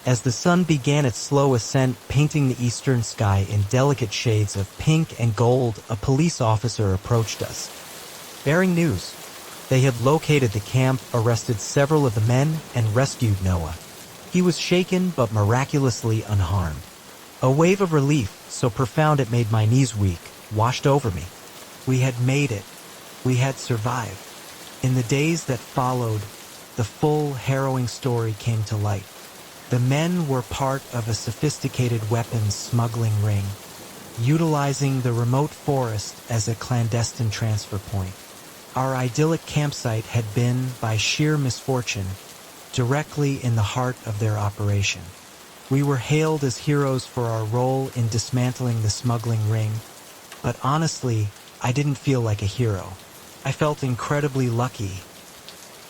As the sun began its slow ascent, painting the eastern sky in delicate shades of pink and gold, a police officer approached us, bearing news. They had located the camp, arrested several of the men, and rescued Noah. He was shaken but miraculously unharmed. A wave of relief, so profound it made my knees weak, washed over me. We had made it. We had survived. In the days that followed, the full, harrowing story came to light. The men were part of a sophisticated weapons smuggling ring, utilizing the remote forest as a clandestine transfer point. Our idyllic campsite had been, by sheer misfortune, directly in the heart of their operation. We were hailed as heroes for our role in dismantling the smuggling ring, but honestly, I didn't feel like a hero. I felt incredibly lucky.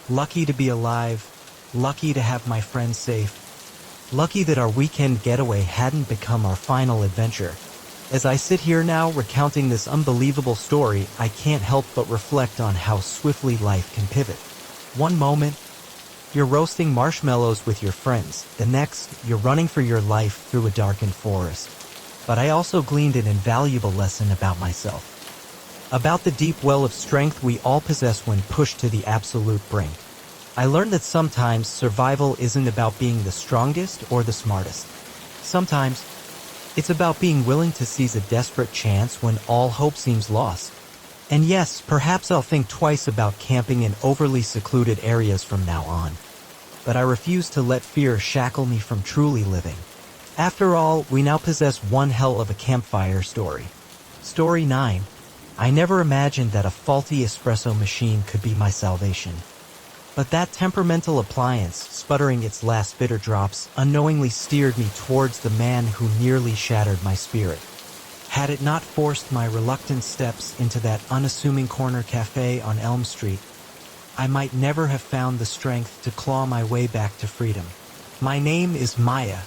Lucky to be alive, lucky to have my friends safe, lucky that our weekend getaway hadn't become our final adventure. As I sit here now recounting this unbelievable story, I can't help but reflect on how swiftly life can pivot. One moment, you're roasting marshmallows with your friends. The next, you're running for your life through a darkened forest. But I also gleaned an invaluable lesson about myself. About the deep well of strength we all possess when pushed to the absolute brink. I learned that sometimes survival isn't about being the strongest or the smartest. Sometimes, it's about being willing to seize a desperate chance when all hope seems lost. And yes, perhaps I'll think twice about camping in overly secluded areas from now on. But I refuse to let fear shackle me from truly living. After all, we now possess one hell of a campfire story. Story 9. I never imagined that a faulty espresso machine could be my salvation. But that temperamental appliance, sputtering its last bitter drops, unknowingly steered me towards the man who nearly shattered my spirit. Had it not forced my reluctant steps into that unassuming corner cafe on Elm Street, I might never have found the strength to claw my way back to freedom. My name is Maya,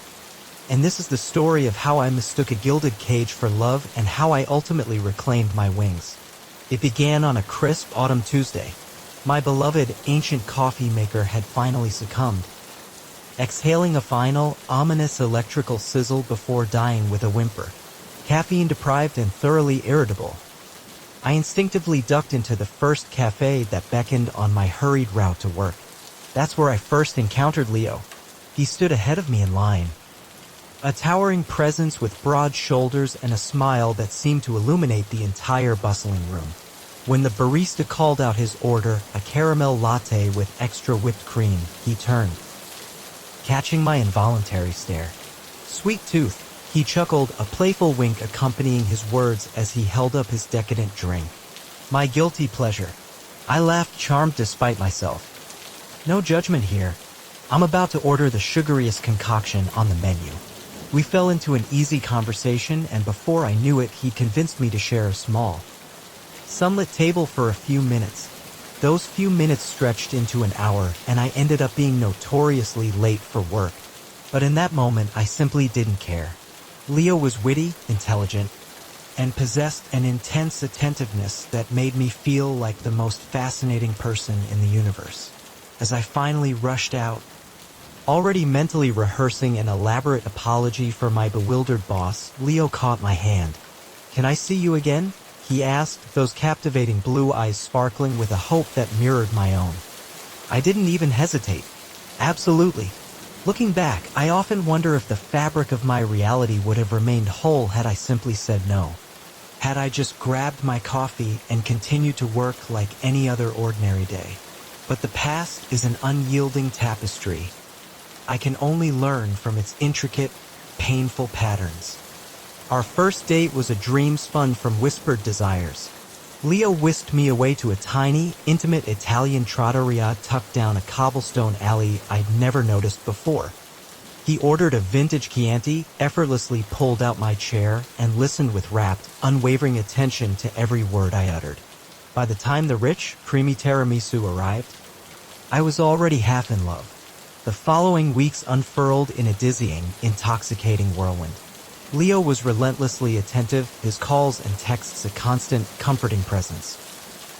and this is the story of how I mistook a gilded cage for love and how I ultimately reclaimed my wings. It began on a crisp autumn Tuesday. My beloved ancient coffee maker had finally succumbed, exhaling a final, ominous electrical sizzle before dying with a whimper. Caffeine-deprived and thoroughly irritable, I instinctively ducked into the first cafe that beckoned on my hurried route to work. That's where I first encountered Leo. He stood ahead of me in line, a towering presence with broad shoulders and a smile that seemed to illuminate the entire bustling room. When the barista called out his order, a caramel latte with extra whipped cream, he turned, catching my involuntary stare. Sweet tooth, he chuckled, a playful wink accompanying his words as he held up his decadent drink. My guilty pleasure. I laughed, charmed despite myself. No judgment here. I'm about to order the sugariest concoction on the menu. We fell into an easy conversation, and before I knew it, he convinced me to share a small, sunlit table for a few minutes. Those few minutes stretched into an hour, and I ended up being notoriously late for work. But in that moment, I simply didn't care. Leo was witty, intelligent, and possessed an intense attentiveness that made me feel like the most fascinating person in the universe. As I finally rushed out, already mentally rehearsing an elaborate apology for my bewildered boss, Leo caught my hand. "Can I see you again?" he asked, those captivating blue eyes sparkling with a hope that mirrored my own. I didn't even hesitate. Absolutely. Looking back, I often wonder if the fabric of my reality would have remained whole had I simply said no. Had I just grabbed my coffee and continued to work like any other ordinary day. But the past is an unyielding tapestry. I can only learn from its intricate, painful patterns. Our first date was a dream spun from whispered desires. Leo whisked me away to a tiny, intimate Italian trattoria tucked down a cobblestone alley I'd never noticed before. He ordered a vintage Chianti, effortlessly pulled out my chair, and listened with rapt, unwavering attention to every word I uttered. By the time the rich, creamy tiramisu arrived, I was already half in love. The following weeks unfurled in a dizzying, intoxicating whirlwind. Leo was relentlessly attentive, his calls and texts a constant, comforting presence.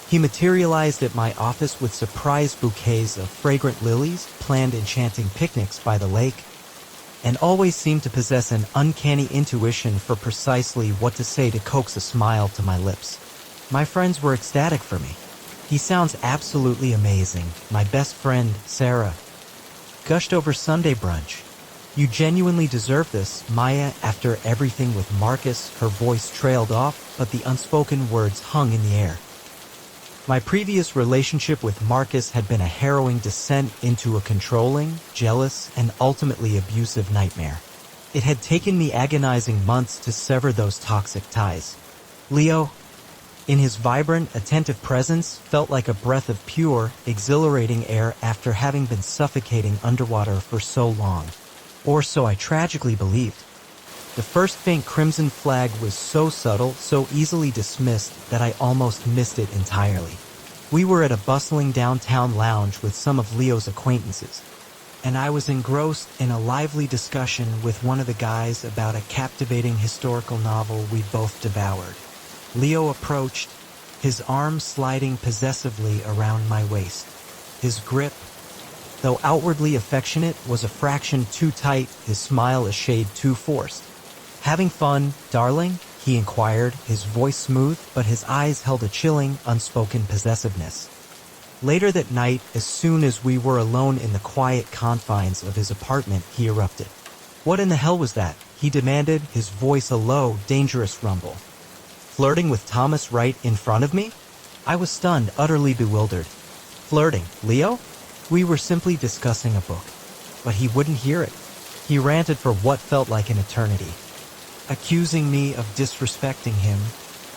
He materialized at my office with surprise bouquets of fragrant lilies, planned enchanting picnics by the lake, and always seemed to possess an uncanny intuition for precisely what to say to coax a smile to my lips. My friends were ecstatic for me. "He sounds absolutely amazing," my best friend, Sarah, gushed over Sunday brunch. You genuinely deserve this, Maya. After everything with Marcus, her voice trailed off, but the unspoken words hung in the air. My previous relationship with Marcus had been a harrowing descent into a controlling, jealous, and ultimately abusive nightmare. It had taken me agonizing months to sever those toxic ties. Leo, in his vibrant, attentive presence, felt like a breath of pure, exhilarating air after having been suffocating underwater for so long. Or so I tragically believed. The first faint crimson flag was so subtle, so easily dismissed, that I almost missed it entirely. We were at a bustling downtown lounge with some of Leo's acquaintances, and I was engrossed in a lively discussion with one of the guys about a captivating historical novel we both devoured. Leo approached, his arm sliding possessively around my waist. His grip, though outwardly affectionate, was a fraction too tight, his smile a shade too forced. "Having fun, darling?" he inquired, his voice smooth, but his eyes held a chilling, unspoken possessiveness. Later that night, as soon as we were alone in the quiet confines of his apartment, he erupted. "What in the hell was that?" he demanded, his voice a low, dangerous rumble. "Flirting with Thomas right in front of me?" I was stunned, utterly bewildered. "Flirting, Leo? We were simply discussing a book." But he wouldn't hear it. He ranted for what felt like an eternity, accusing me of disrespecting him,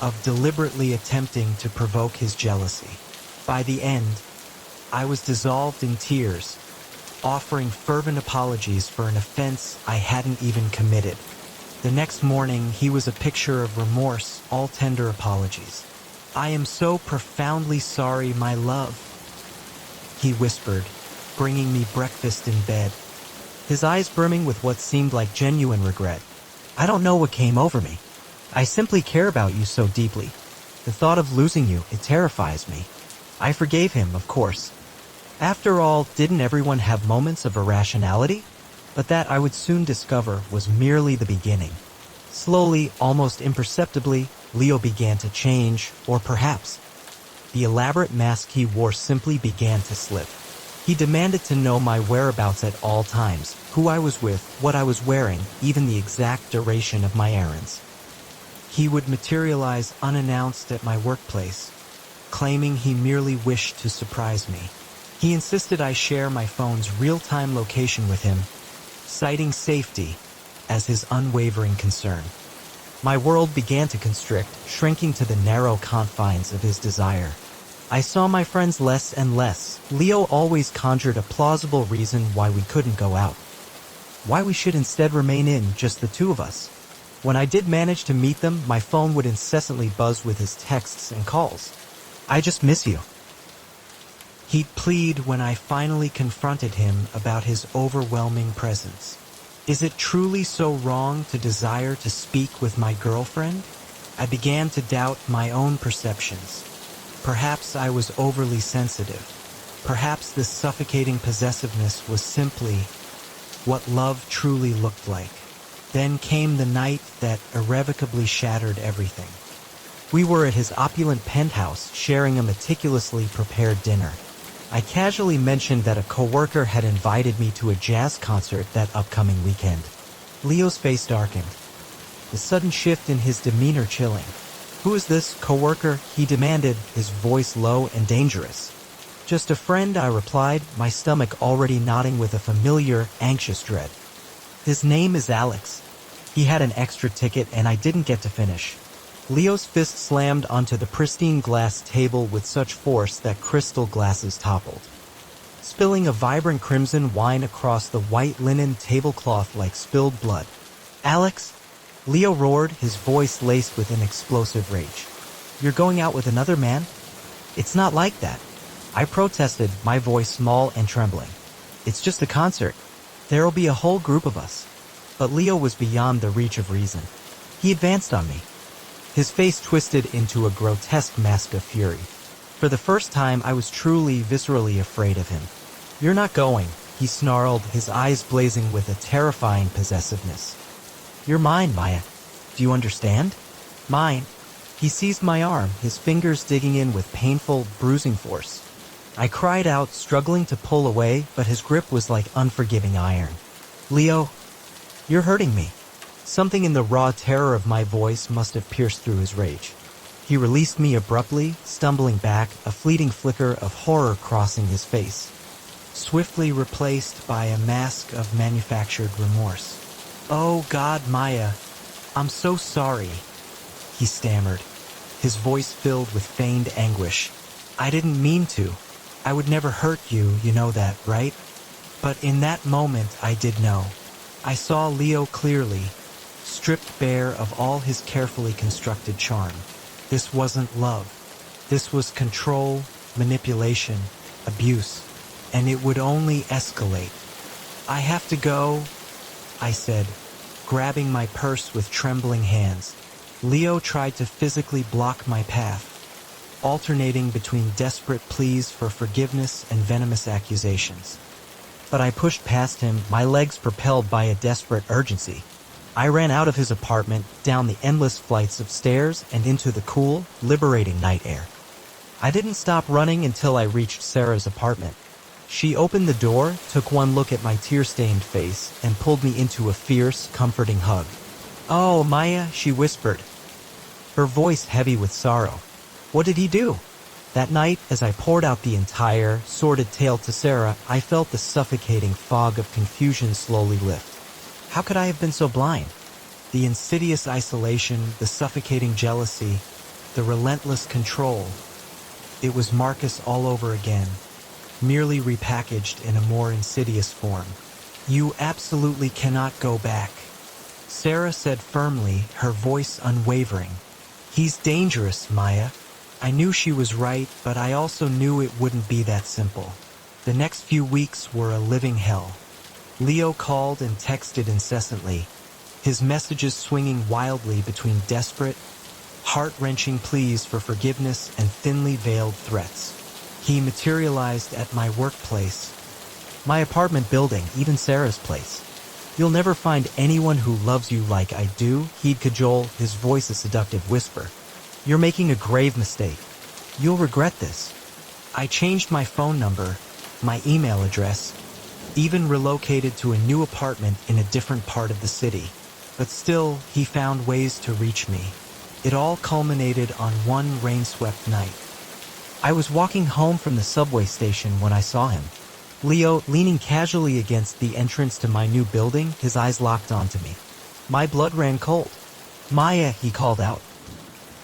of deliberately attempting to provoke his jealousy. By the end, I was dissolved in tears, offering fervent apologies for an offense I hadn't even committed. The next morning, he was a picture of remorse, all tender apologies. "I am so profoundly sorry, my love," he whispered, bringing me breakfast in bed, his eyes brimming with what seemed like genuine regret. "I don't know what came over me. I simply care about you so deeply. The thought of losing you, it terrifies me." I forgave him, of course. After all, didn't everyone have moments of irrationality? But that, I would soon discover, was merely the beginning. Slowly, almost imperceptibly, Leo began to change, or perhaps the elaborate mask he wore simply began to slip. He demanded to know my whereabouts at all times, who I was with, what I was wearing, even the exact duration of my errands. He would materialize unannounced at my workplace, claiming he merely wished to surprise me. He insisted I share my phone's real-time location with him, citing safety as his unwavering concern. My world began to constrict, shrinking to the narrow confines of his desire. I saw my friends less and less. Leo always conjured a plausible reason why we couldn't go out, why we should instead remain in, just the two of us. When I did manage to meet them, my phone would incessantly buzz with his texts and calls. "I just miss you," he'd plead when I finally confronted him about his overwhelming presence. "Is it truly so wrong to desire to speak with my girlfriend?" I began to doubt my own perceptions. Perhaps I was overly sensitive. Perhaps this suffocating possessiveness was simply what love truly looked like. Then came the night that irrevocably shattered everything. We were at his opulent penthouse, sharing a meticulously prepared dinner. I casually mentioned that a coworker had invited me to a jazz concert that upcoming weekend. Leo's face darkened, the sudden shift in his demeanor chilling. "Who is this coworker?" he demanded, his voice low and dangerous. "Just a friend," I replied, my stomach already knotting with a familiar, anxious dread. "His name is Alex. He had an extra ticket and I didn't get to finish." Leo's fist slammed onto the pristine glass table with such force that crystal glasses toppled, spilling a vibrant crimson wine across the white linen tablecloth like spilled blood. "Alex?" Leo roared, his voice laced with an explosive rage. "You're going out with another man? It's not like that." I protested, my voice small and trembling. "It's just a concert. There'll be a whole group of us." But Leo was beyond the reach of reason. He advanced on me, his face twisted into a grotesque mask of fury. For the first time, I was truly, viscerally afraid of him. "You're not going," he snarled, his eyes blazing with a terrifying possessiveness. "You're mine, Maya. Do you understand? Mine." He seized my arm, his fingers digging in with painful, bruising force. I cried out, struggling to pull away, but his grip was like unforgiving iron. "Leo, You're hurting me." Something in the raw terror of my voice must have pierced through his rage. He released me abruptly, stumbling back, a fleeting flicker of horror crossing his face, swiftly replaced by a mask of manufactured remorse. "Oh God, Maya, I'm so sorry," he stammered, his voice filled with feigned anguish. "I didn't mean to. I would never hurt you, you know that, right?" But in that moment I did know. I saw Leo clearly, stripped bare of all his carefully constructed charm. This wasn't love. This was control, manipulation, abuse, and it would only escalate. "I have to go," I said, grabbing my purse with trembling hands. Leo tried to physically block my path, alternating between desperate pleas for forgiveness and venomous accusations. But I pushed past him, my legs propelled by a desperate urgency. I ran out of his apartment, down the endless flights of stairs, and into the cool, liberating night air. I didn't stop running until I reached Sarah's apartment. She opened the door, took one look at my tear-stained face, and pulled me into a fierce, comforting hug. "Oh, Maya," she whispered, her voice heavy with sorrow. "What did he do?" That night, as I poured out the entire, sordid tale to Sarah, I felt the suffocating fog of confusion slowly lift. How could I have been so blind? The insidious isolation, the suffocating jealousy, the relentless control. It was Marcus all over again, merely repackaged in a more insidious form. "You absolutely cannot go back," Sarah said firmly, her voice unwavering. "He's dangerous, Maya." I knew she was right, but I also knew it wouldn't be that simple. The next few weeks were a living hell. Leo called and texted incessantly, his messages swinging wildly between desperate, heart-wrenching pleas for forgiveness and thinly veiled threats. He materialized at my workplace, my apartment building, even Sarah's place. "You'll never find anyone who loves you like I do," he'd cajole, his voice a seductive whisper. "You're making a grave mistake. You'll regret this." I changed my phone number, my email address, even relocated to a new apartment in a different part of the city. But still, he found ways to reach me. It all culminated on one rain-swept night. I was walking home from the subway station when I saw him. Leo, leaning casually against the entrance to my new building, his eyes locked onto me. My blood ran cold. "Maya," he called out,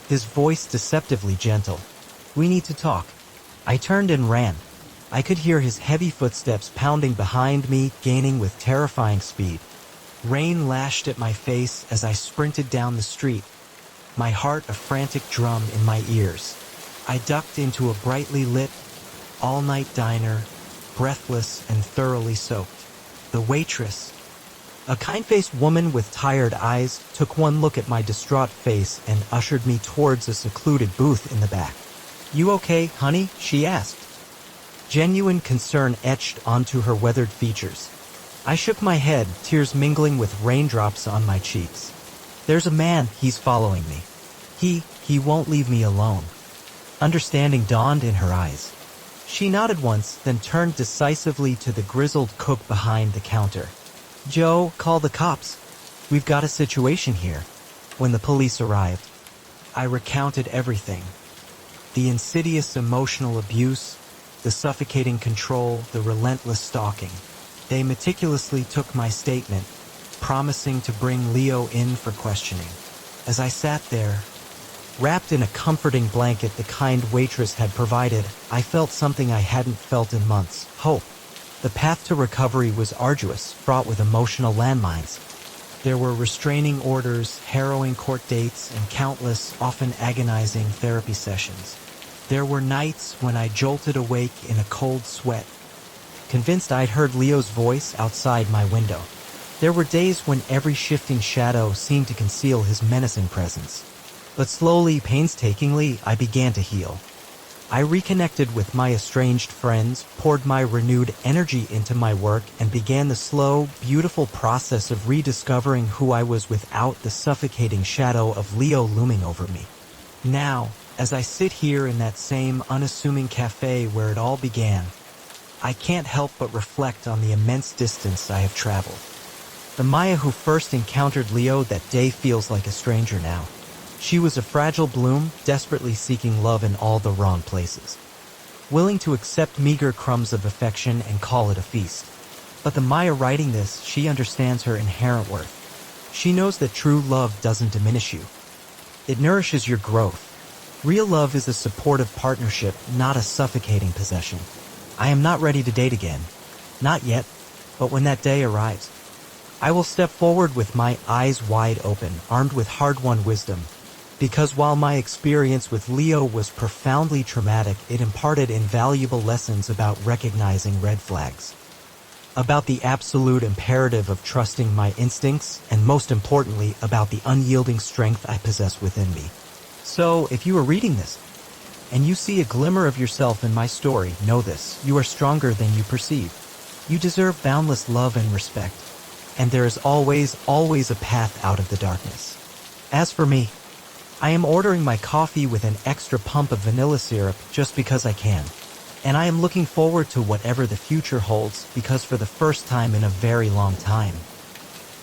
his voice deceptively gentle. "We need to talk." I turned and ran. I could hear his heavy footsteps pounding behind me, gaining with terrifying speed. Rain lashed at my face as I sprinted down the street, my heart a frantic drum in my ears. I ducked into a brightly lit, all-night diner, breathless and thoroughly soaked. The waitress, a kind-faced woman with tired eyes, took one look at my distraught face and ushered me towards a secluded booth in the back. "You okay, honey?" she asked, genuine concern etched onto her weathered features. I shook my head, tears mingling with raindrops on my cheeks. "There's a man, he's following me. He won't leave me alone." Understanding dawned in her eyes. She nodded once, then turned decisively to the grizzled cook behind the counter. "Joe, call the cops. We've got a situation here." When the police arrived, I recounted everything. The insidious emotional abuse, the suffocating control, the relentless stalking. They meticulously took my statement, promising to bring Leo in for questioning. As I sat there, wrapped in a comforting blanket the kind waitress had provided, I felt something I hadn't felt in months: hope. The path to recovery was arduous, fraught with emotional landmines. There were restraining orders, harrowing court dates, and countless, often agonizing therapy sessions. There were nights when I jolted awake in a cold sweat, convinced I'd heard Leo's voice outside my window. There were days when every shifting shadow seemed to conceal his menacing presence. But slowly, painstakingly, I began to heal. I reconnected with my estranged friends, poured my renewed energy into my work, and began the slow, beautiful process of rediscovering who I was without the suffocating shadow of Leo looming over me. Now, as I sit here in that same unassuming cafe where it all began, I can't help but reflect on the immense distance I have traveled. The Maya who first encountered Leo that day feels like a stranger now. She was a fragile bloom, desperately seeking love in all the wrong places, willing to accept meager crumbs of affection and call it a feast. But the Maya writing this, she understands her inherent worth. She knows that true love doesn't diminish you. It nourishes your growth. Real love is a supportive partnership, not a suffocating possession. I am not ready to date again. Not yet, but when that day arrives, I will step forward with my eyes wide open, armed with hard-won wisdom. Because while my experience with Leo was profoundly traumatic, it imparted invaluable lessons about recognizing red flags, about the absolute imperative of trusting my instincts, and most importantly, about the unyielding strength I possess within me. So, if you are reading this, and you see a glimmer of yourself in my story, know this: you are stronger than you perceive. You deserve boundless love and respect, and there is always a path out of the darkness. As for me, I am ordering my coffee with an extra pump of vanilla syrup just because I can. And I am looking forward to whatever the future holds, because for the first time in a very long time,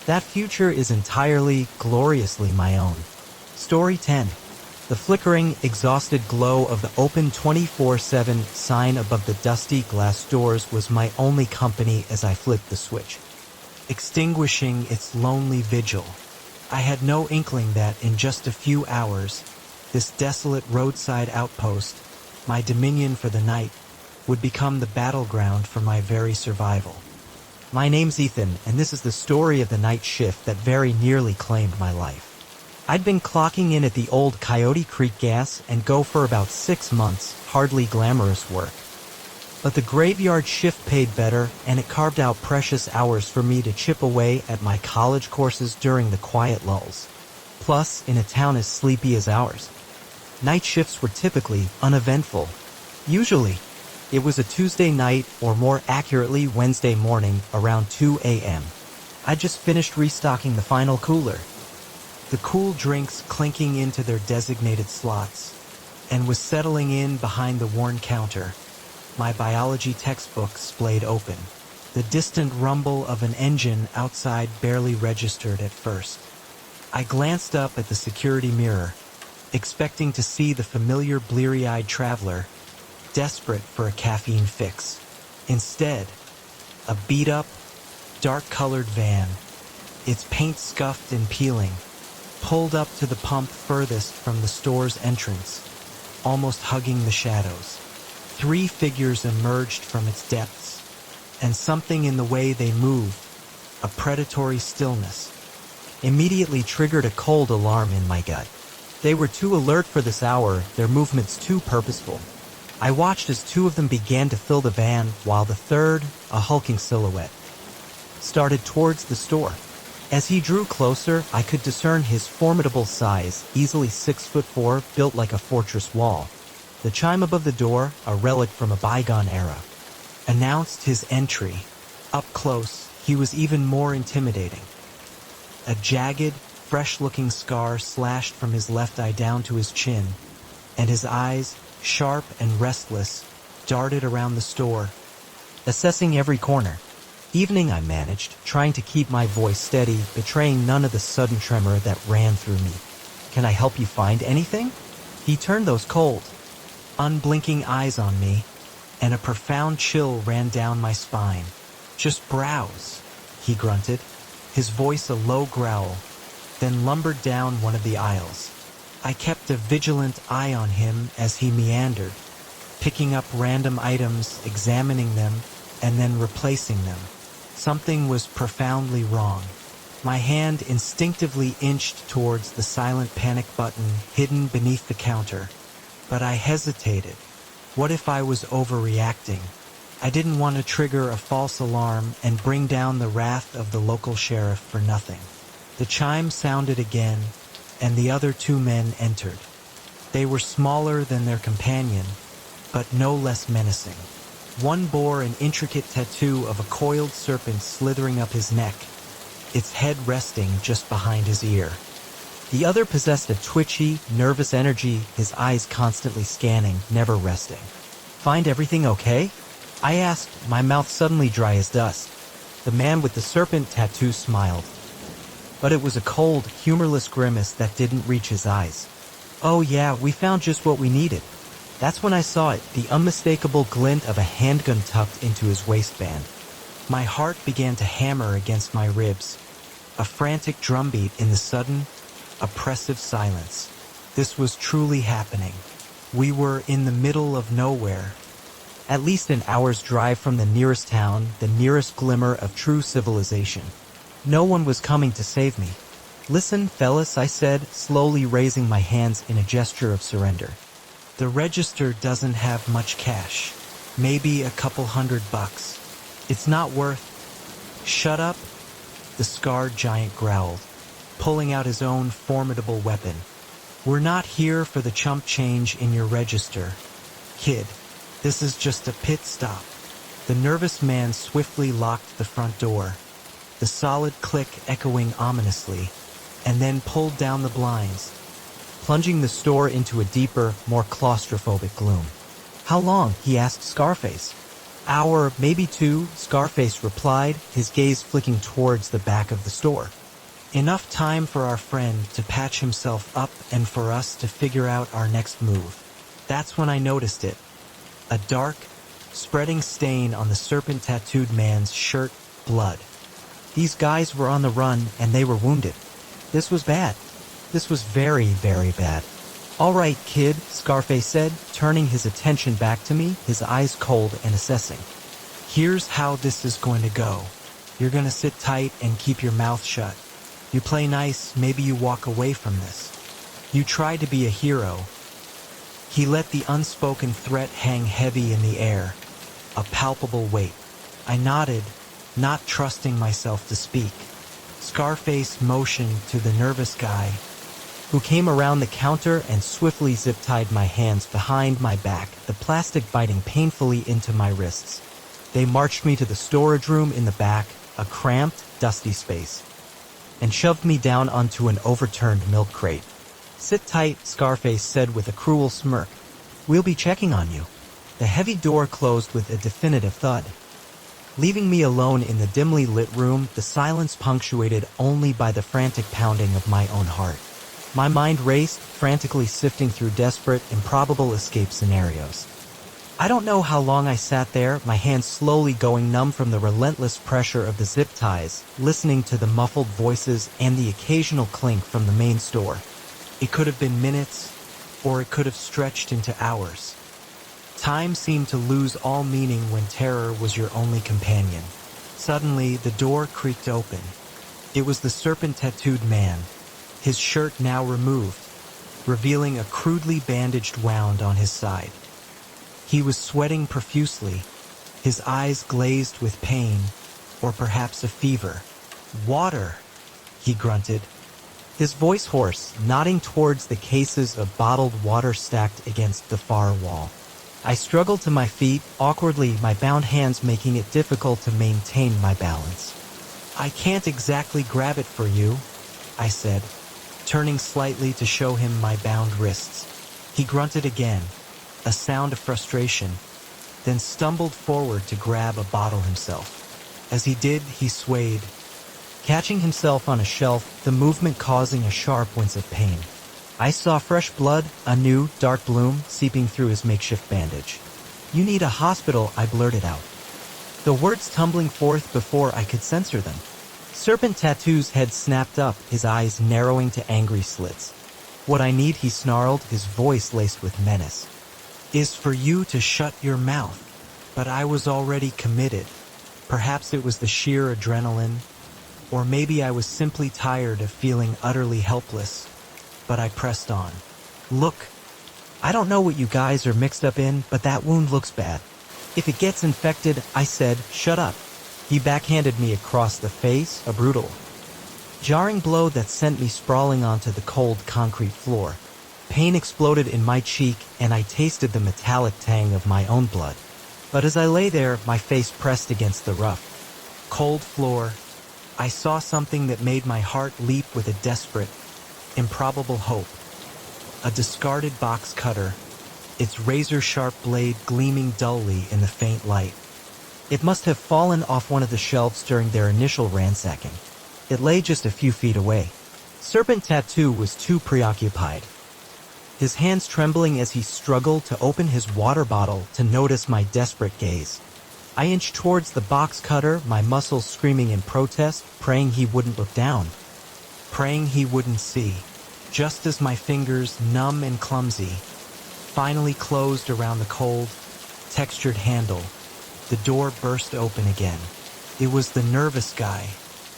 that future is entirely, gloriously my own. Story 10. The flickering, exhausted glow of the open 24/7 sign above the dusty glass doors was my only company as I flipped the switch, extinguishing its lonely vigil. I had no inkling that in just a few hours, this desolate roadside outpost, my dominion for the night, would become the battleground for my very survival. My name's Ethan, and this is the story of the night shift that very nearly claimed my life. I'd been clocking in at the old Coyote Creek Gas and Go for about 6 months, hardly glamorous work. But the graveyard shift paid better, and it carved out precious hours for me to chip away at my college courses during the quiet lulls. Plus, in a town as sleepy as ours, night shifts were typically uneventful. Usually, it was a Tuesday night, or more accurately Wednesday morning, around 2 a.m. I'd just finished restocking the final cooler, the cool drinks clinking into their designated slots, and was settling in behind the worn counter, my biology textbook splayed open. The distant rumble of an engine outside barely registered at first. I glanced up at the security mirror, expecting to see the familiar bleary-eyed traveler, desperate for a caffeine fix. Instead, a beat-up, dark-colored van, its paint scuffed and peeling, pulled up to the pump furthest from the store's entrance, almost hugging the shadows. 3 figures emerged from its depths, and something in the way they moved, a predatory stillness, immediately triggered a cold alarm in my gut. They were too alert for this hour, their movements too purposeful. I watched as 2 of them began to fill the van, while the third, a hulking silhouette, started towards the store. As he drew closer, I could discern his formidable size, easily 6'4", built like a fortress wall. The chime above the door, a relic from a bygone era, announced his entry. Up close, he was even more intimidating. A jagged, fresh-looking scar slashed from his left eye down to his chin, and his eyes, sharp and restless, darted around the store, assessing every corner. Evening, I managed, trying to keep my voice steady, betraying none of the sudden tremor that ran through me. "Can I help you find anything?" He turned those cold, unblinking eyes on me, and a profound chill ran down my spine. "Just browse," he grunted, his voice a low growl, then lumbered down one of the aisles. I kept a vigilant eye on him as he meandered, picking up random items, examining them, and then replacing them. Something was profoundly wrong. My hand instinctively inched towards the silent panic button hidden beneath the counter, but I hesitated. What if I was overreacting? I didn't want to trigger a false alarm and bring down the wrath of the local sheriff for nothing. The chime sounded again, and the other 2 men entered. They were smaller than their companion, but no less menacing. One bore an intricate tattoo of a coiled serpent slithering up his neck, its head resting just behind his ear. The other possessed a twitchy, nervous energy, his eyes constantly scanning, never resting. "Find everything okay?" I asked, my mouth suddenly dry as dust. The man with the serpent tattoo smiled. But it was a cold, humorless grimace that didn't reach his eyes. "Oh yeah, we found just what we needed." That's when I saw it, the unmistakable glint of a handgun tucked into his waistband. My heart began to hammer against my ribs, a frantic drumbeat in the sudden, oppressive silence. This was truly happening. We were in the middle of nowhere, at least an hour's drive from the nearest town, the nearest glimmer of true civilization. No one was coming to save me. "Listen, fellas," I said, slowly raising my hands in a gesture of surrender. "The register doesn't have much cash. Maybe a couple $100. It's not worth—" "Shut up," the scarred giant growled, pulling out his own formidable weapon. "We're not here for the chump change in your register, kid. This is just a pit stop." The nervous man swiftly locked the front door, the solid click echoing ominously, and then pulled down the blinds, plunging the store into a deeper, more claustrophobic gloom. "How long?" he asked Scarface. "Hour, maybe two," Scarface replied, his gaze flicking towards the back of the store. "Enough time for our friend to patch himself up and for us to figure out our next move." That's when I noticed it. A dark, spreading stain on the serpent-tattooed man's shirt, blood. These guys were on the run and they were wounded. This was bad. This was very, very bad. "All right, kid," Scarface said, turning his attention back to me, his eyes cold and assessing. "Here's how this is going to go. You're going to sit tight and keep your mouth shut. You play nice, maybe you walk away from this. You try to be a hero." He let the unspoken threat hang heavy in the air, a palpable weight. I nodded, not trusting myself to speak. Scarface motioned to the nervous guy, who came around the counter and swiftly zip-tied my hands behind my back, the plastic biting painfully into my wrists. They marched me to the storage room in the back, a cramped, dusty space, and shoved me down onto an overturned milk crate. "Sit tight," Scarface said with a cruel smirk. "We'll be checking on you." The heavy door closed with a definitive thud, leaving me alone in the dimly lit room, the silence punctuated only by the frantic pounding of my own heart. My mind raced, frantically sifting through desperate, improbable escape scenarios. I don't know how long I sat there, my hands slowly going numb from the relentless pressure of the zip ties, listening to the muffled voices and the occasional clink from the main store. It could have been minutes, or it could have stretched into hours. Time seemed to lose all meaning when terror was your only companion. Suddenly, the door creaked open. It was the serpent-tattooed man, his shirt now removed, revealing a crudely bandaged wound on his side. He was sweating profusely, his eyes glazed with pain, or perhaps a fever. "Water," he grunted, his voice hoarse, nodding towards the cases of bottled water stacked against the far wall. I struggled to my feet, awkwardly, my bound hands making it difficult to maintain my balance. "I can't exactly grab it for you," I said, turning slightly to show him my bound wrists. He grunted again, a sound of frustration, then stumbled forward to grab a bottle himself. As he did, he swayed, catching himself on a shelf, the movement causing a sharp wince of pain. I saw fresh blood, a new, dark bloom, seeping through his makeshift bandage. "You need a hospital," I blurted out, the words tumbling forth before I could censor them. Serpent Tattoo's head snapped up, his eyes narrowing to angry slits. "What I need," he snarled, his voice laced with menace, "is for you to shut your mouth." But I was already committed. Perhaps it was the sheer adrenaline, or maybe I was simply tired of feeling utterly helpless. But I pressed on. "Look, I don't know what you guys are mixed up in, but that wound looks bad. If it gets infected," I said, "shut up." He backhanded me across the face, a brutal, jarring blow that sent me sprawling onto the cold concrete floor. Pain exploded in my cheek, and I tasted the metallic tang of my own blood. But as I lay there, my face pressed against the rough, cold floor, I saw something that made my heart leap with a desperate, improbable hope. A discarded box cutter, its razor-sharp blade gleaming dully in the faint light. It must have fallen off one of the shelves during their initial ransacking. It lay just a few feet away. Serpent Tattoo was too preoccupied, his hands trembling as he struggled to open his water bottle to notice my desperate gaze. I inched towards the box cutter, my muscles screaming in protest, praying he wouldn't look down, praying he wouldn't see. Just as my fingers, numb and clumsy, finally closed around the cold, textured handle, the door burst open again. It was the nervous guy.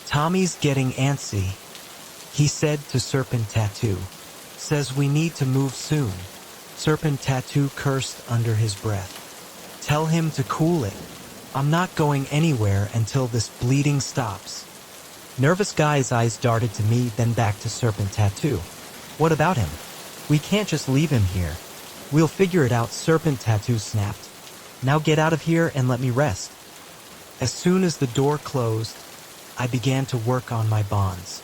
"Tommy's getting antsy," he said to Serpent Tattoo. "Says we need to move soon." Serpent Tattoo cursed under his breath. "Tell him to cool it. I'm not going anywhere until this bleeding stops." Nervous guy's eyes darted to me, then back to Serpent Tattoo. "What about him? We can't just leave him here. We'll figure it out," Serpent Tattoo snapped. "Now get out of here and let me rest." As soon as the door closed, I began to work on my bonds.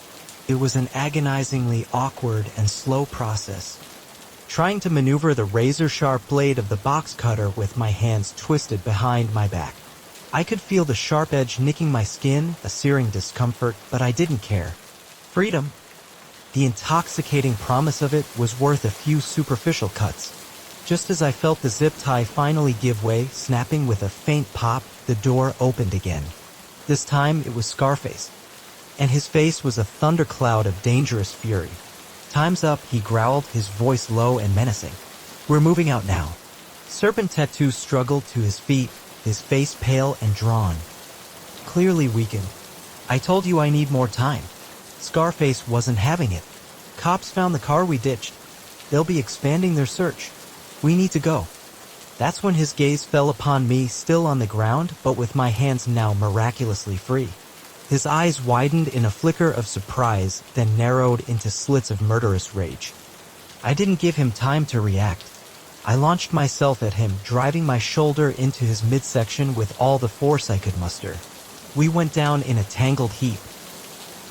It was an agonizingly awkward and slow process, trying to maneuver the razor-sharp blade of the box cutter with my hands twisted behind my back. I could feel the sharp edge nicking my skin, a searing discomfort, but I didn't care. Freedom. The intoxicating promise of it was worth a few superficial cuts. Just as I felt the zip tie finally give way, snapping with a faint pop, the door opened again. This time it was Scarface, and his face was a thundercloud of dangerous fury. "Time's up," he growled, his voice low and menacing. "We're moving out now." Serpent Tattoo struggled to his feet, his face pale and drawn, clearly weakened. "I told you I need more time." Scarface wasn't having it. "Cops found the car we ditched. They'll be expanding their search. We need to go." That's when his gaze fell upon me, still on the ground, but with my hands now miraculously free. His eyes widened in a flicker of surprise, then narrowed into slits of murderous rage. I didn't give him time to react. I launched myself at him, driving my shoulder into his midsection with all the force I could muster. We went down in a tangled heap,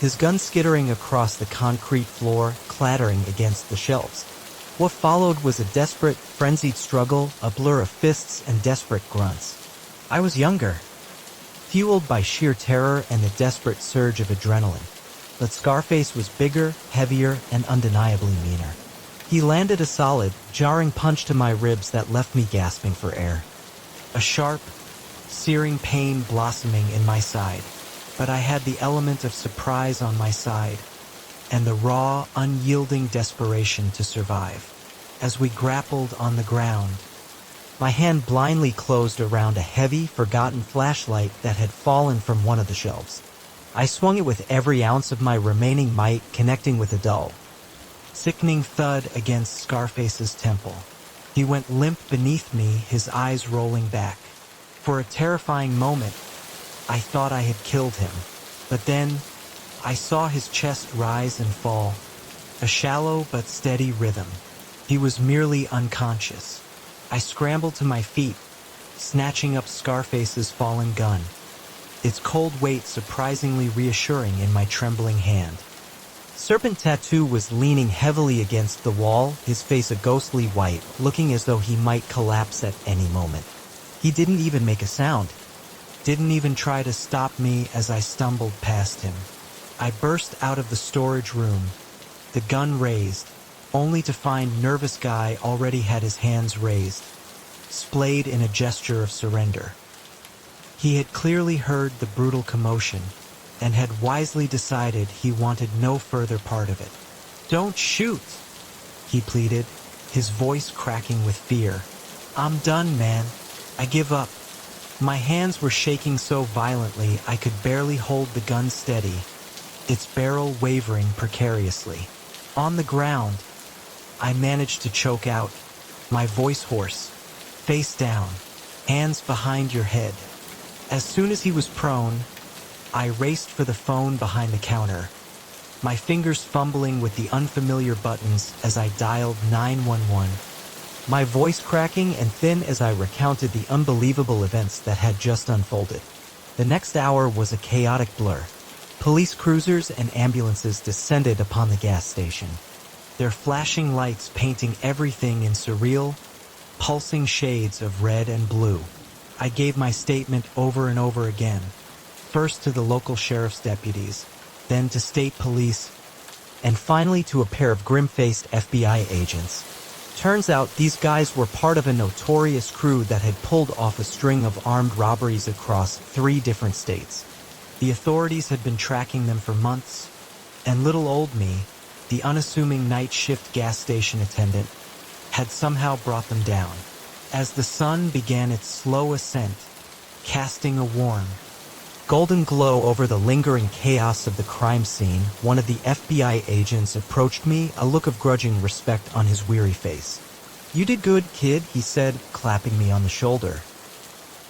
his gun skittering across the concrete floor, clattering against the shelves. What followed was a desperate, frenzied struggle, a blur of fists and desperate grunts. I was younger, fueled by sheer terror and the desperate surge of adrenaline. But Scarface was bigger, heavier, and undeniably meaner. He landed a solid, jarring punch to my ribs that left me gasping for air. A sharp, searing pain blossoming in my side. But I had the element of surprise on my side, and the raw, unyielding desperation to survive. As we grappled on the ground, my hand blindly closed around a heavy, forgotten flashlight that had fallen from one of the shelves. I swung it with every ounce of my remaining might, connecting with a dull, sickening thud against Scarface's temple. He went limp beneath me, his eyes rolling back. For a terrifying moment, I thought I had killed him. But then, I saw his chest rise and fall, a shallow but steady rhythm. He was merely unconscious. I scrambled to my feet, snatching up Scarface's fallen gun, its cold weight surprisingly reassuring in my trembling hand. Serpent Tattoo was leaning heavily against the wall, his face a ghostly white, looking as though he might collapse at any moment. He didn't even make a sound, didn't even try to stop me as I stumbled past him. I burst out of the storage room, the gun raised, only to find Nervous Guy already had his hands raised, splayed in a gesture of surrender. He had clearly heard the brutal commotion, and had wisely decided he wanted no further part of it. "Don't shoot," he pleaded, his voice cracking with fear. "I'm done, man. I give up." My hands were shaking so violently I could barely hold the gun steady, its barrel wavering precariously. On the ground, I managed to choke out, my voice hoarse, face down, hands behind your head. As soon as he was prone, I raced for the phone behind the counter, my fingers fumbling with the unfamiliar buttons as I dialed 911, my voice cracking and thin as I recounted the unbelievable events that had just unfolded. The next hour was a chaotic blur. Police cruisers and ambulances descended upon the gas station, their flashing lights painting everything in surreal, pulsing shades of red and blue. I gave my statement over and over again, first to the local sheriff's deputies, then to state police, and finally to a pair of grim-faced FBI agents. Turns out these guys were part of a notorious crew that had pulled off a string of armed robberies across 3 different states. The authorities had been tracking them for months, and little old me, the unassuming night shift gas station attendant, had somehow brought them down. As the sun began its slow ascent, casting a warm, golden glow over the lingering chaos of the crime scene, one of the FBI agents approached me, a look of grudging respect on his weary face. "You did good, kid," he said, clapping me on the shoulder.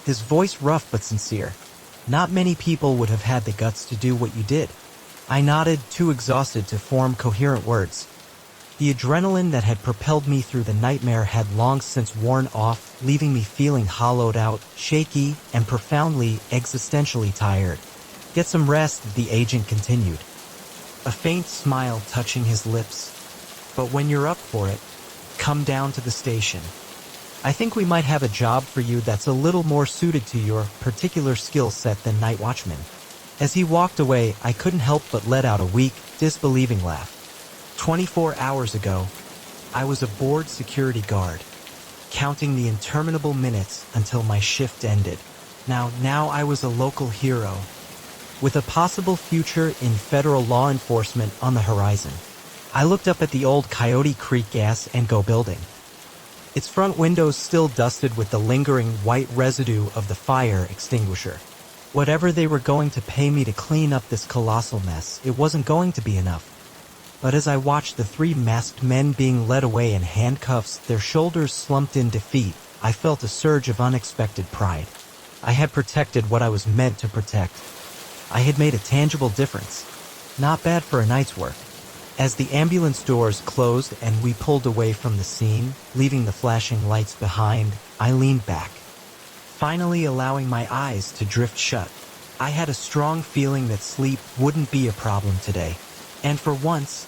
His voice rough but sincere. "Not many people would have had the guts to do what you did." I nodded, too exhausted to form coherent words. The adrenaline that had propelled me through the nightmare had long since worn off, leaving me feeling hollowed out, shaky, and profoundly existentially tired. "Get some rest," the agent continued, a faint smile touching his lips. "But when you're up for it, come down to the station. I think we might have a job for you that's a little more suited to your particular skill set than night watchman." As he walked away, I couldn't help but let out a weak, disbelieving laugh. 24 hours ago, I was a bored security guard, counting the interminable minutes until my shift ended. Now I was a local hero, with a possible future in federal law enforcement on the horizon. I looked up at the old Coyote Creek Gas and Go building, its front windows still dusted with the lingering white residue of the fire extinguisher. Whatever they were going to pay me to clean up this colossal mess, it wasn't going to be enough. But as I watched the 3 masked men being led away in handcuffs, their shoulders slumped in defeat, I felt a surge of unexpected pride. I had protected what I was meant to protect. I had made a tangible difference. Not bad for a night's work. As the ambulance doors closed and we pulled away from the scene, leaving the flashing lights behind, I leaned back, finally allowing my eyes to drift shut. I had a strong feeling that sleep wouldn't be a problem today. And for once,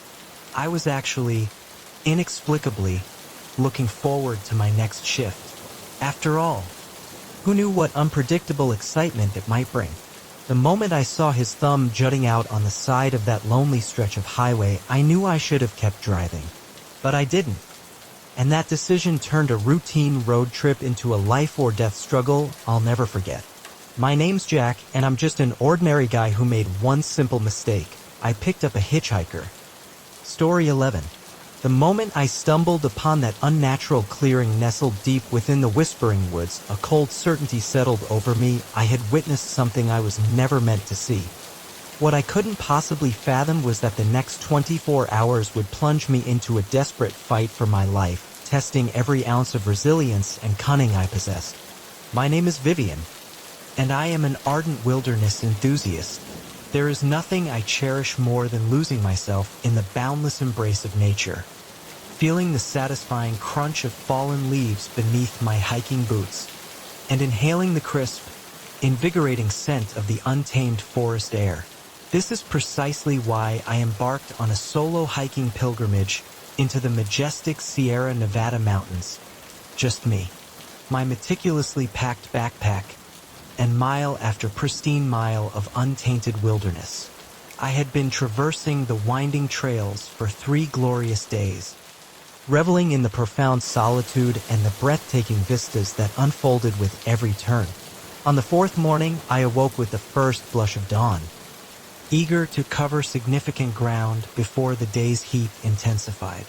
I was actually, inexplicably, looking forward to my next shift. After all, who knew what unpredictable excitement it might bring? The moment I saw his thumb jutting out on the side of that lonely stretch of highway, I knew I should have kept driving. But I didn't. And that decision turned a routine road trip into a life-or-death struggle I'll never forget. My name's Jack, and I'm just an ordinary guy who made one simple mistake. I picked up a hitchhiker. Story 11. The moment I stumbled upon that unnatural clearing nestled deep within the Whispering Woods, a cold certainty settled over me. I had witnessed something I was never meant to see. What I couldn't possibly fathom was that the next 24 hours would plunge me into a desperate fight for my life, testing every ounce of resilience and cunning I possessed. My name is Vivian, and I am an ardent wilderness enthusiast. There is nothing I cherish more than losing myself in the boundless embrace of nature, feeling the satisfying crunch of fallen leaves beneath my hiking boots, and inhaling the crisp, invigorating scent of the untamed forest air. This is precisely why I embarked on a solo hiking pilgrimage into the majestic Sierra Nevada mountains. Just me, my meticulously packed backpack, and mile after pristine mile of untainted wilderness. I had been traversing the winding trails for 3 glorious days, reveling in the profound solitude and the breathtaking vistas that unfolded with every turn. On the 4th morning, I awoke with the first blush of dawn, eager to cover significant ground before the day's heat intensified.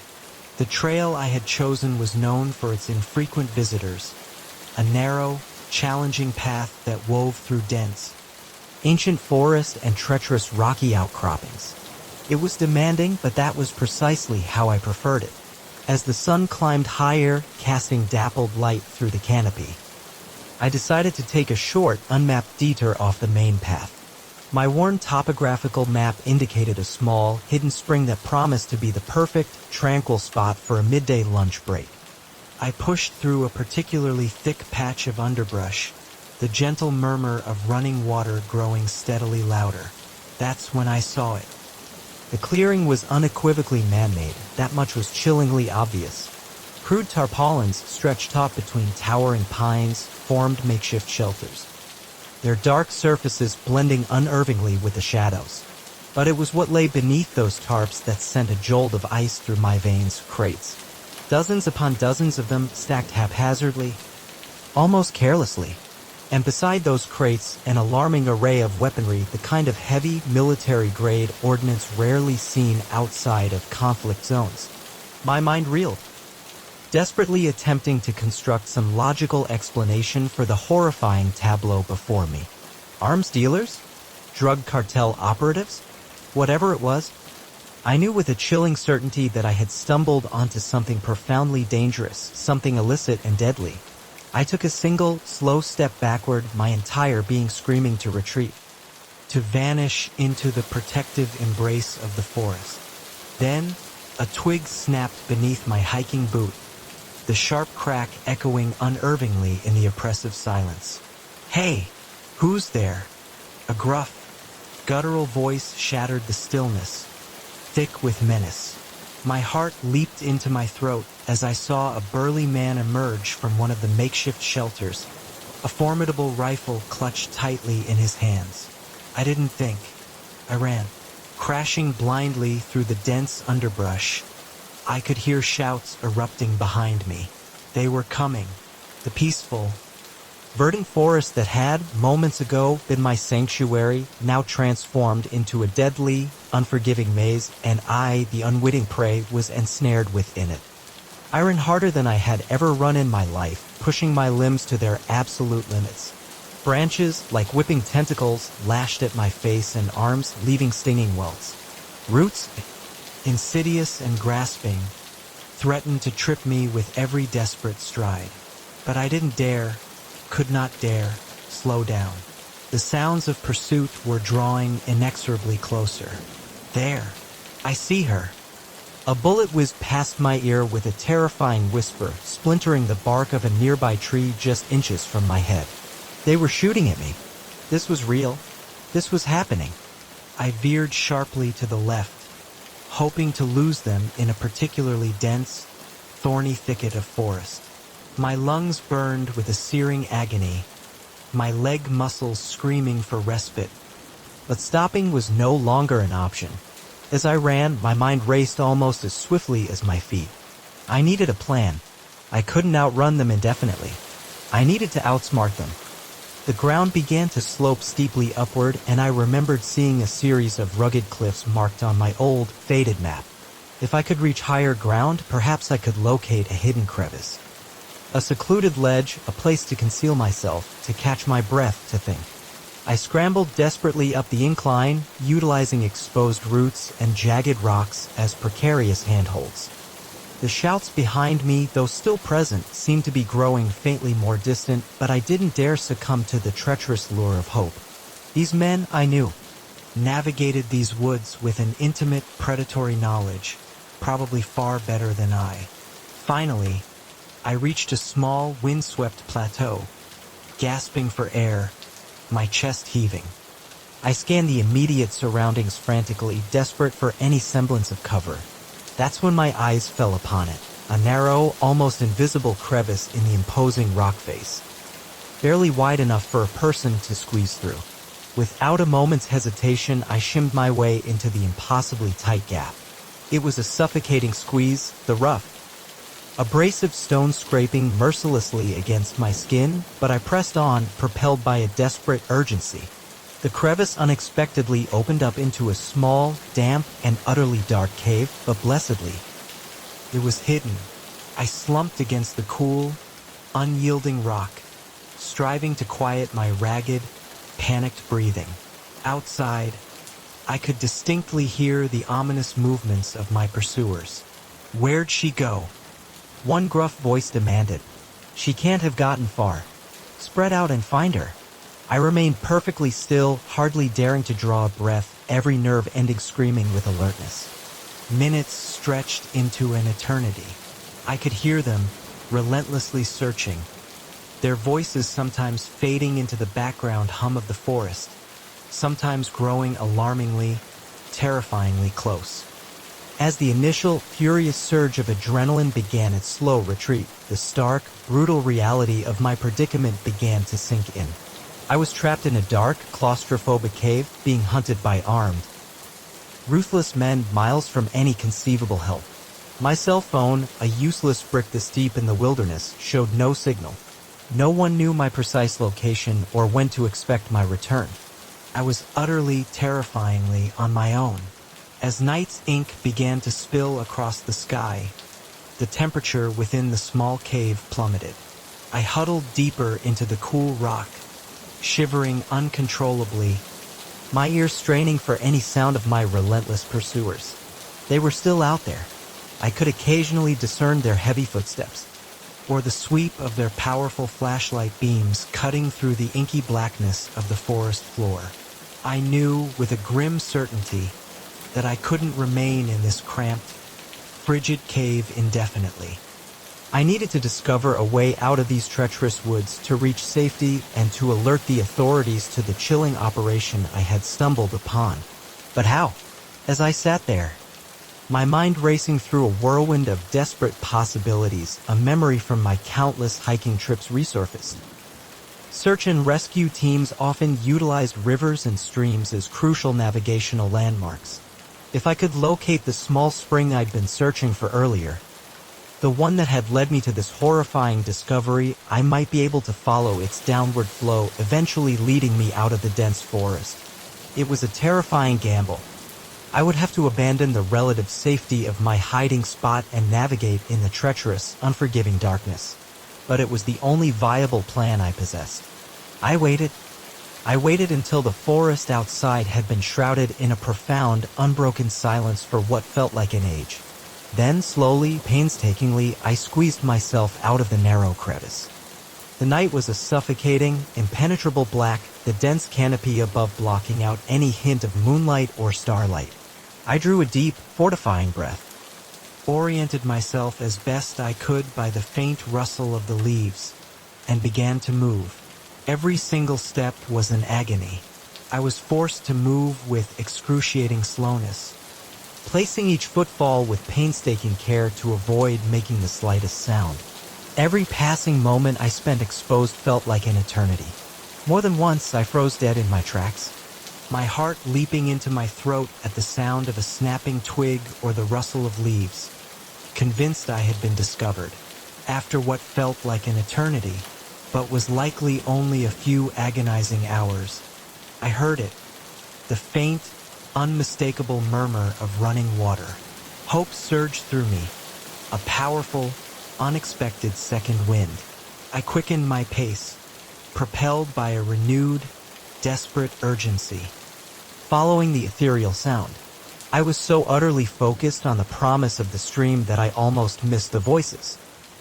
The trail I had chosen was known for its infrequent visitors, a narrow, challenging path that wove through dense, ancient forest and treacherous rocky outcroppings. It was demanding, but that was precisely how I preferred it. As the sun climbed higher, casting dappled light through the canopy, I decided to take a short, unmapped detour off the main path. My worn topographical map indicated a small, hidden spring that promised to be the perfect, tranquil spot for a midday lunch break. I pushed through a particularly thick patch of underbrush, the gentle murmur of running water growing steadily louder. That's when I saw it. The clearing was unequivocally man-made, that much was chillingly obvious. Crude tarpaulins stretched taut between towering pines formed makeshift shelters, their dark surfaces blending unnervingly with the shadows. But it was what lay beneath those tarps that sent a jolt of ice through my veins. Crates. Dozens upon dozens of them stacked haphazardly, almost carelessly. And beside those crates, an alarming array of weaponry, the kind of heavy, military-grade ordnance rarely seen outside of conflict zones. My mind reeled, desperately attempting to construct some logical explanation for the horrifying tableau before me. Arms dealers? Drug cartel operatives? Whatever it was, I knew with a chilling certainty that I had stumbled onto something profoundly dangerous, something illicit and deadly. I took a single, slow step backward, my entire being screaming to retreat, to vanish into the protective embrace of the forest. Then, a twig snapped beneath my hiking boot, the sharp crack echoing unnervingly in the oppressive silence. "Hey, who's there?" A gruff, guttural voice shattered the stillness, thick with menace. My heart leaped into my throat as I saw a burly man emerge from one of the makeshift shelters, a formidable rifle clutched tightly in his hands. I didn't think. I ran, crashing blindly through the dense underbrush. I could hear shouts erupting behind me. They were coming. The peaceful, verdant forest that had, moments ago, been my sanctuary, now transformed into a deadly, unforgiving maze, and I, the unwitting prey, was ensnared within it. I ran harder than I had ever run in my life, pushing my limbs to their absolute limits. Branches, like whipping tentacles, lashed at my face and arms, leaving stinging welts. Roots, insidious and grasping, threatened to trip me with every desperate stride. But I didn't dare, could not dare, slow down. The sounds of pursuit were drawing inexorably closer. There, I see her. A bullet whizzed past my ear with a terrifying whisper, splintering the bark of a nearby tree just inches from my head. They were shooting at me. This was real. This was happening. I veered sharply to the left, hoping to lose them in a particularly dense, thorny thicket of forest. My lungs burned with a searing agony, my leg muscles screaming for respite. But stopping was no longer an option. As I ran, my mind raced almost as swiftly as my feet. I needed a plan. I couldn't outrun them indefinitely. I needed to outsmart them. The ground began to slope steeply upward, and I remembered seeing a series of rugged cliffs marked on my old, faded map. If I could reach higher ground, perhaps I could locate a hidden crevice. A secluded ledge, a place to conceal myself, to catch my breath, to think. I scrambled desperately up the incline, utilizing exposed roots and jagged rocks as precarious handholds. The shouts behind me, though still present, seemed to be growing faintly more distant, but I didn't dare succumb to the treacherous lure of hope. These men, I knew, navigated these woods with an intimate, predatory knowledge, probably far better than I. Finally, I reached a small, windswept plateau, gasping for air, my chest heaving. I scanned the immediate surroundings frantically, desperate for any semblance of cover. That's when my eyes fell upon it, a narrow, almost invisible crevice in the imposing rock face, barely wide enough for a person to squeeze through. Without a moment's hesitation, I shimmed my way into the impossibly tight gap. It was a suffocating squeeze, the rough, abrasive stone scraping mercilessly against my skin, but I pressed on, propelled by a desperate urgency. The crevice unexpectedly opened up into a small, damp, and utterly dark cave, but blessedly, it was hidden. I slumped against the cool, unyielding rock, striving to quiet my ragged, panicked breathing. Outside, I could distinctly hear the ominous movements of my pursuers. Where'd she go? One gruff voice demanded. She can't have gotten far. Spread out and find her. I remained perfectly still, hardly daring to draw a breath, every nerve ending screaming with alertness. Minutes stretched into an eternity. I could hear them, relentlessly searching, their voices sometimes fading into the background hum of the forest, sometimes growing alarmingly, terrifyingly close. As the initial, furious surge of adrenaline began its slow retreat, the stark, brutal reality of my predicament began to sink in. I was trapped in a dark, claustrophobic cave, being hunted by armed, ruthless men miles from any conceivable help. My cell phone, a useless brick this deep in the wilderness, showed no signal. No one knew my precise location or when to expect my return. I was utterly, terrifyingly on my own. As night's ink began to spill across the sky, the temperature within the small cave plummeted. I huddled deeper into the cool rock, shivering uncontrollably, my ears straining for any sound of my relentless pursuers. They were still out there. I could occasionally discern their heavy footsteps, or the sweep of their powerful flashlight beams cutting through the inky blackness of the forest floor. I knew with a grim certainty that I couldn't remain in this cramped, frigid cave indefinitely. I needed to discover a way out of these treacherous woods to reach safety and to alert the authorities to the chilling operation I had stumbled upon. But how? As I sat there, my mind racing through a whirlwind of desperate possibilities, a memory from my countless hiking trips resurfaced. Search and rescue teams often utilized rivers and streams as crucial navigational landmarks. If I could locate the small spring I'd been searching for earlier, the one that had led me to this horrifying discovery, I might be able to follow its downward flow, eventually leading me out of the dense forest. It was a terrifying gamble. I would have to abandon the relative safety of my hiding spot and navigate in the treacherous, unforgiving darkness. But it was the only viable plan I possessed. I waited. I waited until the forest outside had been shrouded in a profound, unbroken silence for what felt like an age. Then, slowly, painstakingly, I squeezed myself out of the narrow crevice. The night was a suffocating, impenetrable black, the dense canopy above blocking out any hint of moonlight or starlight. I drew a deep, fortifying breath, oriented myself as best I could by the faint rustle of the leaves, and began to move. Every single step was an agony. I was forced to move with excruciating slowness, placing each footfall with painstaking care to avoid making the slightest sound. Every passing moment I spent exposed felt like an eternity. More than once I froze dead in my tracks, my heart leaping into my throat at the sound of a snapping twig or the rustle of leaves, convinced I had been discovered. After what felt like an eternity, but was likely only a few agonizing hours, I heard it, the faint, unmistakable murmur of running water. Hope surged through me, a powerful, unexpected second wind. I quickened my pace, propelled by a renewed, desperate urgency. Following the ethereal sound, I was so utterly focused on the promise of the stream that I almost missed the voices.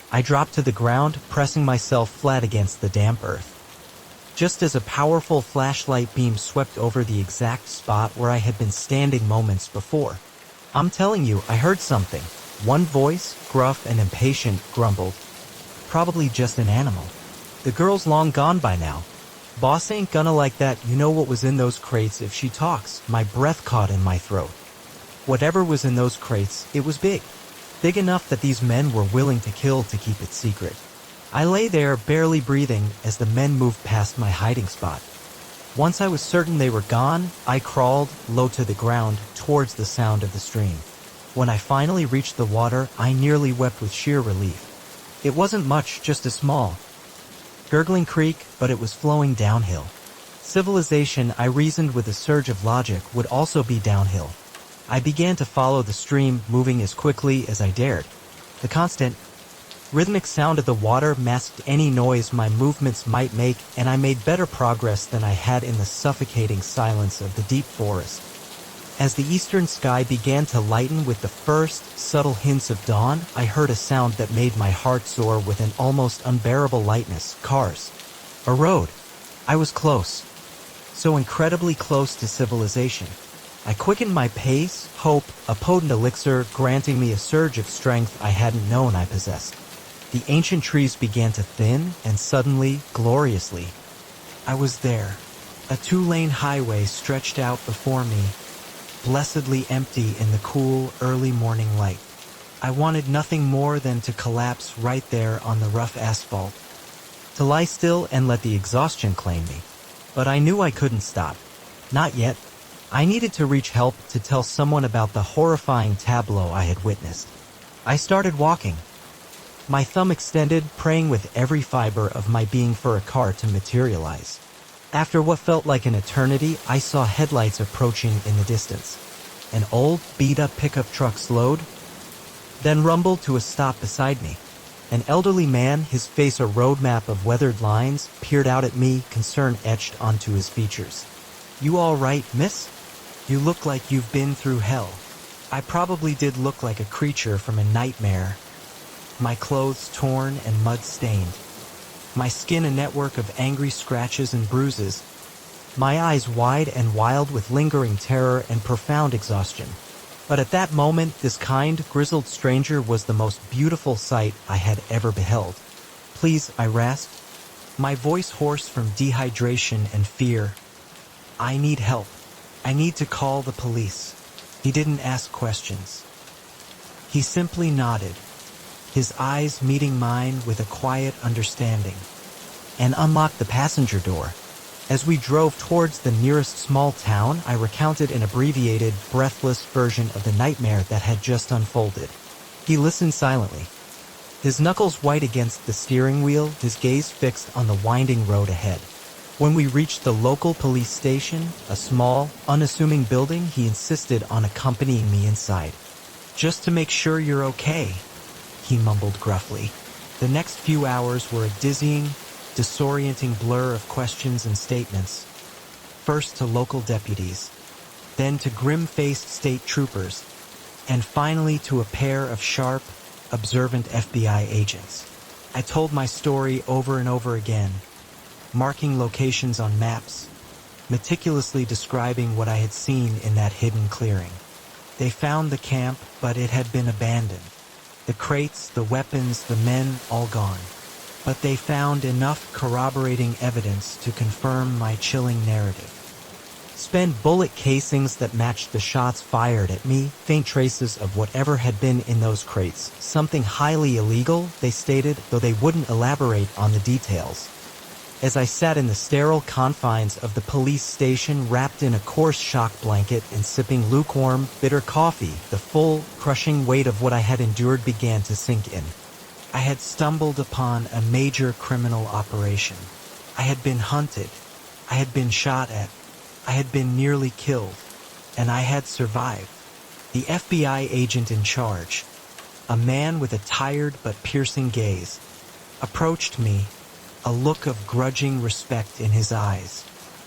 I dropped to the ground, pressing myself flat against the damp earth. Just as a powerful flashlight beam swept over the exact spot where I had been standing moments before. I'm telling you, I heard something. One voice, gruff and impatient, grumbled. Probably just an animal. The girl's long gone by now. Boss ain't gonna like that. You know what was in those crates if she talks. My breath caught in my throat. Whatever was in those crates, it was big. Big enough that these men were willing to kill to keep it secret. I lay there, barely breathing, as the men moved past my hiding spot. Once I was certain they were gone, I crawled, low to the ground, towards the sound of the stream. When I finally reached the water, I nearly wept with sheer relief. It wasn't much, just a small, gurgling creek, but it was flowing downhill. Civilization, I reasoned with a surge of logic, would also be downhill. I began to follow the stream, moving as quickly as I dared. The constant, rhythmic sound of the water masked any noise my movements might make, and I made better progress than I had in the suffocating silence of the deep forest. As the eastern sky began to lighten with the first subtle hints of dawn, I heard a sound that made my heart soar with an almost unbearable lightness. Cars. A road. I was close. So incredibly close to civilization. I quickened my pace, hope, a potent elixir, granting me a surge of strength I hadn't known I possessed. The ancient trees began to thin, and suddenly, gloriously, I was there. A two-lane highway stretched out before me, blessedly empty in the cool, early morning light. I wanted nothing more than to collapse right there on the rough asphalt, to lie still and let the exhaustion claim me. But I knew I couldn't stop. Not yet. I needed to reach help, to tell someone about the horrifying tableau I had witnessed. I started walking, my thumb extended, praying with every fiber of my being for a car to materialize. After what felt like an eternity, I saw headlights approaching in the distance. An old, beat-up pickup truck slowed, then rumbled to a stop beside me. An elderly man, his face a roadmap of weathered lines, peered out at me, concern etched onto his features. "You all right, miss? You look like you've been through hell." I probably did look like a creature from a nightmare, my clothes torn and mud-stained, my skin a network of angry scratches and bruises, my eyes wide and wild with lingering terror and profound exhaustion. But at that moment, this kind, grizzled stranger was the most beautiful sight I had ever beheld. "Please," I rasped, my voice hoarse from dehydration and fear. "I need help. I need to call the police." He didn't ask questions. He simply nodded, his eyes meeting mine with a quiet understanding, and unlocked the passenger door. As we drove towards the nearest small town, I recounted an abbreviated, breathless version of the nightmare that had just unfolded. He listened silently, his knuckles white against the steering wheel, his gaze fixed on the winding road ahead. When we reached the local police station, a small, unassuming building, he insisted on accompanying me inside. "Just to make sure you're okay," he mumbled gruffly. The next few hours were a dizzying, disorienting blur of questions and statements. First to local deputies, then to grim-faced state troopers, and finally to a pair of sharp, observant FBI agents. I told my story over and over again, marking locations on maps, meticulously describing what I had seen in that hidden clearing. They found the camp, but it had been abandoned. The crates, the weapons, the men, all gone. But they found enough corroborating evidence to confirm my chilling narrative. Spent bullet casings that matched the shots fired at me, faint traces of whatever had been in those crates. Something highly illegal, they stated, though they wouldn't elaborate on the details. As I sat in the sterile confines of the police station, wrapped in a coarse shock blanket and sipping lukewarm, bitter coffee, the full, crushing weight of what I had endured began to sink in. I had stumbled upon a major criminal operation. I had been hunted. I had been shot at. I had been nearly killed. And I had survived. The FBI agent in charge, a man with a tired but piercing gaze, approached me, a look of grudging respect in his eyes.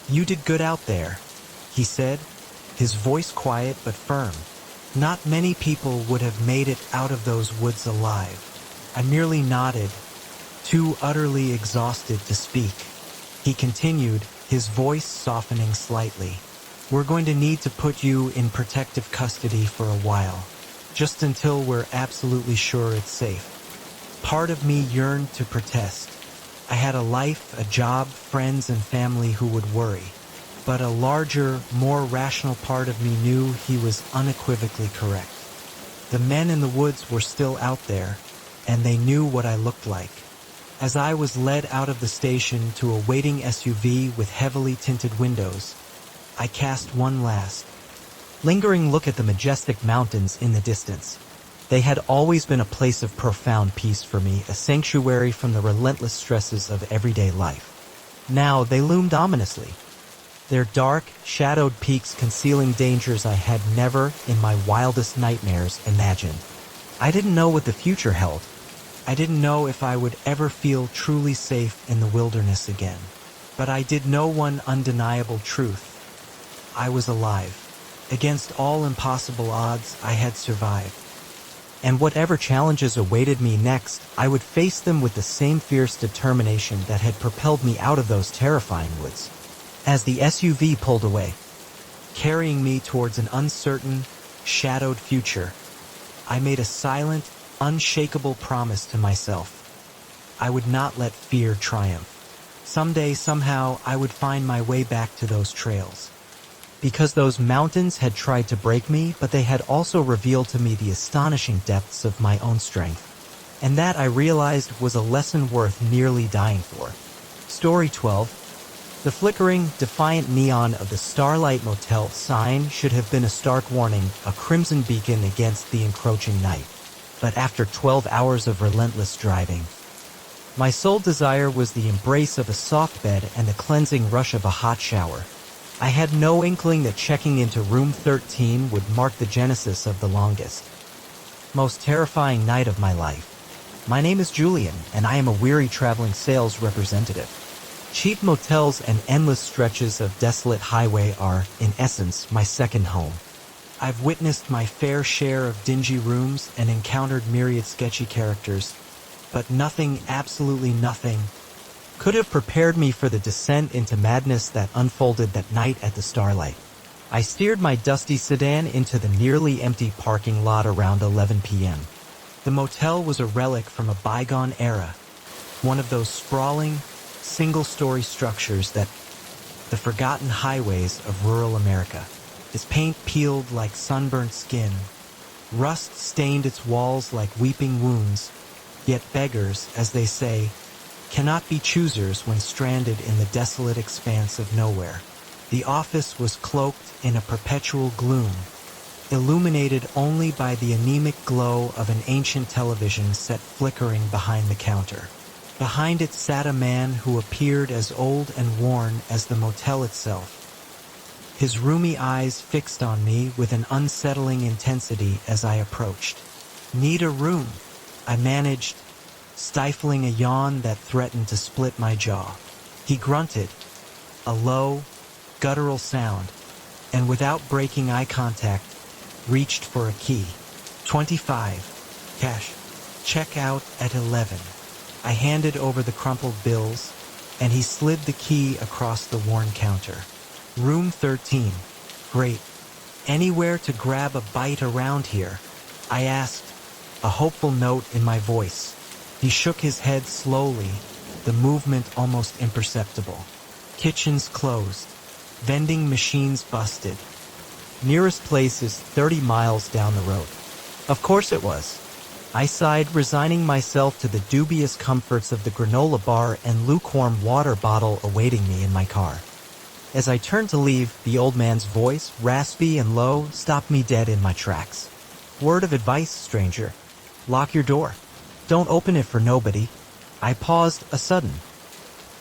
"You did good out there," he said, his voice quiet but firm. "Not many people would have made it out of those woods alive." I merely nodded, too utterly exhausted to speak. He continued, his voice softening slightly. "We're going to need to put you in protective custody for a while, just until we're absolutely sure it's safe." Part of me yearned to protest. I had a life, a job, friends and family who would worry. But a larger, more rational part of me knew he was unequivocally correct. The men in the woods were still out there, and they knew what I looked like. As I was led out of the station to a waiting SUV with heavily tinted windows, I cast one last, lingering look at the majestic mountains in the distance. They had always been a place of profound peace for me, a sanctuary from the relentless stresses of everyday life. Now they loomed ominously, their dark, shadowed peaks concealing dangers I had never, in my wildest nightmares, imagined. I didn't know what the future held. I didn't know if I would ever feel truly safe in the wilderness again. But I did know one undeniable truth. I was alive. Against all impossible odds, I had survived. And whatever challenges awaited me next, I would face them with the same fierce determination that had propelled me out of those terrifying woods. As the SUV pulled away, carrying me towards an uncertain, shadowed future, I made a silent, unshakable promise to myself. I would not let fear triumph. Someday, somehow, I would find my way back to those trails. because those mountains had tried to break me, but they had also revealed to me the astonishing depths of my own strength. And that, I realized, was a lesson worth nearly dying for. Story 12. The flickering, defiant neon of the Starlight Motel sign should have been a stark warning, a crimson beacon against the encroaching night. But after 12 hours of relentless driving, my sole desire was the embrace of a soft bed and the cleansing rush of a hot shower. I had no inkling that checking into room 13 would mark the genesis of the longest, most terrifying night of my life. My name is Julian, and I am a weary traveling sales representative. Cheap motels and endless stretches of desolate highway are, in essence, my second home. I've witnessed my fair share of dingy rooms and encountered myriad sketchy characters, but nothing, absolutely nothing, could have prepared me for the descent into madness that unfolded that night at the Starlight. I steered my dusty sedan into the nearly empty parking lot around 11 p.m. The motel was a relic from a bygone era, one of those sprawling, single-story structures that the forgotten highways of rural America. Its paint peeled like sunburnt skin, rust stained its walls like weeping wounds, yet beggars, as they say, cannot be choosers when stranded in the desolate expanse of nowhere. The office was cloaked in a perpetual gloom, illuminated only by the anemic glow of an ancient television set flickering behind the counter. Behind it sat a man who appeared as old and worn as the motel itself, his roomy eyes fixed on me with an unsettling intensity as I approached. "Need a room," I managed, stifling a yawn that threatened to split my jaw. He grunted, a low, guttural sound, and without breaking eye contact, reached for a key. 25. Cash. Check out at 11. I handed over the crumpled bills, and he slid the key across the worn counter. Room 13. Great. Anywhere to grab a bite around here? I asked, a hopeful note in my voice. He shook his head slowly, the movement almost imperceptible. Kitchens closed. Vending machines busted. Nearest place is 30 miles down the road. Of course it was. I sighed, resigning myself to the dubious comforts of the granola bar and lukewarm water bottle awaiting me in my car. As I turned to leave, the old man's voice, raspy and low, stopped me dead in my tracks. "Word of advice, stranger. Lock your door. Don't open it for nobody." I paused, a sudden,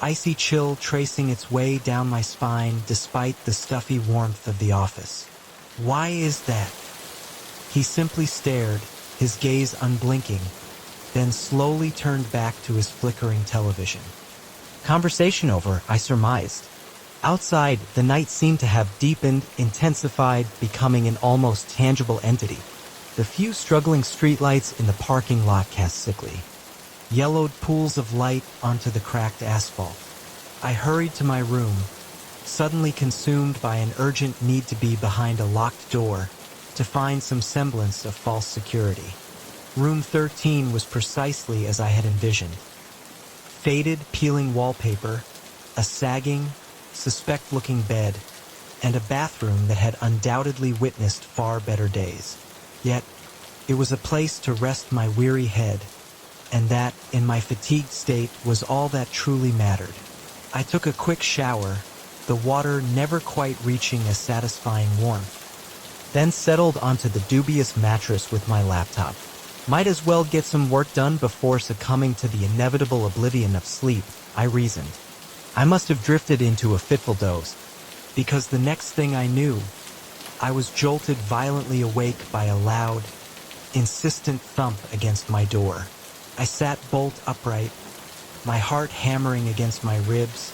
icy chill tracing its way down my spine despite the stuffy warmth of the office. "Why is that?" He simply stared, his gaze unblinking, then slowly turned back to his flickering television. Conversation over, I surmised. Outside, the night seemed to have deepened, intensified, becoming an almost tangible entity. The few struggling streetlights in the parking lot cast sickly, yellowed pools of light onto the cracked asphalt. I hurried to my room, suddenly consumed by an urgent need to be behind a locked door, to find some semblance of false security. Room 13 was precisely as I had envisioned. Faded, peeling wallpaper, a sagging, suspect-looking bed, and a bathroom that had undoubtedly witnessed far better days. Yet, it was a place to rest my weary head, and that, in my fatigued state, was all that truly mattered. I took a quick shower, the water never quite reaching a satisfying warmth, then settled onto the dubious mattress with my laptop. Might as well get some work done before succumbing to the inevitable oblivion of sleep, I reasoned. I must have drifted into a fitful doze, because the next thing I knew, I was jolted violently awake by a loud, insistent thump against my door. I sat bolt upright, my heart hammering against my ribs,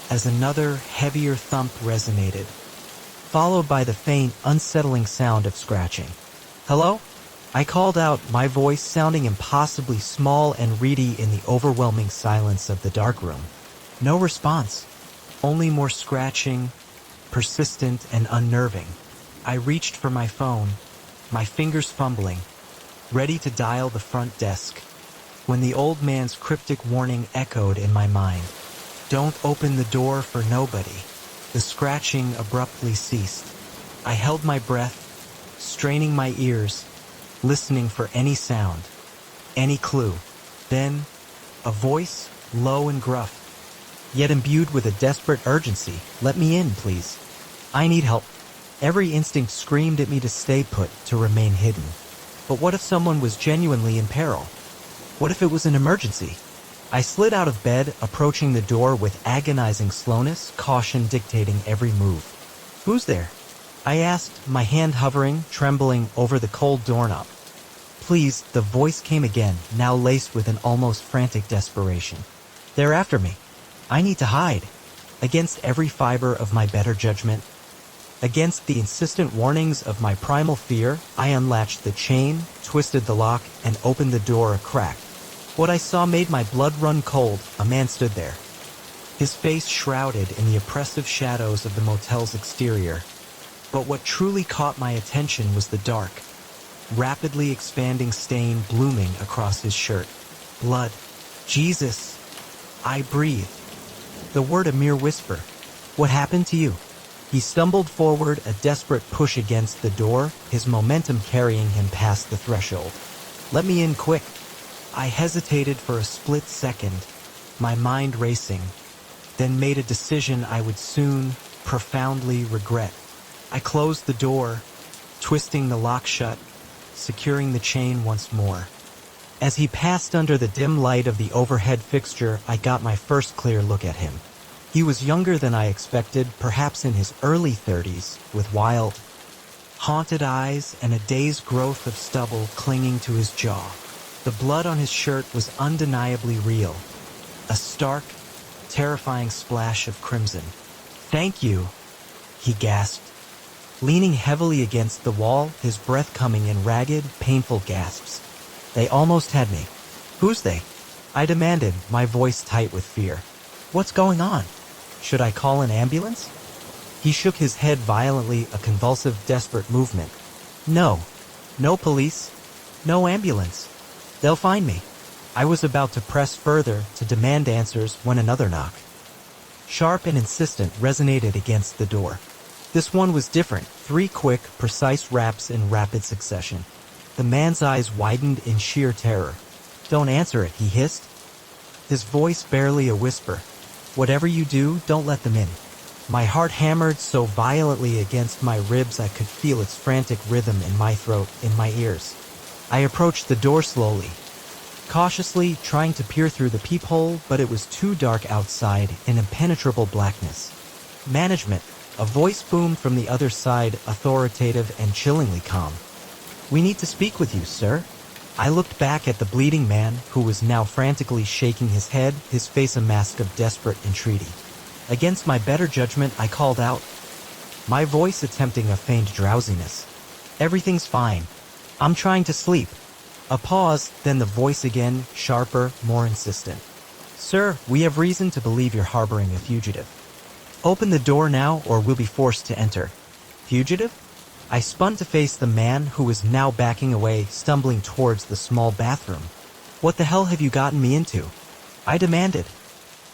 as another, heavier thump resonated, followed by the faint, unsettling sound of scratching. "Hello?" I called out, my voice sounding impossibly small and reedy in the overwhelming silence of the dark room. No response, only more scratching, persistent and unnerving. I reached for my phone, my fingers fumbling, ready to dial the front desk, when the old man's cryptic warning echoed in my mind. "Don't open the door for nobody." The scratching abruptly ceased. I held my breath, straining my ears, listening for any sound, any clue. Then, a voice, low and gruff, yet imbued with a desperate urgency. "Let me in, please. I need help." Every instinct screamed at me to stay put, to remain hidden. But what if someone was genuinely in peril? What if it was an emergency? I slid out of bed, approaching the door with agonizing slowness, caution dictating every move. "Who's there?" I asked, my hand hovering, trembling over the cold doorknob. "Please," the voice came again, now laced with an almost frantic desperation. "They're after me. I need to hide." Against every fiber of my better judgment, against the insistent warnings of my primal fear, I unlatched the chain, twisted the lock, and opened the door a crack. What I saw made my blood run cold. A man stood there, his face shrouded in the oppressive shadows of the motel's exterior. But what truly caught my attention was the dark, rapidly expanding stain blooming across his shirt. Blood. "Jesus." I breathed, the word a mere whisper. "What happened to you?" He stumbled forward, a desperate push against the door, his momentum carrying him past the threshold. "Let me in quick." I hesitated for a split second, my mind racing, then made a decision I would soon profoundly regret. I closed the door, twisting the lock shut, securing the chain once more. As he passed under the dim light of the overhead fixture, I got my first clear look at him. He was younger than I expected, perhaps in his early 30s, with wild, haunted eyes and a day's growth of stubble clinging to his jaw. The blood on his shirt was undeniably real, a stark, terrifying splash of crimson. "Thank you," he gasped, leaning heavily against the wall, his breath coming in ragged, painful gasps. "They almost had me." "Who's they?" I demanded, my voice tight with fear. "What's going on? Should I call an ambulance?" He shook his head violently, a convulsive, desperate movement. "No. No police. No ambulance. They'll find me." I was about to press further, to demand answers, when another knock, sharp and insistent, resonated against the door. This one was different, 3 quick, precise raps in rapid succession. The man's eyes widened in sheer terror. "Don't answer it," he hissed, his voice barely a whisper. "Whatever you do, don't let them in." My heart hammered so violently against my ribs I could feel its frantic rhythm in my throat, in my ears. I approached the door slowly, cautiously, trying to peer through the peephole, but it was too dark outside, in impenetrable blackness. "Management," a voice boomed from the other side, authoritative and chillingly calm. "We need to speak with you, sir." I looked back at the bleeding man, who was now frantically shaking his head, his face a mask of desperate entreaty. Against my better judgment, I called out, my voice attempting a feigned drowsiness. "Everything's fine. I'm trying to sleep." A pause, then the voice again, sharper, more insistent. "Sir, we have reason to believe you're harboring a fugitive. Open the door now, or we'll be forced to enter." "Fugitive?" I spun to face the man, who was now backing away, stumbling towards the small bathroom. "What the hell have you gotten me into?" I demanded,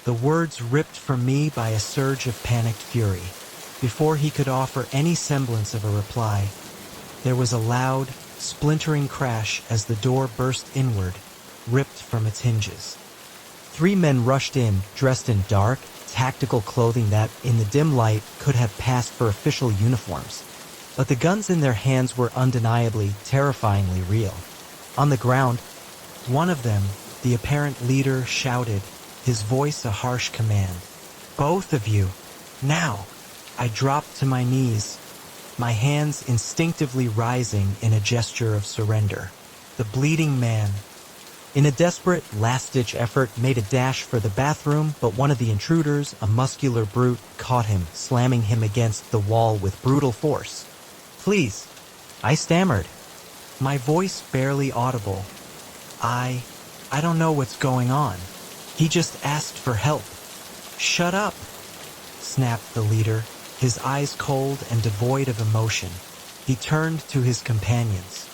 the words ripped from me by a surge of panicked fury. Before he could offer any semblance of a reply, there was a loud, splintering crash as the door burst inward, ripped from its hinges. 3 men rushed in, dressed in dark, tactical clothing that, in the dim light, could have passed for official uniforms. But the guns in their hands were undeniably, terrifyingly real. On the ground, one of them, the apparent leader, shouted, his voice a harsh command. "Both of you, now!" I dropped to my knees, my hands instinctively rising in a gesture of surrender. The bleeding man, in a desperate, last-ditch effort, made a dash for the bathroom, but one of the intruders, a muscular brute, caught him, slamming him against the wall with brutal force. "Please," I stammered, my voice barely audible. I don't know what's going on. He just asked for help." "Shut up," snapped the leader, his eyes cold and devoid of emotion. He turned to his companions.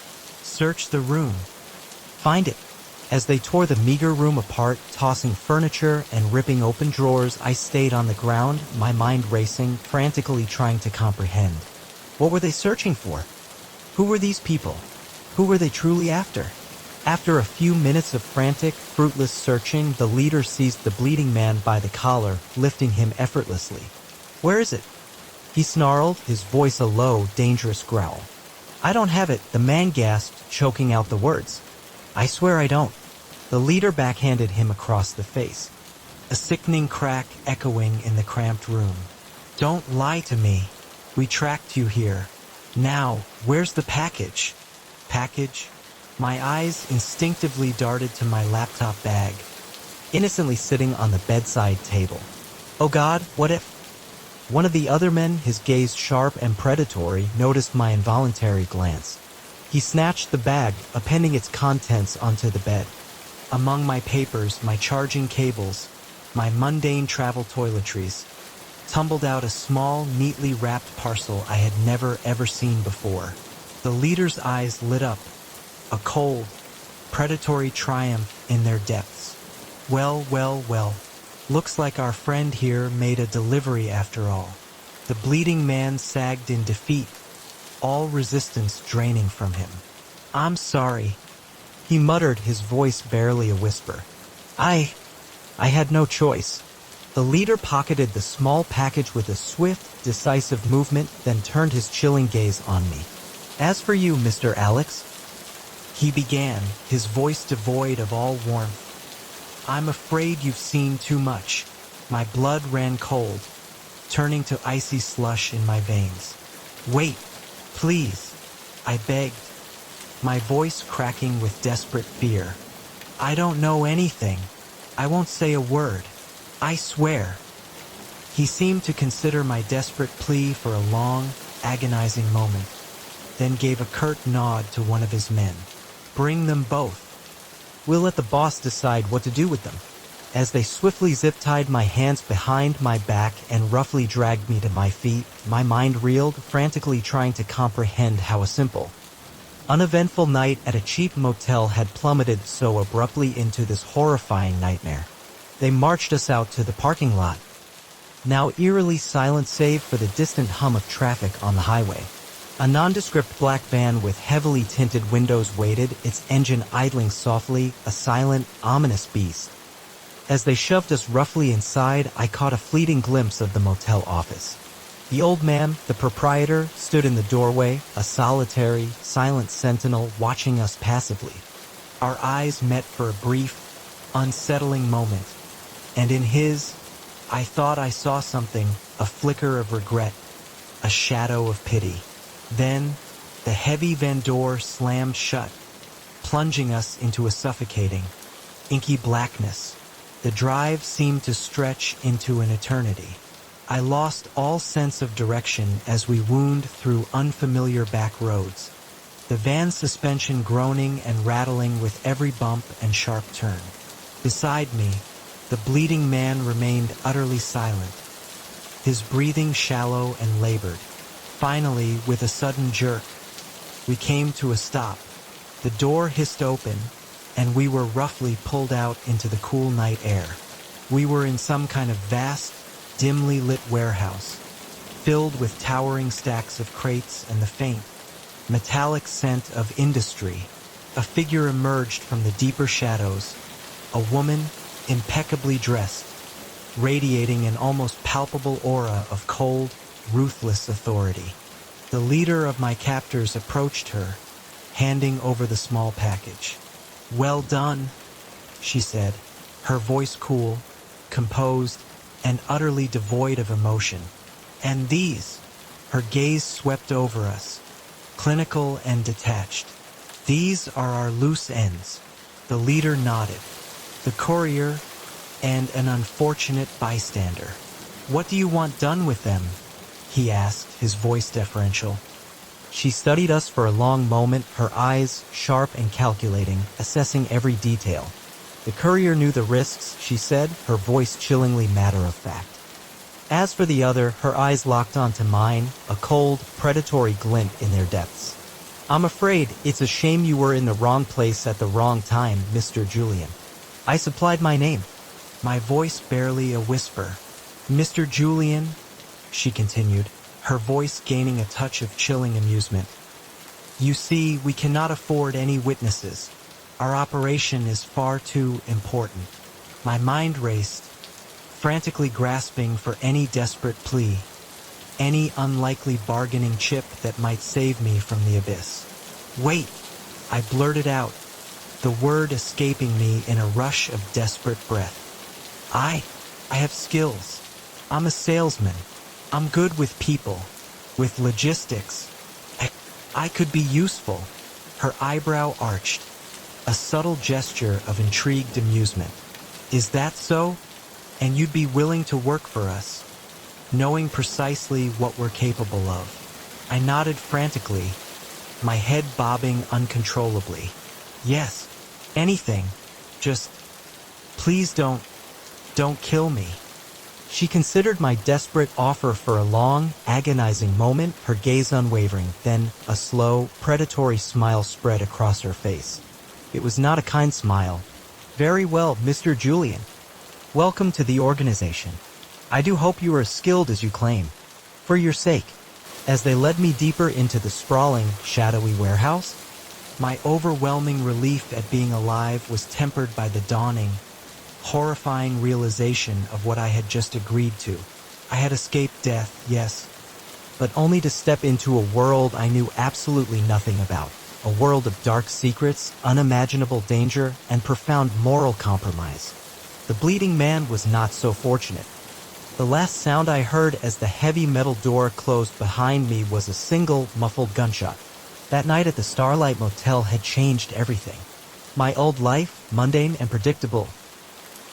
"Search the room. Find it. As they tore the meager room apart, tossing furniture and ripping open drawers, I stayed on the ground, my mind racing, frantically trying to comprehend. What were they searching for? Who were these people? Who were they truly after? After a few minutes of frantic, fruitless searching, the leader seized the bleeding man by the collar, lifting him effortlessly. "Where is it?" he snarled, his voice a low, dangerous growl. "I don't have it," the man gasped, choking out the words. "I swear I don't." The leader backhanded him across the face, a sickening crack echoing in the cramped room. "Don't lie to me. We tracked you here. Now, where's the package?" Package? My eyes instinctively darted to my laptop bag, innocently sitting on the bedside table. Oh God, what if? One of the other men, his gaze sharp and predatory, noticed my involuntary glance. He snatched the bag, appending its contents onto the bed. Among my papers, my charging cables, my mundane travel toiletries, tumbled out a small, neatly wrapped parcel I had never ever seen before. The leader's eyes lit up, a cold, predatory triumph in their depths. Well, well, well. Looks like our friend here made a delivery after all. The bleeding man sagged in defeat, all resistance draining from him. "I'm sorry," he muttered, his voice barely a whisper. I had no choice." The leader pocketed the small package with a swift, decisive movement, then turned his chilling gaze on me. "As for you, Mr. Alex," he began, his voice devoid of all warmth, "I'm afraid you've seen too much." My blood ran cold, turning to icy slush in my veins. "Wait, please," I begged, my voice cracking with desperate fear. "I don't know anything. I won't say a word. I swear." He seemed to consider my desperate plea for a long, agonizing moment, then gave a curt nod to one of his men. "Bring them both. We'll let the boss decide what to do with them." As they swiftly zip-tied my hands behind my back and roughly dragged me to my feet, my mind reeled, frantically trying to comprehend how a simple, uneventful night at a cheap motel had plummeted so abruptly into this horrifying nightmare. They marched us out to the parking lot, now eerily silent save for the distant hum of traffic on the highway. A nondescript black van with heavily tinted windows waited, its engine idling softly, a silent, ominous beast. As they shoved us roughly inside, I caught a fleeting glimpse of the motel office. The old man, the proprietor, stood in the doorway, a solitary, silent sentinel watching us passively. Our eyes met for a brief, unsettling moment, and in his, I thought I saw something, a flicker of regret, a shadow of pity. Then, the heavy van door slammed shut, plunging us into a suffocating, inky blackness. The drive seemed to stretch into an eternity. I lost all sense of direction as we wound through unfamiliar back roads, the van's suspension groaning and rattling with every bump and sharp turn. Beside me, the bleeding man remained utterly silent, his breathing shallow and labored. Finally, with a sudden jerk, we came to a stop. The door hissed open, and we were roughly pulled out into the cool night air. We were in some kind of vast, dimly lit warehouse, filled with towering stacks of crates and the faint, metallic scent of industry. A figure emerged from the deeper shadows, a woman, impeccably dressed, radiating an almost palpable aura of cold, ruthless authority. The leader of my captors approached her, handing over the small package. "Well done," she said, her voice cool, composed, and utterly devoid of emotion. "And these," her gaze swept over us, clinical and detached. "These are our loose ends." The leader nodded. "The courier and an unfortunate bystander." "What do you want done with them?" he asked, his voice deferential. She studied us for a long moment, her eyes sharp and calculating, assessing every detail. "The courier knew the risks," she said, her voice chillingly matter-of-fact. As for the other, her eyes locked onto mine, a cold, predatory glint in their depths. I'm afraid it's a shame you were in the wrong place at the wrong time, Mr. Julian. I supplied my name, my voice barely a whisper. Mr. Julian, she continued, her voice gaining a touch of chilling amusement. You see, we cannot afford any witnesses. Our operation is far too important. My mind raced, frantically grasping for any desperate plea, any unlikely bargaining chip that might save me from the abyss. Wait, I blurted out, the word escaping me in a rush of desperate breath. I have skills. I'm a salesman. I'm good with people, with logistics. I could be useful. Her eyebrow arched, a subtle gesture of intrigued amusement. Is that so? And you'd be willing to work for us, knowing precisely what we're capable of? I nodded frantically, my head bobbing uncontrollably. Yes, anything. Just, please don't kill me. She considered my desperate offer for a long, agonizing moment, her gaze unwavering, then a slow, predatory smile spread across her face. It was not a kind smile. Very well, Mr. Julian. Welcome to the organization. I do hope you are as skilled as you claim. For your sake. As they led me deeper into the sprawling, shadowy warehouse, my overwhelming relief at being alive was tempered by the dawning, horrifying realization of what I had just agreed to. I had escaped death, yes, but only to step into a world I knew absolutely nothing about. A world of dark secrets, unimaginable danger, and profound moral compromise. The bleeding man was not so fortunate. The last sound I heard as the heavy metal door closed behind me was a single, muffled gunshot. That night at the Starlight Motel had changed everything. My old life, mundane and predictable,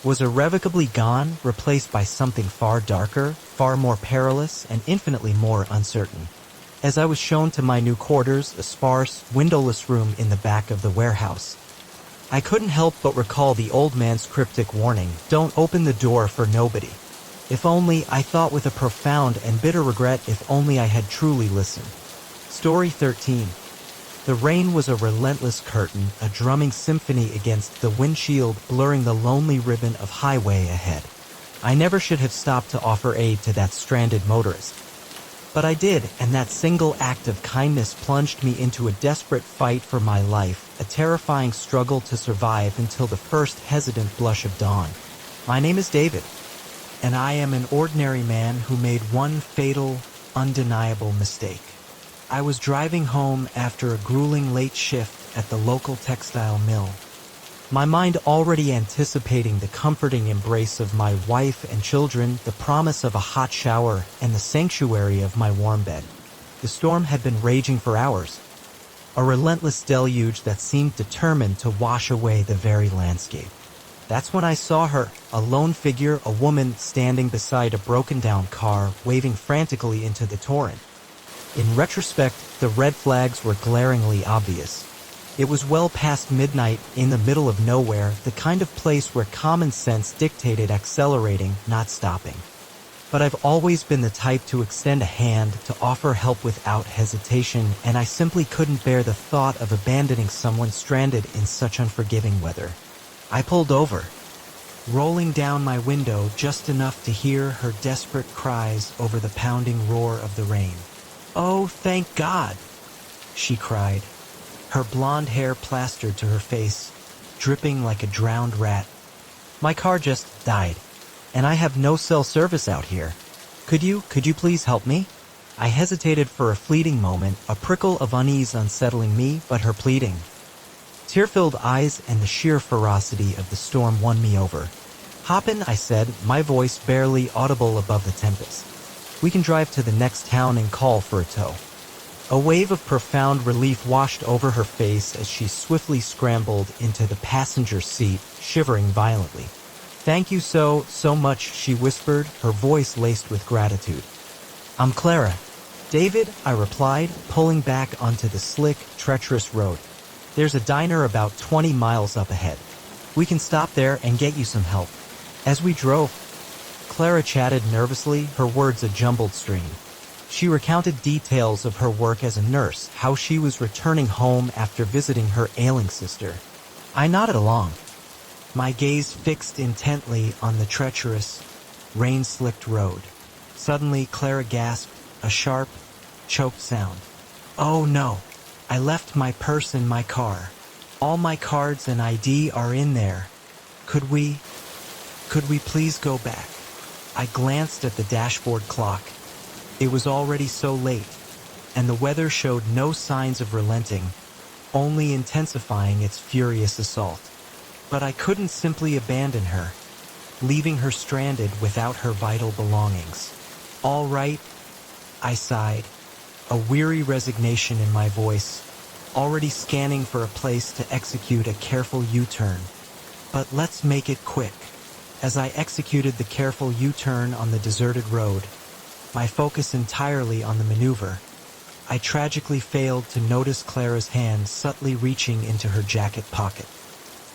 was irrevocably gone, replaced by something far darker, far more perilous, and infinitely more uncertain. As I was shown to my new quarters, a sparse, windowless room in the back of the warehouse, I couldn't help but recall the old man's cryptic warning, "Don't open the door for nobody." If only, I thought with a profound and bitter regret, if only I had truly listened. Story 13. The rain was a relentless curtain, a drumming symphony against the windshield, blurring the lonely ribbon of highway ahead. I never should have stopped to offer aid to that stranded motorist. But I did, and that single act of kindness plunged me into a desperate fight for my life, a terrifying struggle to survive until the first hesitant blush of dawn. My name is David, and I am an ordinary man who made one fatal, undeniable mistake. I was driving home after a grueling late shift at the local textile mill, my mind already anticipating the comforting embrace of my wife and children, the promise of a hot shower, and the sanctuary of my warm bed. The storm had been raging for hours, a relentless deluge that seemed determined to wash away the very landscape. That's when I saw her, a lone figure, a woman standing beside a broken-down car, waving frantically into the torrent. In retrospect, the red flags were glaringly obvious. It was well past midnight, in the middle of nowhere, the kind of place where common sense dictated accelerating, not stopping. But I've always been the type to extend a hand, to offer help without hesitation, and I simply couldn't bear the thought of abandoning someone stranded in such unforgiving weather. I pulled over, rolling down my window just enough to hear her desperate cries over the pounding roar of the rain. "Oh, thank God!" she cried, her blonde hair plastered to her face, dripping like a drowned rat. "My car just died, and I have no cell service out here. Could you please help me?" I hesitated for a fleeting moment, a prickle of unease unsettling me, but her pleading, tear-filled eyes, and the sheer ferocity of the storm won me over. "Hop in," I said, my voice barely audible above the tempest. "We can drive to the next town and call for a tow." A wave of profound relief washed over her face as she swiftly scrambled into the passenger seat, shivering violently. "Thank you so much," she whispered, her voice laced with gratitude. "I'm Clara." "David," I replied, pulling back onto the slick, treacherous road. "There's a diner about 20 miles up ahead. We can stop there and get you some help." As we drove, Clara chatted nervously, her words a jumbled stream. She recounted details of her work as a nurse, how she was returning home after visiting her ailing sister. I nodded along, my gaze fixed intently on the treacherous, rain-slicked road. Suddenly, Clara gasped, a sharp, choked sound. "Oh no! I left my purse in my car. All my cards and ID are in there. Could we please go back?" I glanced at the dashboard clock. It was already so late, and the weather showed no signs of relenting, only intensifying its furious assault. But I couldn't simply abandon her, leaving her stranded without her vital belongings. "All right," I sighed, a weary resignation in my voice, already scanning for a place to execute a careful U-turn. "But let's make it quick." As I executed the careful U-turn on the deserted road, my focus entirely on the maneuver, I tragically failed to notice Clara's hand subtly reaching into her jacket pocket.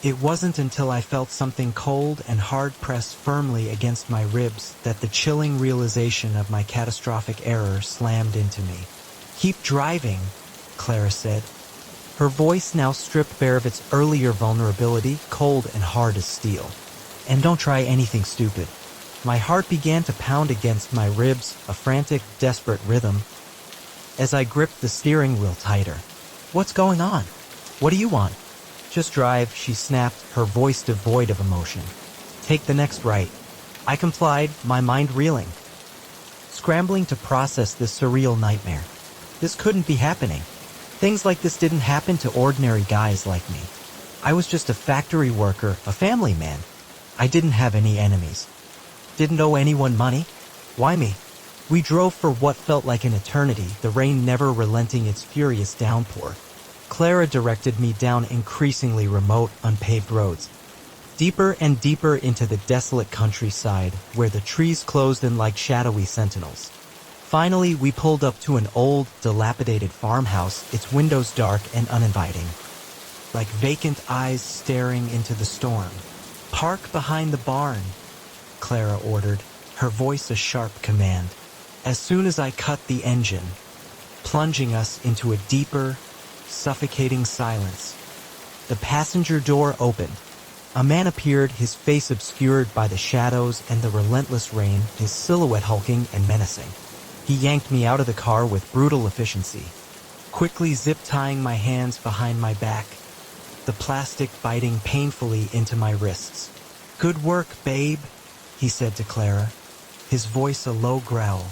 It wasn't until I felt something cold and hard pressed firmly against my ribs that the chilling realization of my catastrophic error slammed into me. "Keep driving," Clara said, her voice now stripped bare of its earlier vulnerability, cold and hard as steel. "And don't try anything stupid." My heart began to pound against my ribs, a frantic, desperate rhythm, as I gripped the steering wheel tighter. "What's going on? What do you want?" "Just drive," she snapped, her voice devoid of emotion. "Take the next right." I complied, my mind reeling, scrambling to process this surreal nightmare. This couldn't be happening. Things like this didn't happen to ordinary guys like me. I was just a factory worker, a family man. I didn't have any enemies. Didn't owe anyone money. Why me? We drove for what felt like an eternity, the rain never relenting its furious downpour. Clara directed me down increasingly remote, unpaved roads, deeper and deeper into the desolate countryside, where the trees closed in like shadowy sentinels. Finally, we pulled up to an old, dilapidated farmhouse, its windows dark and uninviting, like vacant eyes staring into the storm. "Park behind the barn," Clara ordered, her voice a sharp command. As soon as I cut the engine, plunging us into a deeper, suffocating silence, the passenger door opened. A man appeared, his face obscured by the shadows and the relentless rain, his silhouette hulking and menacing. He yanked me out of the car with brutal efficiency, quickly zip-tying my hands behind my back, the plastic biting painfully into my wrists. "Good work, babe," he said to Clara, his voice a low growl.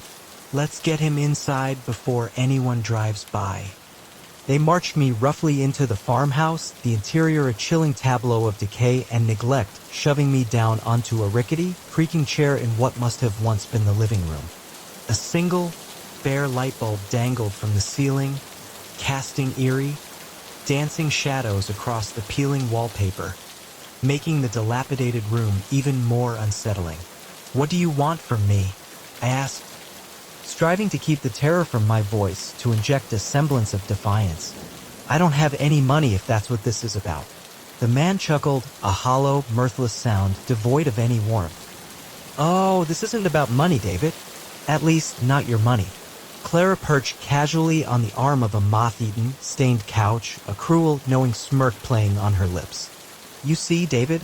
"Let's get him inside before anyone drives by." They marched me roughly into the farmhouse, the interior a chilling tableau of decay and neglect, shoving me down onto a rickety, creaking chair in what must have once been the living room. A single, bare light bulb dangled from the ceiling, casting eerie, dancing shadows across the peeling wallpaper, making the dilapidated room even more unsettling. "What do you want from me?" I asked, striving to keep the terror from my voice, to inject a semblance of defiance. "I don't have any money if that's what this is about." The man chuckled, a hollow, mirthless sound devoid of any warmth. "Oh, this isn't about money, David. At least, not your money." Clara perched casually on the arm of a moth-eaten, stained couch, a cruel, knowing smirk playing on her lips. "You see, David,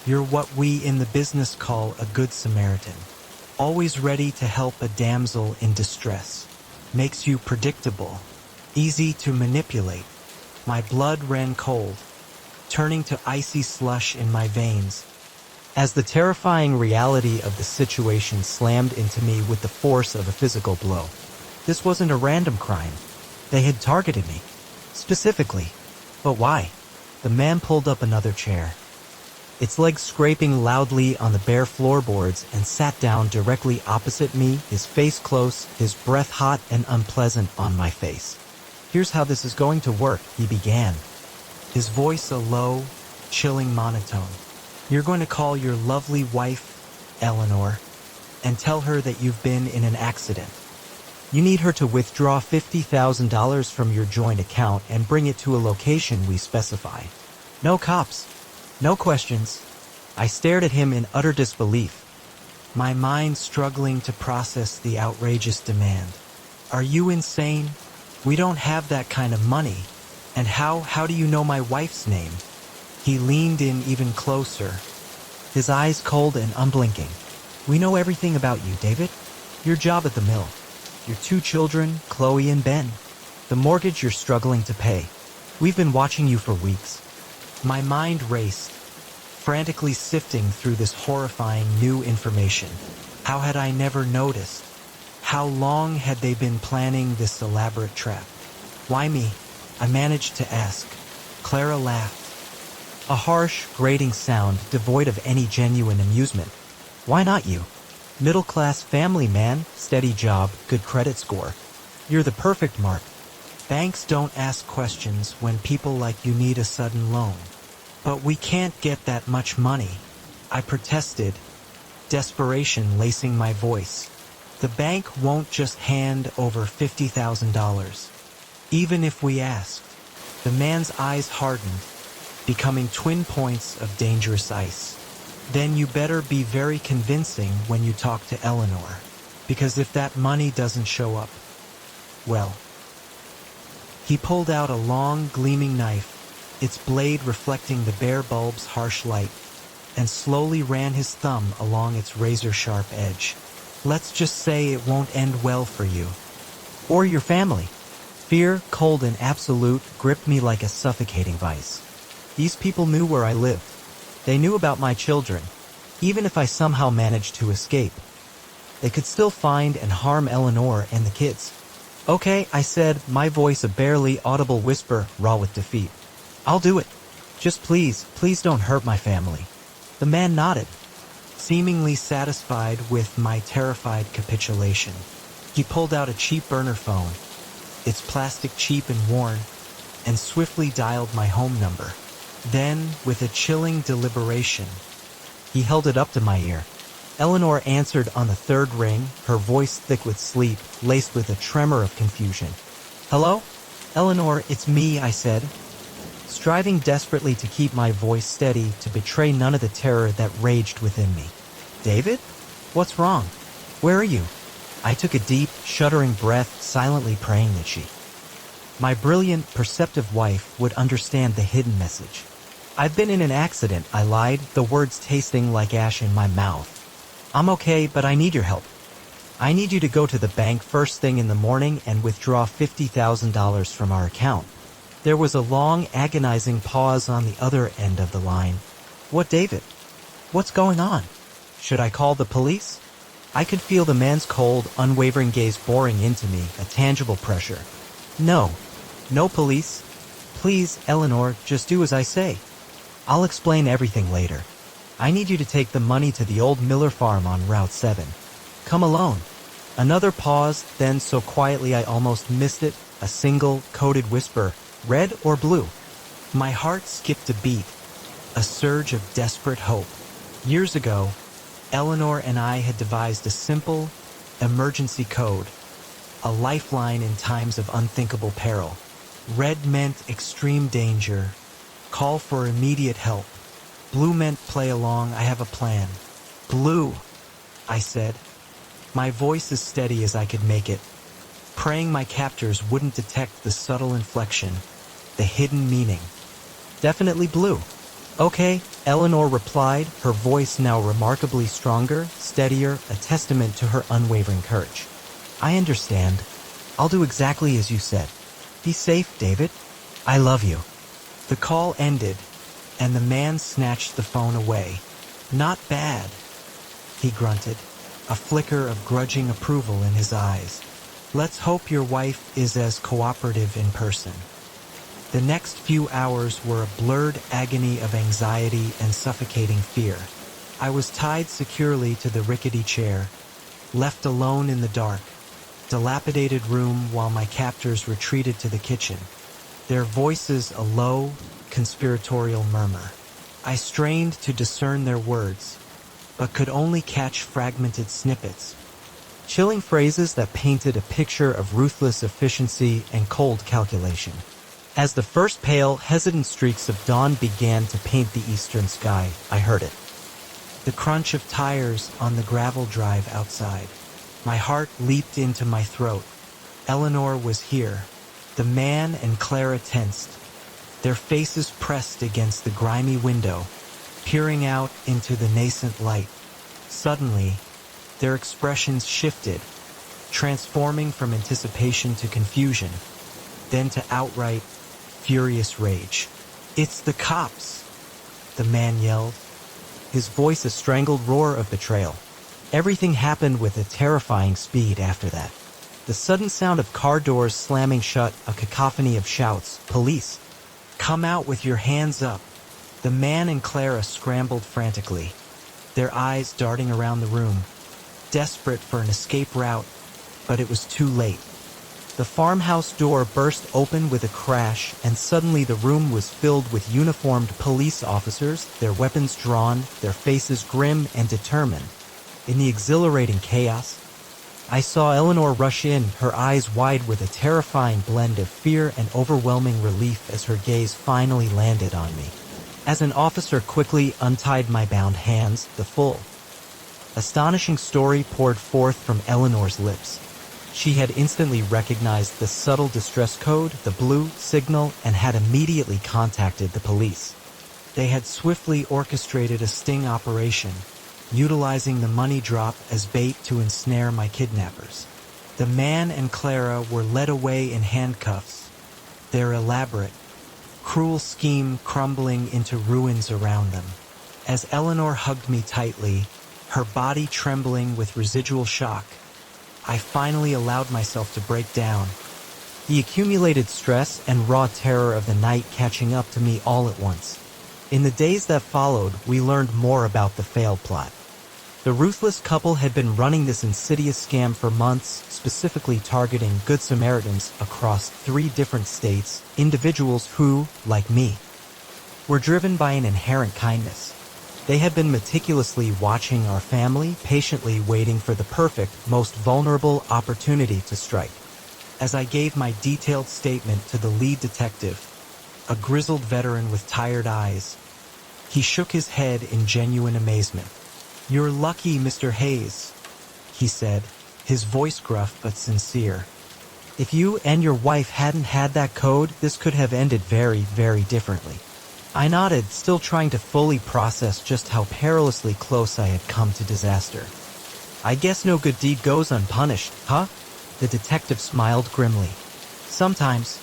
you're what we in the business call a good Samaritan. Always ready to help a damsel in distress. Makes you predictable, easy to manipulate." My blood ran cold, turning to icy slush in my veins, as the terrifying reality of the situation slammed into me with the force of a physical blow. This wasn't a random crime. They had targeted me, specifically. But why? The man pulled up another chair, its legs scraping loudly on the bare floorboards, and sat down directly opposite me, his face close, his breath hot and unpleasant on my face. "Here's how this is going to work," he began, his voice a low, chilling monotone. "You're going to call your lovely wife, Eleanor, and tell her that you've been in an accident. You need her to withdraw $50,000 from your joint account and bring it to a location we specify. No cops. No questions." I stared at him in utter disbelief, my mind struggling to process the outrageous demand. Are you insane? We don't have that kind of money. And how do you know my wife's name? He leaned in even closer, his eyes cold and unblinking. We know everything about you, David. Your job at the mill. Your 2 children, Chloe and Ben. The mortgage you're struggling to pay. We've been watching you for weeks. My mind raced, frantically sifting through this horrifying new information. How had I never noticed? How long had they been planning this elaborate trap? Why me? I managed to ask. Clara laughed. A harsh, grating sound devoid of any genuine amusement. Why not you? Middle-class family, man, steady job, good credit score. You're the perfect mark. Banks don't ask questions when people like you need a sudden loan. But we can't get that much money, I protested, desperation lacing my voice. The bank won't just hand over $50,000. Even if we asked. The man's eyes hardened, becoming twin points of dangerous ice. Then you better be very convincing when you talk to Eleanor, because if that money doesn't show up, well. He pulled out a long, gleaming knife, its blade reflecting the bare bulb's harsh light, and slowly ran his thumb along its razor-sharp edge. Let's just say it won't end well for you. Or your family. Fear, cold and absolute, gripped me like a suffocating vice. These people knew where I lived. They knew about my children. Even if I somehow managed to escape, they could still find and harm Eleanor and the kids. Okay, I said, my voice a barely audible whisper, raw with defeat. I'll do it. Just please don't hurt my family. The man nodded, seemingly satisfied with my terrified capitulation. He pulled out a cheap burner phone, its plastic cheap and worn, and swiftly dialed my home number. Then, with a chilling deliberation, he held it up to my ear. Eleanor answered on the 3rd ring, her voice thick with sleep, laced with a tremor of confusion. Hello? Eleanor, it's me, I said, striving desperately to keep my voice steady to betray none of the terror that raged within me. David? What's wrong? Where are you? I took a deep, shuddering breath, silently praying that she, my brilliant, perceptive wife, would understand the hidden message. I've been in an accident, I lied, the words tasting like ash in my mouth. I'm okay, but I need your help. I need you to go to the bank first thing in the morning and withdraw $50,000 from our account. There was a long, agonizing pause on the other end of the line. What, David? What's going on? Should I call the police? I could feel the man's cold, unwavering gaze boring into me, a tangible pressure. No police. Please, Eleanor, just do as I say. I'll explain everything later. I need you to take the money to the old Miller farm on Route 7. Come alone. Another pause, then so quietly I almost missed it, a single, coded whisper, red or blue. My heart skipped a beat, a surge of desperate hope. Years ago, Eleanor and I had devised a simple, emergency code, a lifeline in times of unthinkable peril. Red meant extreme danger, call for immediate help. Blue meant play along, I have a plan. Blue, I said, my voice as steady as I could make it, praying my captors wouldn't detect the subtle inflection, the hidden meaning. Definitely blue. Okay, Eleanor replied, her voice now remarkably stronger, steadier, a testament to her unwavering courage. I understand. I'll do exactly as you said. Be safe, David. I love you. The call ended, and the man snatched the phone away. Not bad, he grunted, a flicker of grudging approval in his eyes. Let's hope your wife is as cooperative in person. The next few hours were a blurred agony of anxiety and suffocating fear. I was tied securely to the rickety chair, left alone in the dark, dilapidated room while my captors retreated to the kitchen, their voices a low, conspiratorial murmur. I strained to discern their words, but could only catch fragmented snippets, chilling phrases that painted a picture of ruthless efficiency and cold calculation. As the first pale, hesitant streaks of dawn began to paint the eastern sky, I heard it. The crunch of tires on the gravel drive outside. My heart leaped into my throat. Eleanor was here. The man and Clara tensed, their faces pressed against the grimy window, peering out into the nascent light. Suddenly, their expressions shifted, transforming from anticipation to confusion, then to outright, furious rage. "It's the cops!" the man yelled, his voice a strangled roar of betrayal. Everything happened with a terrifying speed after that. The sudden sound of car doors slamming shut, a cacophony of shouts, "Police! Come out with your hands up!" The man and Clara scrambled frantically, their eyes darting around the room, desperate for an escape route, but it was too late. The farmhouse door burst open with a crash, and suddenly the room was filled with uniformed police officers, their weapons drawn, their faces grim and determined. In the exhilarating chaos, I saw Eleanor rush in, her eyes wide with a terrifying blend of fear and overwhelming relief as her gaze finally landed on me. As an officer quickly untied my bound hands, the full, astonishing story poured forth from Eleanor's lips. She had instantly recognized the subtle distress code, the blue signal, and had immediately contacted the police. They had swiftly orchestrated a sting operation, utilizing the money drop as bait to ensnare my kidnappers. The man and Clara were led away in handcuffs, their elaborate, cruel scheme crumbling into ruins around them. As Eleanor hugged me tightly, her body trembling with residual shock, I finally allowed myself to break down, the accumulated stress and raw terror of the night catching up to me all at once. In the days that followed, we learned more about the failed plot. The ruthless couple had been running this insidious scam for months, specifically targeting Good Samaritans across 3 different states, individuals who, like me, were driven by an inherent kindness. They had been meticulously watching our family, patiently waiting for the perfect, most vulnerable opportunity to strike. As I gave my detailed statement to the lead detective, a grizzled veteran with tired eyes, he shook his head in genuine amazement. "You're lucky, Mr. Hayes," he said, his voice gruff but sincere. "If you and your wife hadn't had that code, this could have ended very, very differently." I nodded, still trying to fully process just how perilously close I had come to disaster. "I guess no good deed goes unpunished, huh?" The detective smiled grimly. "Sometimes,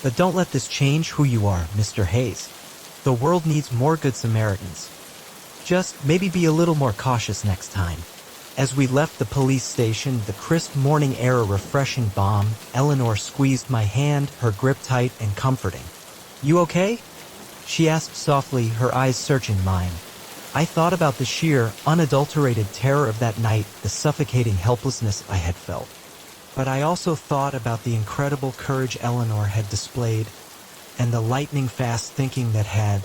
but don't let this change who you are, Mr. Hayes. The world needs more Good Samaritans. Just maybe be a little more cautious next time." As we left the police station, the crisp morning air a refreshing balm, Eleanor squeezed my hand, her grip tight and comforting. "You okay?" she asked softly, her eyes searching mine. I thought about the sheer, unadulterated terror of that night, the suffocating helplessness I had felt. But I also thought about the incredible courage Eleanor had displayed, and the lightning-fast thinking that had,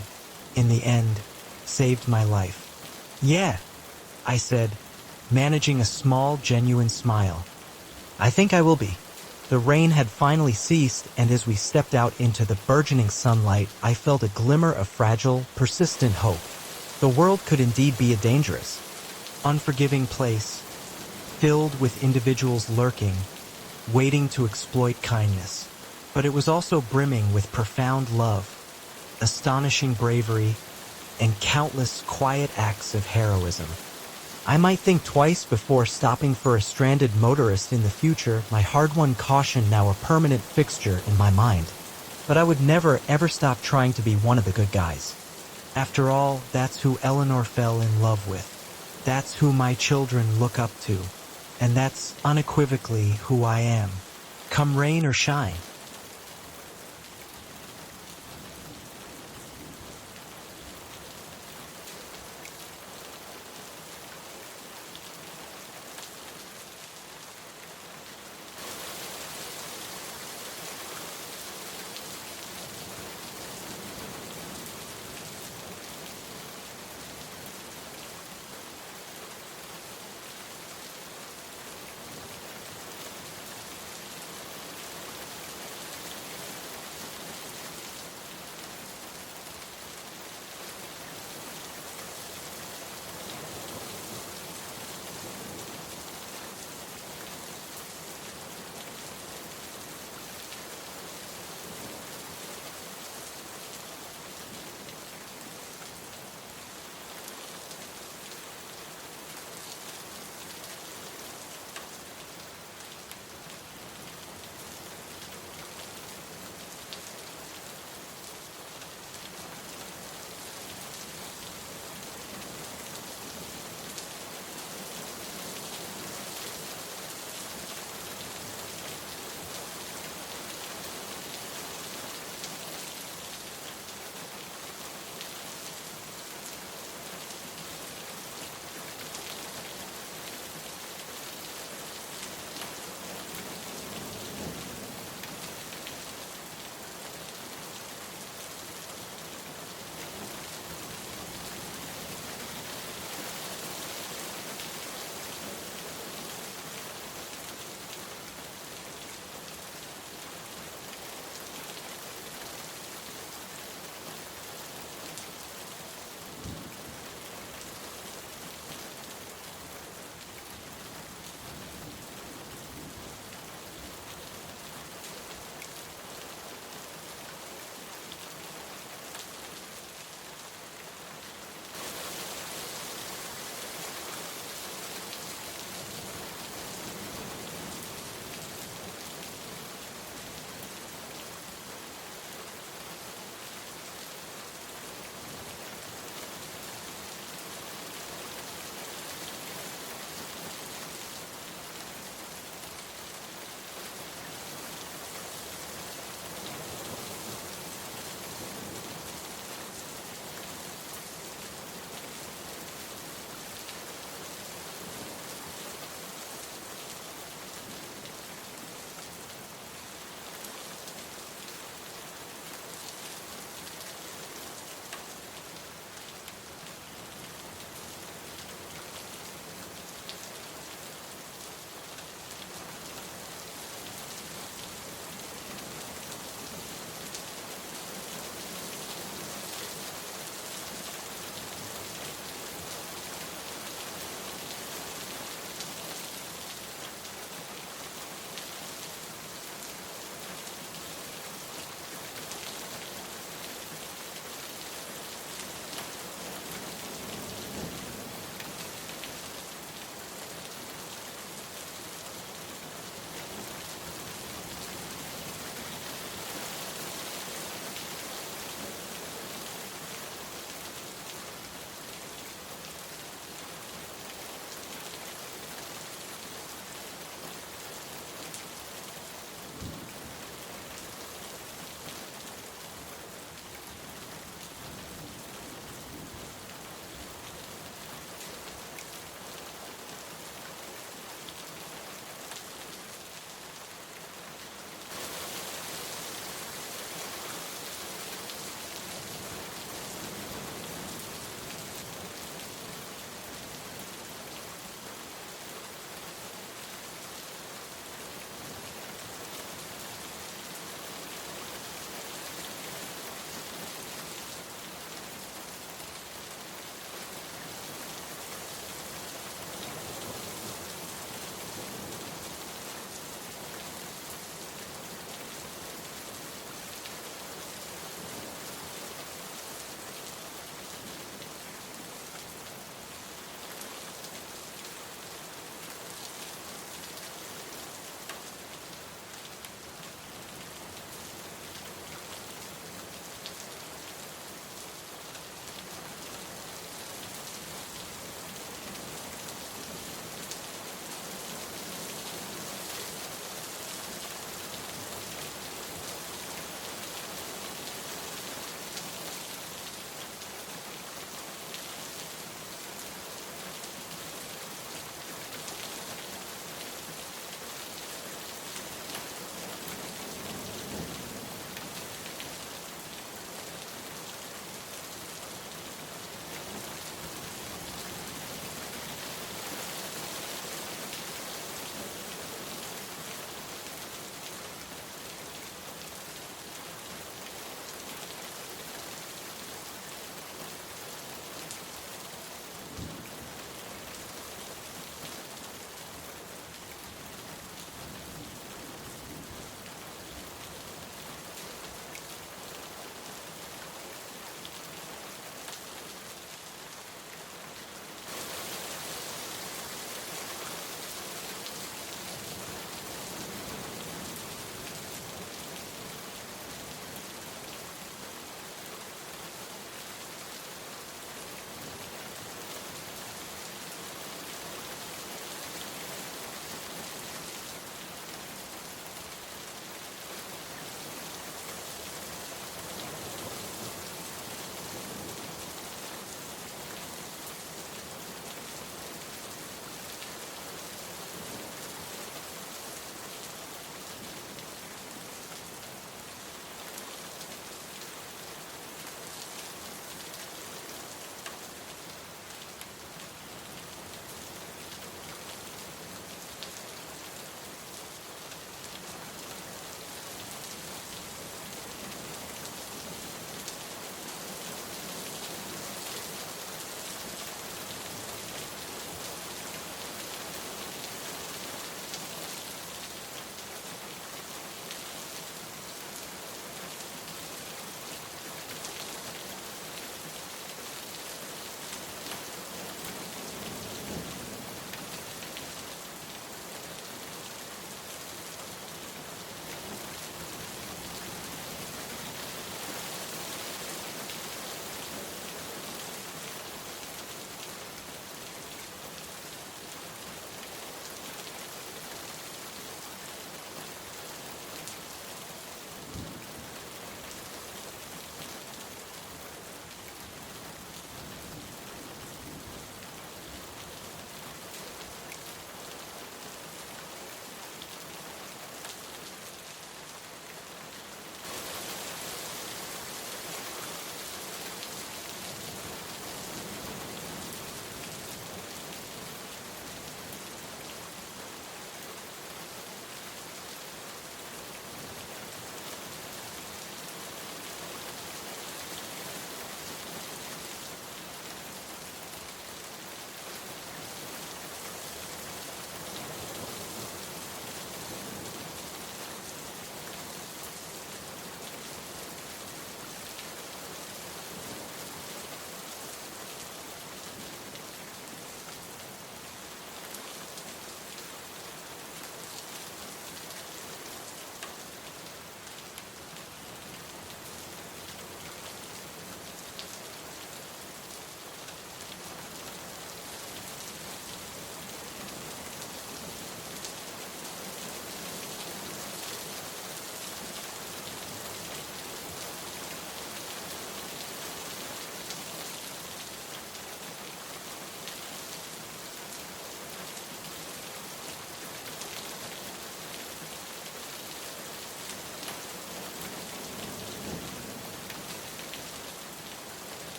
in the end, saved my life. "Yeah," I said, managing a small, genuine smile. "I think I will be." The rain had finally ceased, and as we stepped out into the burgeoning sunlight, I felt a glimmer of fragile, persistent hope. The world could indeed be a dangerous, unforgiving place, filled with individuals lurking, waiting to exploit kindness. But it was also brimming with profound love, astonishing bravery, and countless quiet acts of heroism. I might think twice before stopping for a stranded motorist in the future, my hard-won caution now a permanent fixture in my mind. But I would never ever stop trying to be one of the good guys. After all, that's who Eleanor fell in love with. That's who my children look up to. And that's unequivocally who I am, come rain or shine.